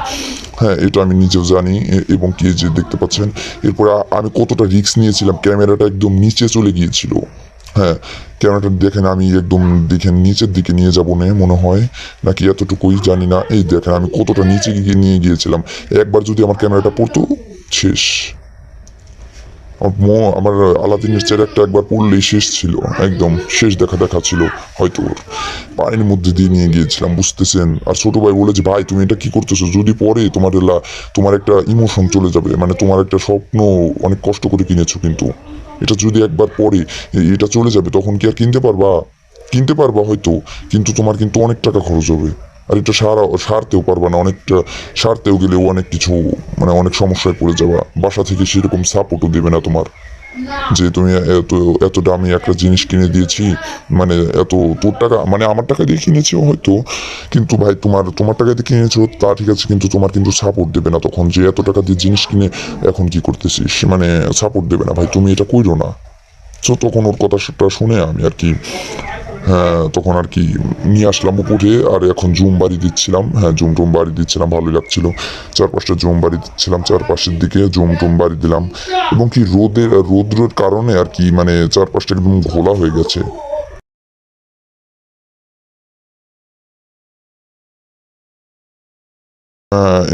হ্যাঁ, এটা আমি নিজেও জানি। এবং কি যে দেখতে পাচ্ছেন এরপরে আমি কতটা রিস্ক নিয়েছিলাম, ক্যামেরাটা একদম নিচে চলে গিয়েছিল। হ্যাঁ, ক্যামেরাটা দেখেন আমি একদম দেখেন নিচের দিকে নিয়ে যাবো না মনে হয়, নাকি এতটুকুই জানি না। এই দেখেন আমি কতটা নিচে গিয়ে নিয়ে গিয়েছিলাম, একবার যদি আমার ক্যামেরাটা পড়তো শেষ। আমার আলাদিনের চেরাকটা একবার পড়লেই শেষ ছিল, একদম শেষ দেখা ছিল হয়তো। ওর পানির মধ্যে দিয়ে নিয়ে গিয়েছিলাম, বুঝতেছেন। আর ছোট ভাই বলে যে ভাই তুমি এটা কি করতেছো, যদি পরে তোমার একটা ইমোশন চলে যাবে, মানে তোমার একটা স্বপ্ন অনেক কষ্ট করে কিনেছো, কিন্তু এটা যদি একবার পরে এটা চলে যাবে, তখন কি আর কিনতে পারবা হয়তো, কিন্তু তোমার কিন্তু অনেক টাকা খরচ হবে। আর এটা সারতেও পারবা না, অনেকটা সারতেও গেলেও অনেক কিছু মানে অনেক সমস্যায় পড়ে যাবা, বাসা থেকে সেরকম সাপোর্টও দেবে না তোমার। যে তুমি এত এত দামি একটা জিনিস কিনে দিয়েছি, মানে এত তোর টাকা মানে আমার টাকা দিয়ে কিনেছি হয়তো, কিন্তু ভাই তোমার টাকা দিয়ে কিনেছো তা ঠিক আছে, কিন্তু তোমার কিন্তু সাপোর্ট দেবে না তখন, যে এত টাকা দিয়ে জিনিস কিনে এখন কি করতেছিস, মানে সাপোর্ট দেবে না ভাই, তুমি এটা কইরো না। তো তখন ওর কথাটা শুনে আমি আর কি, হ্যাঁ তখন আর কি নিয়ে আসলাম উপরে, আর এখন জুম বাড়ি দিচ্ছিলাম, হ্যাঁ জুম টুম বাড়ি দিচ্ছিলাম, ভালোই লাগছিল। চারপাশটা জুম বাড়ি দিচ্ছিলাম, চারপাশের দিকে জুম টুম বাড়ি দিলাম, এবং কি রোদ্রের কারণে আর কি মানে চারপাশটা একদম ঘোলা হয়ে গেছে।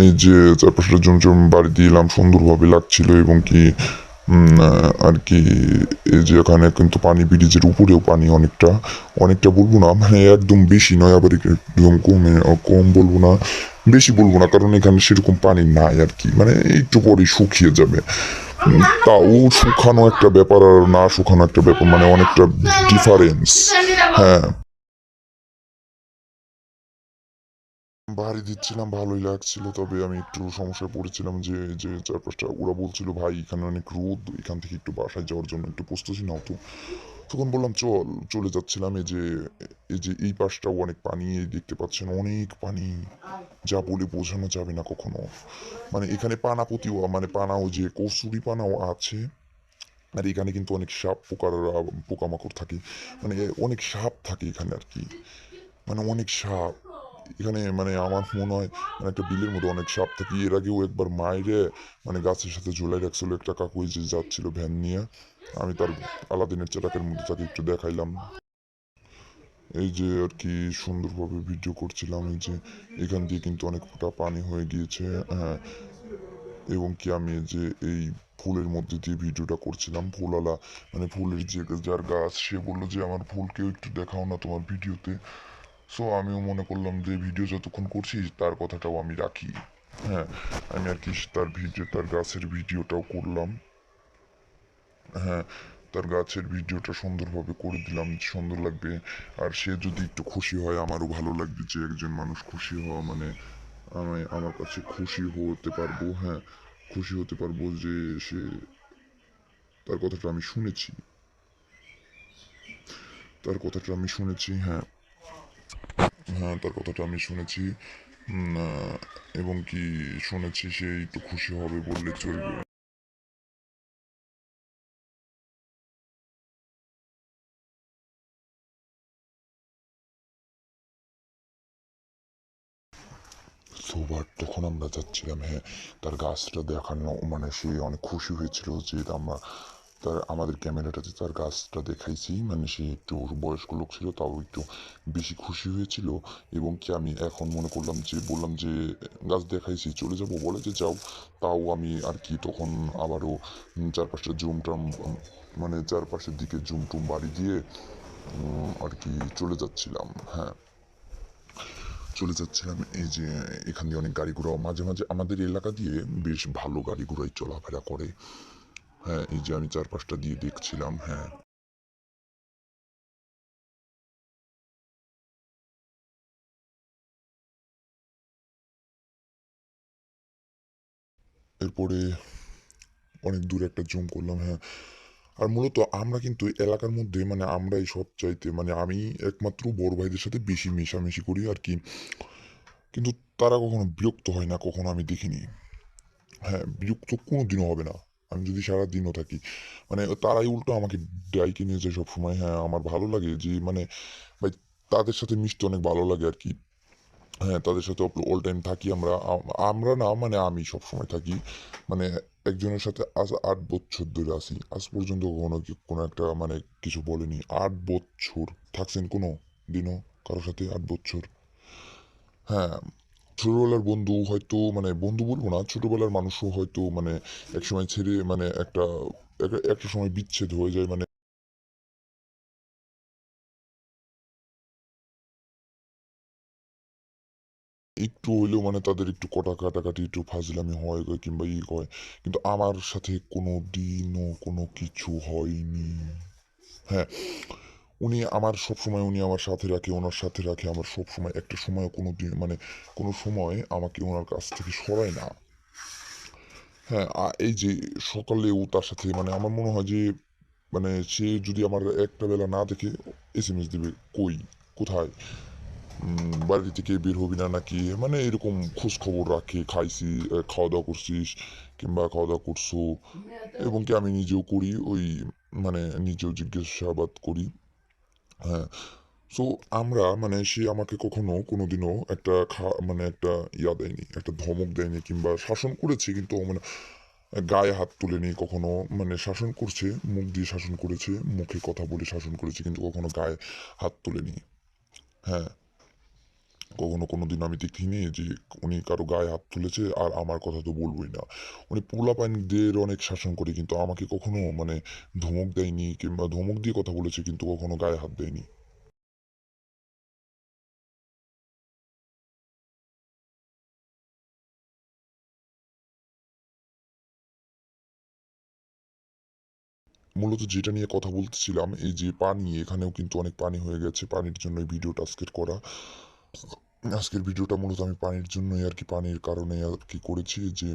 এই যে চারপাশটা জুম জুম বাড়ি দিলাম, সুন্দরভাবে লাগছিল, এবং কি আর কি এই যে এখানে কিন্তু পানি, ব্রিজের উপরেও পানি অনেকটা, অনেকটা বলবো না মানে একদম বেশি নয়, আবার একদম কম বলবো না, বেশি বলবো না, কারণ এখানে সেরকম পানি নাই আর কি, মানে একটু পরে শুকিয়ে যাবে। তাও শুকানো একটা ব্যাপার আর না শুকানো একটা ব্যাপার, মানে অনেকটা ডিফারেন্স। হ্যাঁ বাড়ি দিচ্ছিলাম, ভালোই লাগছিল, তবে আমি একটু সমস্যায় পড়েছিলাম, যে যে চারপাশটা ওরা বলছিল ভাই এখানে অনেক রোদ, এখান থেকে একটু বাসায় যাওয়ার জন্য একটু প্রস্তুতি নাও তো। তখন বললাম চলে যাচ্ছিলাম। এই যে এই পাশটাও অনেক পানি, এই দেখতে পাচ্ছেন অনেক পানি, যা বলে বোঝানো যাবে না কখনো। মানে এখানে পানাপতিও মানে পানাও, যে কসুরি পানাও আছে, আর এখানে কিন্তু অনেক সাপ পোকামাকড় থাকে, মানে অনেক সাপ থাকে এখানে আর কি, মানে অনেক সাপ এখানে, মানে আমার মনে হয় মানে একটা বিলের মধ্যে অনেক সাপ থাকে। এর আগেও একবার মাইরে মানে গাছের সাথে ঝোলাই রাখছিল একটা কাকু, এই যে যাচ্ছিল ভ্যান নিয়ে, আমি তার আলাদিনের চেরাকের মধ্যে তাকে একটু দেখাইলাম, এই যে আর কি সুন্দরভাবে ভিডিও করছিলাম। এই যে এখান দিয়ে কিন্তু অনেক ফোঁটা পানি হয়ে গিয়েছে, হ্যাঁ, এবং কি আমি এই যে এই ফুলের মধ্যে দিয়ে ভিডিওটা করছিলাম, ফুলওয়ালা মানে ফুলের যে যার গাছ, সে বললো যে আমার ফুলকেও একটু দেখাও না তোমার ভিডিওতে। সো আমিও মনে করলাম যে ভিডিও যতক্ষণ করছি তার কথাটাও আমি রাখি, হ্যাঁ, আমি আর কি তার গাছের ভিডিওটাও করলাম, হ্যাঁ, তার গাছের ভিডিওটা সুন্দরভাবে করে দিলাম, সুন্দর লাগবে। আর সে যদি একটু খুশি হয় আমারও ভালো লাগবে, যে একজন মানুষ খুশি হওয়া মানে আমার কাছে খুশি হতে পারবো, হ্যাঁ, খুশি হতে পারবো যে সে, তার কথাটা আমি শুনেছি, তার কথাটা আমি শুনেছি, হ্যাঁ, হ্যাঁ তার কথাটা আমি শুনেছি, এবং কি শুনেছি সে একটু খুশি হবে বললে চলবে। সোবার তখন আমরা যাচ্ছিলাম, হ্যাঁ, তার গাছটা দেখানো, মানে সে অনেক খুশি হয়েছিল যে আমাদের ক্যামেরাটাতে তার গাছটা দেখাইছি, মানে সে একটু বয়স্ক লোক ছিল, তাও একটু বেশি খুশি হয়েছিল। এবং কি আমি এখন মনে করলাম যে বললাম যে গাছ দেখাইছি চলে যাব, বলে যে যাও। তাও আমি আর কি তখন আবারও চারপাশটা জুমটাম মানে চারপাশের দিকে জুম টুম বাড়ি দিয়ে আর কি চলে যাচ্ছিলাম, হ্যাঁ চলে যাচ্ছিলাম। এই যে এখান দিয়ে অনেক গাড়ি ঘোড়াও মাঝে মাঝে আমাদের এলাকা দিয়ে বেশ ভালো গাড়ি ঘোড়াই চলাফেরা করে, হ্যাঁ, এই যে আমি চারপাশটা দিয়ে দেখছিলাম, হ্যাঁ। এরপরে অনেক দূরে একটা জুম করলাম, হ্যাঁ। আর মূলত আমরা কিন্তু এলাকার মধ্যে মানে আমরাই সব চাইতে, মানে আমি একমাত্র বড় ভাইদের সাথে বেশি মেশামেশি করি আর কি, কিন্তু তারা কখনো বিরক্ত হয় না, কখনো আমি দেখিনি, হ্যাঁ, বিরক্ত কোনো দিনও হবে না আমি যদি সারা দিনও থাকি, মানে তারাই উল্টো আমাকে ডাইকে নিয়ে যায় সবসময়, হ্যাঁ আমার ভালো লাগে যে মানে ভাই তাদের সাথে মিশতে অনেক ভালো লাগে আর কি, হ্যাঁ তাদের সাথে অল টাইম থাকি আমরা, আমরা না মানে আমি সবসময় থাকি, মানে একজনের সাথে আজ 8 বছর ধরে আছি, আজ পর্যন্ত কখনো কোনো একটা মানে কিছু বলেনি। 8 বছর থাকছেন কোনো দিনও কারোর সাথে 8 বছর, হ্যাঁ। ছোটবেলার বন্ধু হয়তো মানে বন্ধু বলবো না, ছোটবেলার মানুষও হয়তো মানে একসময় ছেড়ে মানে একটা সময় বিচ্ছেদ হয়ে যায়, মানে একটু হইলেও মানে তাদের একটু কাটাকাটি একটু ফাজলামি হয় কিংবা হয়, কিন্তু আমার সাথে কোনো দিনও কোনো কিছু হয়নি, হ্যাঁ। উনি আমার সাথে রাখে, ওনার সাথে রাখে আমার সব সময়, একটা সময় কোনো দিন মানে কোনো সময় আমাকে ওনার কাছ থেকে সরায় না, হ্যাঁ, এই যে সকালেও তার সাথে মানে আমার মনে হয় যে মানে সে যদি আমার একটা বেলা না দেখে এসএমএস দিবে, কই, কোথায়, বাড়ি থেকে বের হবি না নাকি, মানে এরকম খোঁজ খবর রাখে, খাইছি, খাওয়া দাওয়া করছিস কিংবা খাওয়া দাওয়া করছো, এবং কি আমি নিজেও করি ওই, মানে নিজেও জিজ্ঞাসাবাদ করি। হ্যাঁ, সো আমরা মানে সে আমাকে কখনো কোনোদিনও একটা মানে একটা ইয়া দেয়নি, একটা ধমক দেয়নি কিংবা শাসন করেছে, কিন্তু মানে গায়ে হাত তুলেনি কখনো, মানে শাসন করছে, মুখ দিয়ে শাসন করেছে, মুখে কথা বলে শাসন করেছে, কিন্তু কখনো গায়ে হাত তুলেনি। হ্যাঁ, কখনো কোনোদিন আমি দেখিনি যে উনি কারো গায়ে হাত তুলেছে, আর আমার কথা তো বলবোই না। উনি পোলাপাইনদের অনেক শাসন করে, কিন্তু আমাকে কখনো মানে ধমক দেয়নি কিংবা ধমক দিয়ে কথা বলেছে, কিন্তু কখনো গায়ে হাত দেয়নি। মূলত যেটা নিয়ে কথা বলতেছিলাম, এই যে পানি, এখানেও কিন্তু অনেক পানি হয়ে গেছে, পানির জন্য এই ভিডিওটা আজকের করা। আজকের ভিডিওটা মূলত আমি পানির জন্যই আর কি, পানির কারণে আর কি করেছি যে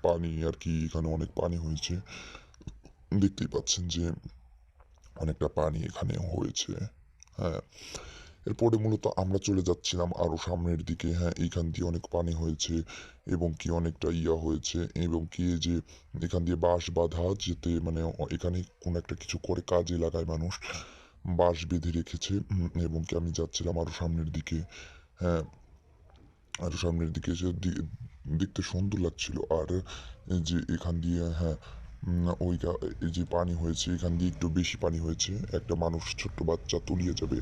পানি আর কি, এখানে অনেক পানি হয়েছে, দেখতেই পাচ্ছেন যে অনেকটা পানি এখানে হয়েছে। হ্যাঁ, এরপরে মূলত আমরা চলে যাচ্ছিলাম আরো সামনের দিকে। হ্যাঁ, এইখান দিয়ে অনেক পানি হয়েছে এবং কি অনেকটা ইয়া হয়েছে, এবং কি এই যে এখান দিয়ে বাঁশ বাঁধা, যেতে মানে এখানে কোন একটা কিছু করে কাজে লাগায় মানুষ, বাঁশ বেঁধে রেখেছে। এবং কি আমি যাচ্ছিলাম আরো সামনের দিকে। হ্যাঁ, আরো সামনের দিকে এসে দেখতে সুন্দর লাগছিল। আর এই যে এখান দিয়ে, হ্যাঁ, ওই এই যে পানি হয়েছে, এখান দিয়ে একটু বেশি পানি হয়েছে, একটা মানুষ, ছোট্ট বাচ্চা তলিয়ে যাবে।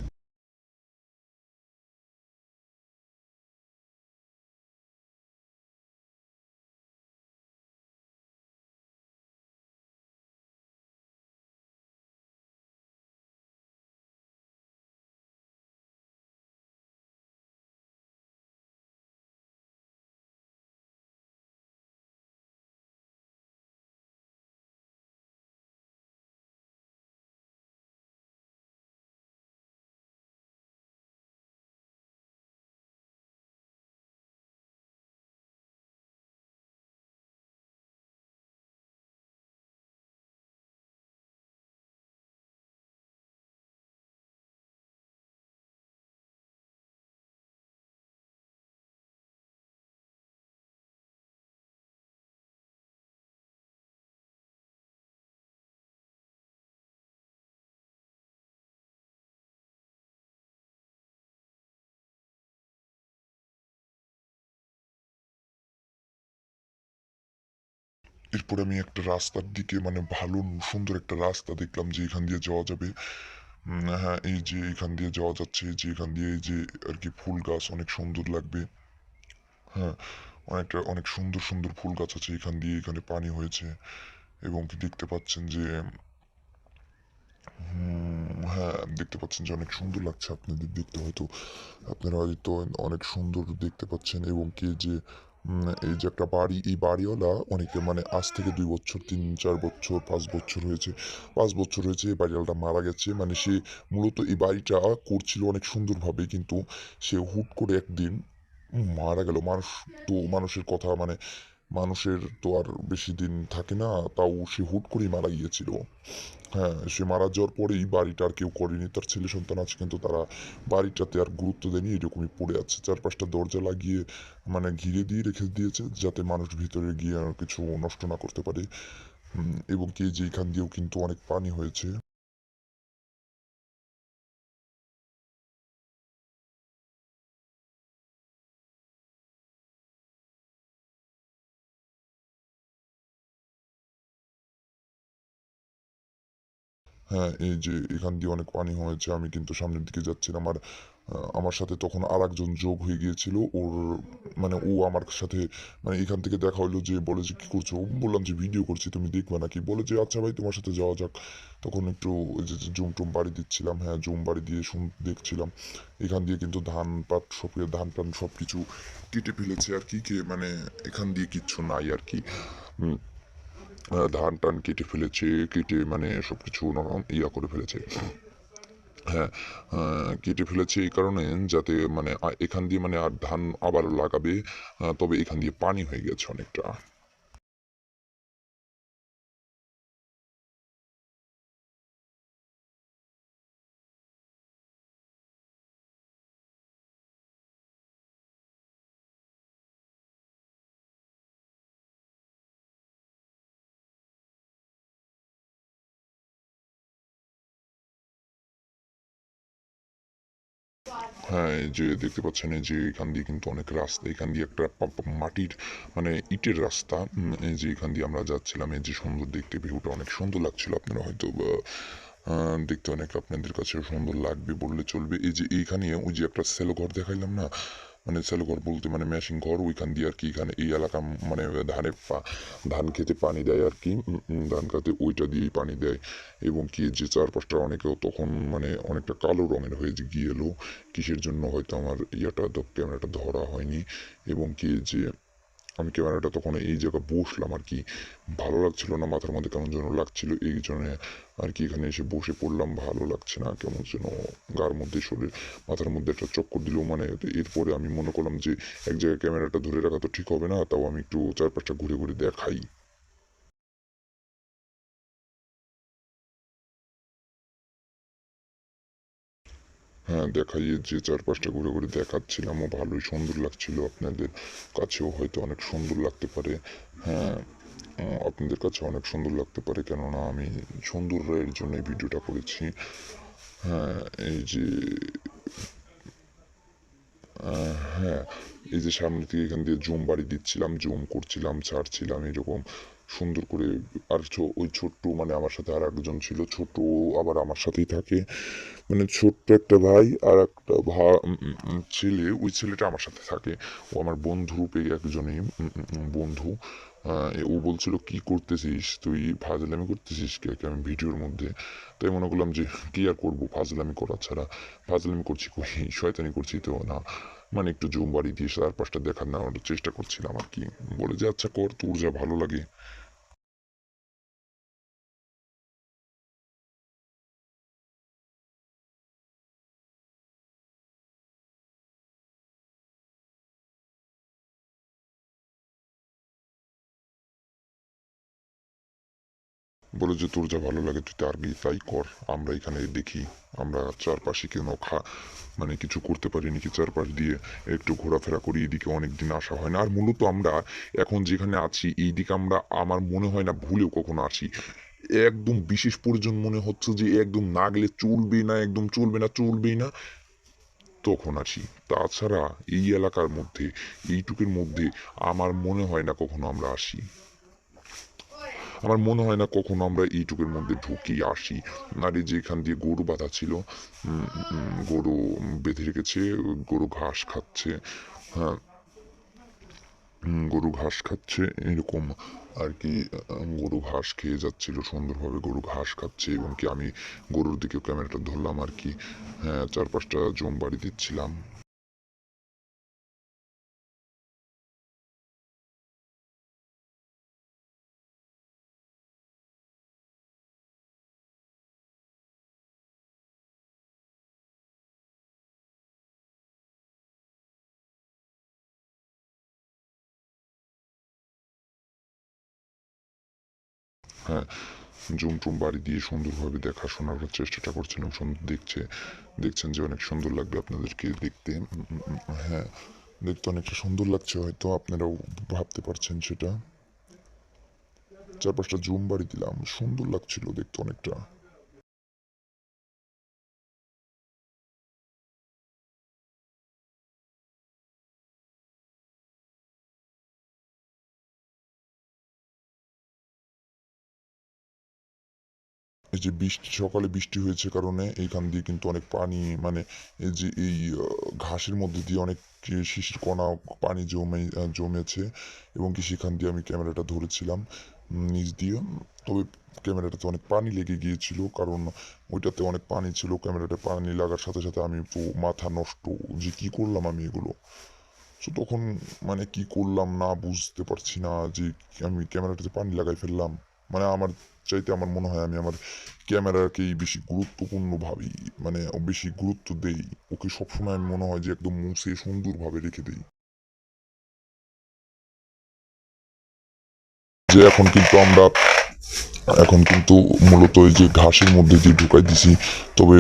এরপর আমি একটা রাস্তার দিকে, মানে ভালো সুন্দর একটা রাস্তা দেখলাম যে এখান দিয়ে যাওয়া যাবে। হ্যাঁ, এই যে এখান দিয়ে যাওয়া যাচ্ছে, যে এখান দিয়ে এই যে আর কি ফুল গাছ অনেক সুন্দর লাগবে। হ্যাঁ, অনেক সুন্দর সুন্দর ফুল গাছ আছে এখান দিয়ে, এখানে পানি হয়েছে, এবং কি দেখতে পাচ্ছেন যে হ্যাঁ, দেখতে পাচ্ছেন যে অনেক সুন্দর লাগছে আপনাদের দেখতে, হয়তো আপনারা হয়তো অনেক সুন্দর দেখতে পাচ্ছেন। এবং কি যে এই যে একটা বাড়ি, এই বাড়িওয়ালা অনেকে মানে আজ থেকে 2 বছর, 3-4 বছর, 5 বছর হয়েছে, 5 বছর হয়েছে এই বাড়িওয়ালাটা মারা গেছে। মানে সে মূলত এই বাড়িটা করছিল অনেক সুন্দরভাবে, কিন্তু সে হুট করে একদিন মারা গেল। মানুষ তো, মানুষের কথা মানে, মানুষের তো আর বেশি দিন থাকে না, তাও সে হুট করেই মারা গিয়েছিল। হ্যাঁ, সে মারা যাওয়ার পরেই বাড়িটা আর কেউ করেনি, তার ছেলে সন্তান আছে, কিন্তু তারা বাড়িটাতে আর গুরুত্ব দেয়নি, এরকমই পড়ে আছে, 4-5টা দরজা লাগিয়ে মানে ঘিরে দিয়ে রেখে দিয়েছে, যাতে মানুষ ভিতরে গিয়ে আর কিছু নষ্ট না করতে পারে। এবং কি যে এখান দিয়েও কিন্তু অনেক পানি হয়েছে। হ্যাঁ, এই যে এখান দিয়ে অনেক পানি হয়েছে, আমি কিন্তু সামনের দিকে যাচ্ছিলাম, আর আমার সাথে তখন আরেকজন যোগ হয়ে গিয়েছিল, ওর মানে ও আমার সাথে, মানে এখান থেকে দেখা হলো, যে বলে যে কি করছো, বললাম যে ভিডিও করছি, তুমি দেখবে নাকি, বলে যে আচ্ছা ভাই তোমার সাথে যাওয়া যাক। তখন একটু ওই যে জুম টুম বাড়ি দিচ্ছিলাম, হ্যাঁ জুম বাড়ি দিয়ে দেখছিলাম। এখান দিয়ে কিন্তু ধান পাট সব, ধান টান সব কিছু কেটে ফেলেছে আর কি, মানে এখান দিয়ে কিচ্ছু নাই আর কি। ধান টান কেটে ফেলেছে, কেটে মানে সবকিছু ইয়া করে ফেলেছে। হ্যাঁ, কেটে ফেলেছে এই কারণে, যাতে মানে এখান দিয়ে মানে আর ধান আবার লাগাবে, তবে এখান দিয়ে পানি হয়ে গেছে অনেকটা। হ্যাঁ, এই যে দেখতে পাচ্ছেন, এই যে এখান দিয়ে কিন্তু অনেক রাস্তা, এখান দিয়ে একটা মাটির মানে ইটের রাস্তা, এই যে এখান দিয়ে আমরা যাচ্ছিলাম। এই যে সুন্দর দেখতে, ভিউটা অনেক সুন্দর লাগছিল। আপনারা হয়তো দেখতে অনেক আপনাদের কাছেও সুন্দর লাগবে বললে চলবে। এই যে এইখানে ওই যে একটা সেলো ঘর দেখাইলাম না, মানে সেলো ঘর বলতে মানে মেশিন ঘর, ওইখান দিয়ে আর কি এখানে এই এলাকা মানে ধান খেতে পানি দেয় আর কি, ধান খেতে ওইটা দিয়েই পানি দেয়। এবং কি যে চারপাশটা অনেকেও তখন মানে অনেকটা কালো রঙের হয়ে গিয়েলো, কিসের জন্য হয়তো আমার ক্যামেরাটা ধরা হয়নি। এবং কি যে আমি ক্যামেরাটা তখন এই জায়গায় বসলাম আর কি, ভালো লাগছিল না, মাথার মধ্যে কেমন যেন লাগছিল, এই জন্য আর কি এখানে এসে বসে পড়লাম। ভালো লাগছে না, কেমন যেন গার মধ্যে শরীর মাথার মধ্যে একটা চক্কর দিল। মানে এরপরে আমি মনে করলাম যে এক জায়গায় ক্যামেরাটা ধরে রাখা তো ঠিক হবে না, তাও আমি একটু চারপাশটা ঘুরে ঘুরে দেখাই। হ্যাঁ, দেখাই, যে চারপাশটা ঘুরে ঘুরে দেখাচ্ছিলাম, ও ভালোই সুন্দর লাগছিল। আপনাদের কাছেও হয়তো অনেক সুন্দর লাগতে পারে। হ্যাঁ, আপনাদের কাছে অনেক সুন্দর লাগতে পারে, কেননা আমি সুন্দরের জন্য এই ভিডিওটা করেছি। হ্যাঁ, এই যে হ্যাঁ, এই যে সামনে থেকে এখান দিয়ে জুম বাড়ি দিচ্ছিলাম, জুম করছিলাম, ছাড়ছিলাম এরকম সুন্দর করে। আর ওই ছোট্ট মানে আমার সাথে আর একজন ছিল, ছোট আবার আমার সাথেই থাকে, মানে ছোট্ট একটা ভাই আর একটা ছেলে, ওই ছেলেটা আমার সাথে থাকে। ও আমার বন্ধু রূপে একজনই বন্ধু। ও বলছিল কি করতেছিস তুই, ফাজলামি করতেছিস কে কে আমি ভিডিওর মধ্যে। তাই মনে করলাম যে কি আর করবো, ফাজলামি করা ছাড়া। ফাজলামি করছি কই, শয়তানি করছি তো না, মানে একটু জুম বাড়ি দিয়ে চারপাশটা নেওয়ার চেষ্টা করছিলাম আর কি। বলে যে আচ্ছা কর, তোর যা ভালো লাগে। বলে যে তোর যা ভালো লাগে তুই তারই তাই কর, আমরা এখানে দেখি, আমরা চারপাশে কেন মানে কিছু করতে পারি নাকি, চারপাশ দিয়ে একটু ঘোরাফেরা করি। এদিকে অনেকদিন আসা হয় না। আর মূলত আমরা এখন যেখানে আছি এই দিকে আমরা আমার মনে হয় না ভুলেও কখনো আসি। একদম বিশেষ প্রয়োজন মনে হচ্ছে যে একদম না গেলে চলবে না, একদম চলবে না, চলবেই না, তখন আসি। তাছাড়া এই এলাকার মধ্যে, এইটুকুর মধ্যে আমার মনে হয় না কখনো আমরা আসি। আমার মনে হয় না কখনো আমরা এইটুকুর মধ্যে ঢুকি আসি। আর এই যে এখান দিয়ে গরু বাঁধা ছিল, গরু বেঁধে রেখেছে, গরু ঘাস খাচ্ছে। হ্যাঁ, গরু ঘাস খাচ্ছে এরকম আর কি। গরু ঘাস খেয়ে যাচ্ছিল সুন্দরভাবে, গরু ঘাস খাচ্ছে। এবং কি আমি গরুর দিকে ক্যামেরাটা ধরলাম আর কি। হ্যাঁ, চারপাশটা জম বাড়ি দিচ্ছিলাম। হ্যাঁ, জুম টুম বাড়ি দিয়ে সুন্দরভাবে দেখাশোনার চেষ্টাটা করছিলাম। সুন্দর দেখছেন যে অনেক সুন্দর লাগবে আপনাদেরকে দেখতে। হ্যাঁ, দেখতে অনেকটা সুন্দর লাগছে, হয়তো আপনারাও ভাবতে পারছেন সেটা। চারপাশটা জুম বাড়ি দিলাম, সুন্দর লাগছিল দেখতে অনেকটা। এই যে সকালে বৃষ্টি হয়েছে কারণে এইখান দিয়ে কিন্তু অনেক পানি, মানে এই যে এই ঘাসের মধ্যে দিয়ে অনেক শিশির কণা পানি জমেছে। এবং কি সেখান দিয়ে আমি ক্যামেরাটা ধরেছিলাম নিচ দিয়ে। তবে ক্যামেরাটাতে অনেক পানি লেগে গিয়েছিল, কারণ ওইটাতে অনেক পানি ছিল। ক্যামেরাটা পানি লাগার সাথে সাথে আমি তো মাথা নষ্ট, যে কি করলাম আমি এগুলো। তো তখন মানে কি করলাম না বুঝতে পারছি না, যে আমি ক্যামেরাটাতে পানি লাগাই ফেললাম। মানে আমার চাইতে আমার মনে হয় আমি আমার ক্যামেরাকেই বেশি গুরুত্বপূর্ণ ভাবি, মানে বেশি গুরুত্ব দেই। ওকে সবসময় আমি মনে হয় যে একদম মুছে সুন্দরভাবে রেখে দিই। যে এখন কিন্তু মূলত এই যে ঘাসের মধ্যে দিয়ে ঢুকাই দিছি। তবে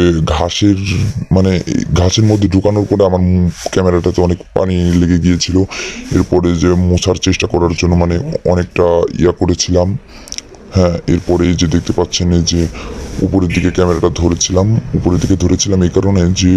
ঘাসের মধ্যে ঢুকানোর পরে আমার ক্যামেরাটাতে অনেক পানি লেগে গিয়েছিল। এরপরে যে মোছার চেষ্টা করার জন্য মানে অনেকটা করেছিলাম। হ্যাঁ, এরপরে এই যে দেখতে পাচ্ছেন, এই যে উপরের দিকে ক্যামেরাটা ধরেছিলাম, উপরের দিকে ধরেছিলাম এই কারণে যে